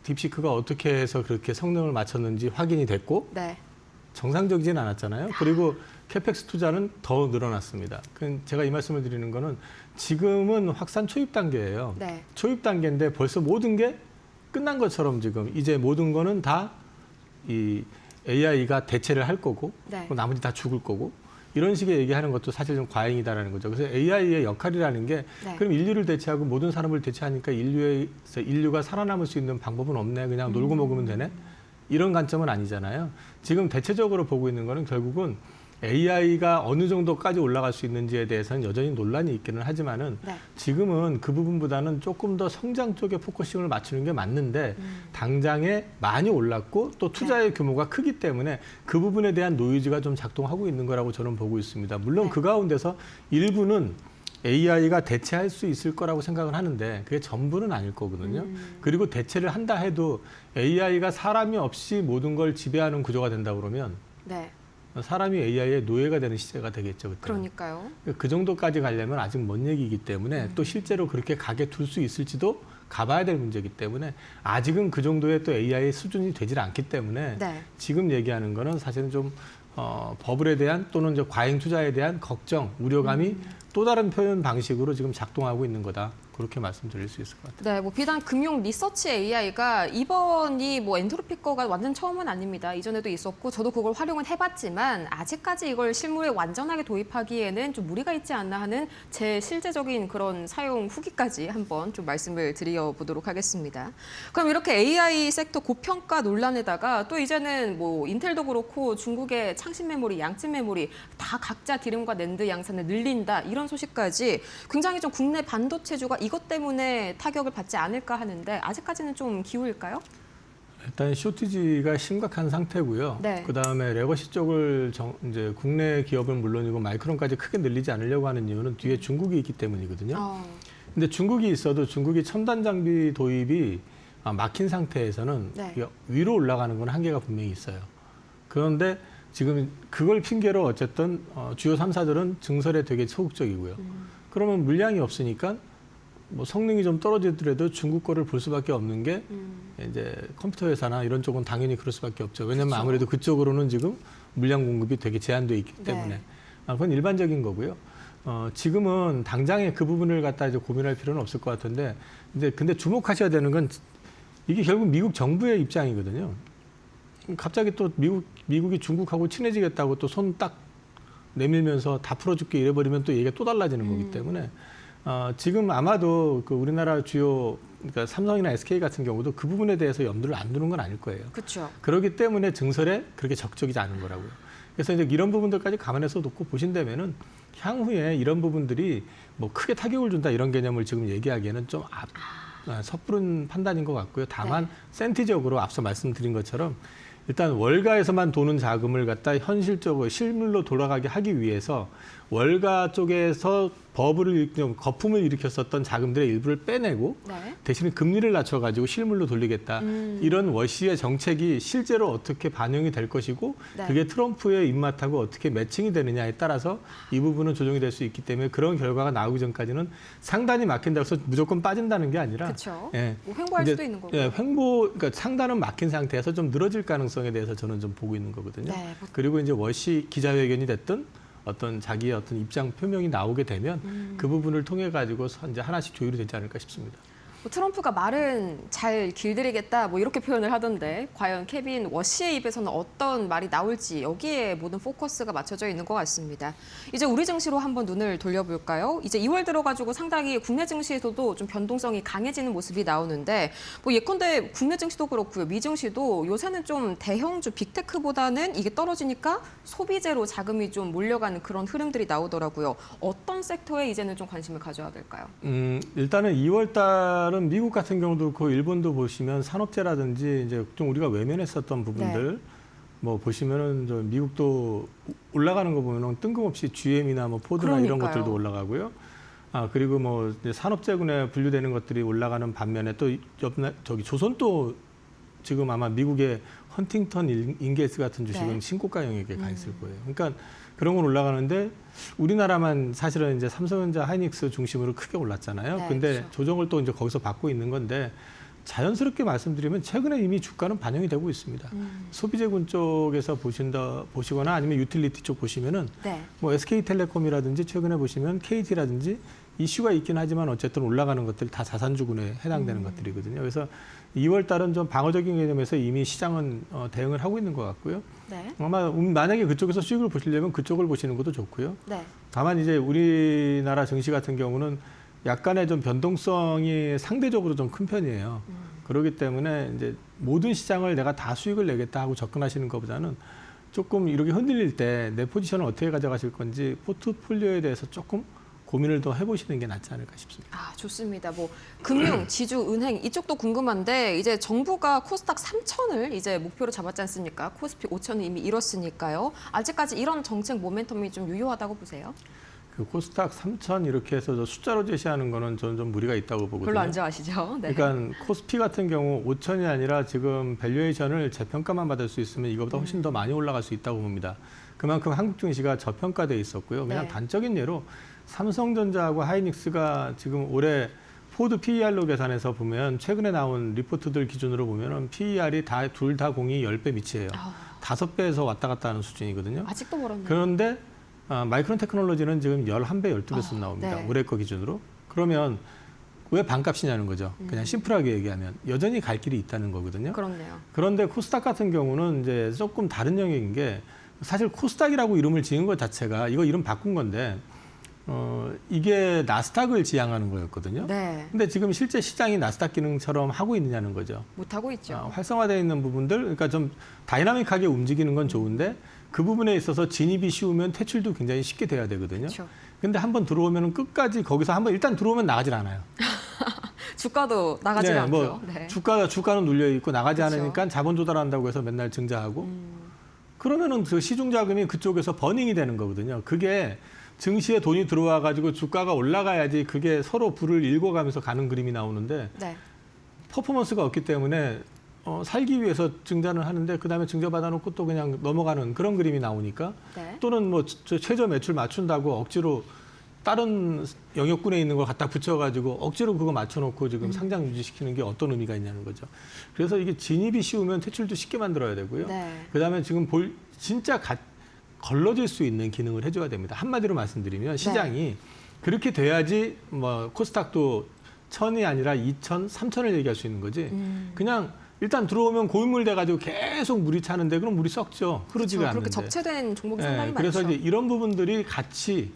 딥시크가 어떻게 해서 그렇게 성능을 맞췄는지 확인이 됐고, 네. 정상적이진 않았잖아요. 그리고 캐펙스 투자는 더 늘어났습니다. 제가 이 말씀을 드리는 거는 지금은 확산 초입 단계예요. 네. 초입 단계인데 벌써 모든 게 끝난 것처럼 지금 이제 모든 거는 다 이 AI가 대체를 할 거고 네. 나머지 다 죽을 거고 이런 식의 얘기하는 것도 사실 좀 과잉이다라는 거죠. 그래서 AI의 역할이라는 게 네. 그럼 인류를 대체하고 모든 사람을 대체하니까 인류가 살아남을 수 있는 방법은 없네. 그냥 놀고 먹으면 되네. 이런 관점은 아니잖아요. 지금 대체적으로 보고 있는 거는 결국은 AI가 어느 정도까지 올라갈 수 있는지에 대해서는 여전히 논란이 있기는 하지만은 네. 지금은 그 부분보다는 조금 더 성장 쪽에 포커싱을 맞추는 게 맞는데 당장에 많이 올랐고 또 투자의 규모가 크기 때문에 그 부분에 대한 노이즈가 좀 작동하고 있는 거라고 저는 보고 있습니다. 물론 네. 그 가운데서 일부는 AI가 대체할 수 있을 거라고 생각을 하는데 그게 전부는 아닐 거거든요. 그리고 대체를 한다 해도 AI가 사람이 없이 모든 걸 지배하는 구조가 된다 그러면 네. 사람이 AI의 노예가 되는 시대가 되겠죠. 그때. 그러니까요. 그 정도까지 가려면 아직 먼 얘기이기 때문에 또 실제로 그렇게 가게 둘 수 있을지도 가봐야 될 문제이기 때문에 아직은 그 정도의 또 AI 수준이 되질 않기 때문에 네. 지금 얘기하는 거는 사실은 좀 버블에 대한 또는 이제 과잉 투자에 대한 걱정, 우려감이 또 다른 표현 방식으로 지금 작동하고 있는 거다. 그렇게 말씀드릴 수 있을 것 같아요. 네, 뭐 비단 금융 리서치 AI가 이번이 뭐 엔트로피 거가 완전 처음은 아닙니다. 이전에도 있었고 저도 그걸 활용은 해봤지만 아직까지 이걸 실무에 완전하게 도입하기에는 좀 무리가 있지 않나 하는 제 실제적인 그런 사용 후기까지 한번 좀 말씀을 드려보도록 하겠습니다. 그럼 이렇게 AI 섹터 고평가 논란에다가 또 이제는 뭐 인텔도 그렇고 중국의 창신 메모리, 양찐 메모리 다 각자 디램과 낸드 양산을 늘린다 이런 소식까지 굉장히 좀 국내 반도체주가 이것 때문에 타격을 받지 않을까 하는데 아직까지는 좀 기우일까요? 일단 쇼티지가 심각한 상태고요. 네. 그다음에 레거시 쪽을 이제 국내 기업은 물론이고 마이크론까지 크게 늘리지 않으려고 하는 이유는 뒤에 중국이 있기 때문이거든요. 근데 중국이 있어도 중국이 첨단 장비 도입이 막힌 상태에서는 네. 위로 올라가는 건 한계가 분명히 있어요. 그런데 지금 그걸 핑계로 어쨌든 주요 3사들은 증설에 되게 소극적이고요. 그러면 물량이 없으니까 뭐 성능이 좀 떨어지더라도 중국 거를 볼 수밖에 없는 게 이제 컴퓨터 회사나 이런 쪽은 당연히 그럴 수밖에 없죠. 왜냐하면 그렇죠. 아무래도 그쪽으로는 지금 물량 공급이 되게 제한돼 있기 때문에 네. 그건 일반적인 거고요. 지금은 당장에 그 부분을 갖다 이제 고민할 필요는 없을 것 같은데 이제 근데 주목하셔야 되는 건 이게 결국 미국 정부의 입장이거든요. 갑자기 또 미국이 중국하고 친해지겠다고 또 손 딱 내밀면서 다 풀어줄게 이래버리면 또 얘기가 또 달라지는 거기 때문에 지금 아마도 그 우리나라 주요 그러니까 삼성이나 SK 같은 경우도 그 부분에 대해서 염두를 안 두는 건 아닐 거예요. 그렇죠. 그렇기 때문에 증설에 그렇게 적극이지 않은 거라고요. 그래서 이제 이런 부분들까지 감안해서 놓고 보신다면은 향후에 이런 부분들이 뭐 크게 타격을 준다 이런 개념을 지금 얘기하기에는 좀 섣부른 판단인 것 같고요. 다만 센티적으로 앞서 말씀드린 것처럼 일단 월가에서만 도는 자금을 갖다 현실적으로 실물로 돌아가게 하기 위해서 월가 쪽에서 거품을 일으켰었던 자금들의 일부를 빼내고 네. 대신에 금리를 낮춰가지고 실물로 돌리겠다. 이런 워시의 정책이 실제로 어떻게 반영이 될 것이고 네. 그게 트럼프의 입맛하고 어떻게 매칭이 되느냐에 따라서 이 부분은 조정이 될 수 있기 때문에 그런 결과가 나오기 전까지는 상단이 막힌다고 해서 무조건 빠진다는 게 아니라 그렇죠. 예, 뭐 횡보할 이제, 수도 있는 거고. 예, 그러니까 상단은 막힌 상태에서 좀 늘어질 가능성에 대해서 저는 좀 보고 있는 거거든요. 네. 그리고 이제 워시 기자회견이 됐든 어떤 자기의 어떤 입장 표명이 나오게 되면 그 부분을 통해 가지고 이제 하나씩 조율이 되지 않을까 싶습니다. 뭐 트럼프가 말은 잘 길들이겠다 뭐 이렇게 표현을 하던데 과연 케빈 워시의 입에서는 어떤 말이 나올지 여기에 모든 포커스가 맞춰져 있는 것 같습니다. 이제 우리 증시로 한번 눈을 돌려볼까요? 이제 2월 들어가지고 상당히 국내 증시에서도 좀 변동성이 강해지는 모습이 나오는데 뭐 예컨대 국내 증시도 그렇고요. 미 증시도 요새는 좀 대형주 빅테크보다는 이게 떨어지니까 소비재로 자금이 좀 몰려가는 그런 흐름들이 나오더라고요. 어떤 섹터에 이제는 좀 관심을 가져야 될까요? 일단은 2월 달은 미국 같은 경우도 그렇고 일본도 보시면 산업재라든지 이제 좀 우리가 외면했었던 부분들 네. 뭐 보시면은 저 미국도 올라가는 거 보면은 뜬금없이 GM이나 뭐 포드나 이런 그러니까요. 것들도 올라가고요. 그리고 뭐 이제 산업재군에 분류되는 것들이 올라가는 반면에 또 저기 조선도 지금 아마 미국의 헌팅턴 인게스 같은 주식은 네. 신고가 영역에 가 있을 거예요. 그러니까 그런 건 올라가는데 우리나라만 사실은 이제 삼성전자, 하이닉스 중심으로 크게 올랐잖아요. 네, 근데 그렇죠. 조정을 또 이제 거기서 받고 있는 건데 자연스럽게 말씀드리면 최근에 이미 주가는 반영이 되고 있습니다. 소비재군 쪽에서 보시거나 아니면 유틸리티 쪽 보시면은 네. 뭐 SK텔레콤이라든지 최근에 보시면 KT라든지 이슈가 있긴 하지만 어쨌든 올라가는 것들 다 자산주군에 해당되는 것들이거든요. 그래서 2월 달은 좀 방어적인 개념에서 이미 시장은 대응을 하고 있는 것 같고요. 네. 아마 만약에 그쪽에서 수익을 보시려면 그쪽을 보시는 것도 좋고요. 네. 다만 이제 우리나라 증시 같은 경우는 약간의 좀 변동성이 상대적으로 좀 큰 편이에요. 그렇기 때문에 이제 모든 시장을 내가 다 수익을 내겠다 하고 접근하시는 것보다는 조금 이렇게 흔들릴 때 내 포지션을 어떻게 가져가실 건지 포트폴리오에 대해서 조금 고민을 더 해보시는 게 낫지 않을까 싶습니다. 아, 좋습니다. 뭐 금융, 지주, 은행 이쪽도 궁금한데 이제 정부가 코스닥 3,000을 이제 목표로 잡았지 않습니까? 코스피 5,000을 이미 이뤘으니까요. 아직까지 이런 정책 모멘텀이 좀 유효하다고 보세요? 그 코스닥 3,000 이렇게 해서 저 숫자로 제시하는 거는 저는 좀 무리가 있다고 보거든요. 별로 안 좋아하시죠? 네. 그러니까 코스피 같은 경우 5,000이 아니라 지금 밸류에이션을 재평가만 받을 수 있으면 이거보다 훨씬 더 많이 올라갈 수 있다고 봅니다. 그만큼 한국 증시가 저평가돼 있었고요. 그냥 네. 단적인 예로 삼성전자하고 하이닉스가 지금 올해 포드 PER로 계산해서 보면 최근에 나온 리포트들 기준으로 보면 PER이 둘 다 공이 10배 미치예요. 5배에서 왔다 갔다 하는 수준이거든요. 아직도 멀었네요. 그런데 마이크론 테크놀로지는 지금 11배, 12배 나옵니다. 네. 올해 거 기준으로. 그러면 왜 반값이냐는 거죠. 그냥 심플하게 얘기하면 여전히 갈 길이 있다는 거거든요. 그렇네요. 그런데 코스닥 같은 경우는 이제 조금 다른 영역인 게 사실 코스닥이라고 이름을 지은 것 자체가 이거 이름 바꾼 건데 이게 나스닥을 지향하는 거였거든요. 네. 근데 지금 실제 시장이 나스닥 기능처럼 하고 있느냐는 거죠. 못하고 있죠. 활성화되어 있는 부분들, 그러니까 좀 다이나믹하게 움직이는 건 좋은데 그 부분에 있어서 진입이 쉬우면 퇴출도 굉장히 쉽게 돼야 되거든요. 그렇죠. 근데 한번 들어오면 끝까지 거기서 한번 일단 들어오면 나가질 않아요. 주가도 나가지 않고요. 뭐 네. 주가는 눌려 있고 나가지 그렇죠. 않으니까 자본 조달한다고 해서 맨날 증자하고 그러면은 그 시중 자금이 그쪽에서 버닝이 되는 거거든요. 그게 증시에 돈이 들어와 가지고 주가가 올라가야지 그게 서로 불을 일궈가면서 가는 그림이 나오는데 네. 퍼포먼스가 없기 때문에 살기 위해서 증자를 하는데 그다음에 증자 받아놓고 또 그냥 넘어가는 그런 그림이 나오니까 네. 또는 뭐 최저 매출 맞춘다고 억지로 다른 영역군에 있는 걸 갖다 붙여가지고 억지로 그거 맞춰놓고 지금 상장 유지시키는 게 어떤 의미가 있냐는 거죠. 그래서 이게 진입이 쉬우면 퇴출도 쉽게 만들어야 되고요. 네. 그다음에 지금 진짜 걸러질 수 있는 기능을 해줘야 됩니다. 한마디로 말씀드리면 시장이 그렇게 돼야지 뭐 코스닥도 1,000이 아니라 2,000, 3,000을 얘기할 수 있는 거지. 그냥 일단 들어오면 고인물 돼가지고 계속 물이 차는데 그럼 물이 썩죠. 흐르지가 그렇죠. 않는데. 그렇게 적체된 종목이 상당히 그래서 많죠. 이제 이런 부분들이 같이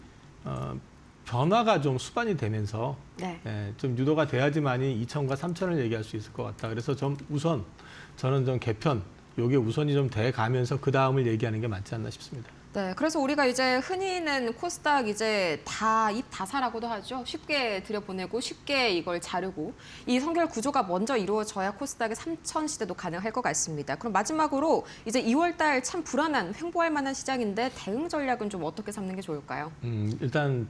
변화가 좀 수반이 되면서 네. 좀 유도가 돼야지만이 2,000과 3,000을 얘기할 수 있을 것 같다. 그래서 저는 좀 개편, 요게 우선이 좀 돼 가면서 그 다음을 얘기하는 게 맞지 않나 싶습니다. 네, 그래서 우리가 이제 흔히는 코스닥 이제 다 입 다사라고도 하죠. 쉽게 들여보내고 쉽게 이걸 자르고 이 선결 구조가 먼저 이루어져야 코스닥의 3천 시대도 가능할 것 같습니다. 그럼 마지막으로 이제 2월 달 참 불안한 횡보할 만한 시장인데 대응 전략은 좀 어떻게 삼는 게 좋을까요? 일단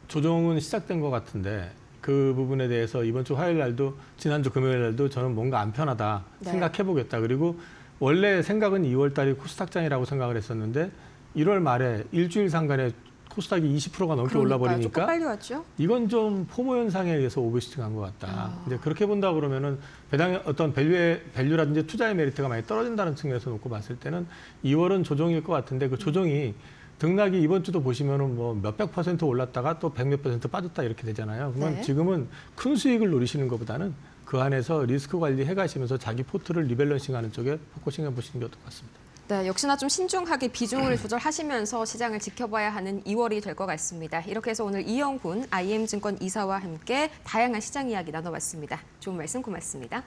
조정은 시작된 것 같은데 그 부분에 대해서 이번 주 화요일 날도 지난주 금요일 날도 저는 뭔가 안 편하다 네. 생각해보겠다. 그리고 원래 생각은 2월 달이 코스닥장이라고 생각을 했었는데 1월 말에 일주일 상간에 코스닥이 20%가 넘게 조금 올라버리니까 빨리 왔죠? 이건 좀 포모 현상에 의해서 오버슈팅한 것 같다. 이제 그렇게 본다 그러면은 배당의 어떤 밸류라든지 투자의 메리트가 많이 떨어진다는 측면에서 놓고 봤을 때는 2월은 조정일 것 같은데 그 조정이 등락이 이번 주도 보시면은 뭐 몇백 퍼센트 올랐다가 또 백 몇 퍼센트 빠졌다 이렇게 되잖아요. 그러면 네. 지금은 큰 수익을 노리시는 것보다는 그 안에서 리스크 관리 해가시면서 자기 포트를 리밸런싱하는 쪽에 포커싱해 보시는 게 어떨 것 같습니다. 네, 역시나 좀 신중하게 비중을 조절하시면서 시장을 지켜봐야 하는 2월이 될 것 같습니다. 이렇게 해서 오늘 이영훈 IM증권 이사와 함께 다양한 시장 이야기 나눠봤습니다. 좋은 말씀 고맙습니다.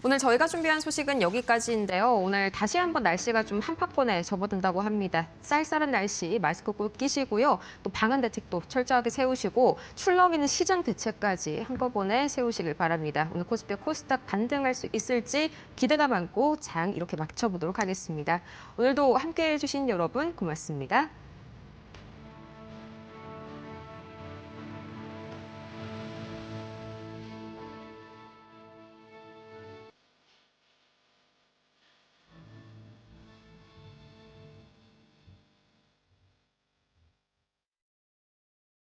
오늘 저희가 준비한 소식은 여기까지인데요. 오늘 다시 한번 날씨가 좀 한파권에 접어든다고 합니다. 쌀쌀한 날씨 마스크 꼭 끼시고요. 또 방한 대책도 철저하게 세우시고 출렁이는 시장 대책까지 한꺼번에 세우시길 바랍니다. 오늘 코스피 코스닥 반등할 수 있을지 기대감 안고 장 이렇게 맞춰보도록 하겠습니다. 오늘도 함께해 주신 여러분 고맙습니다.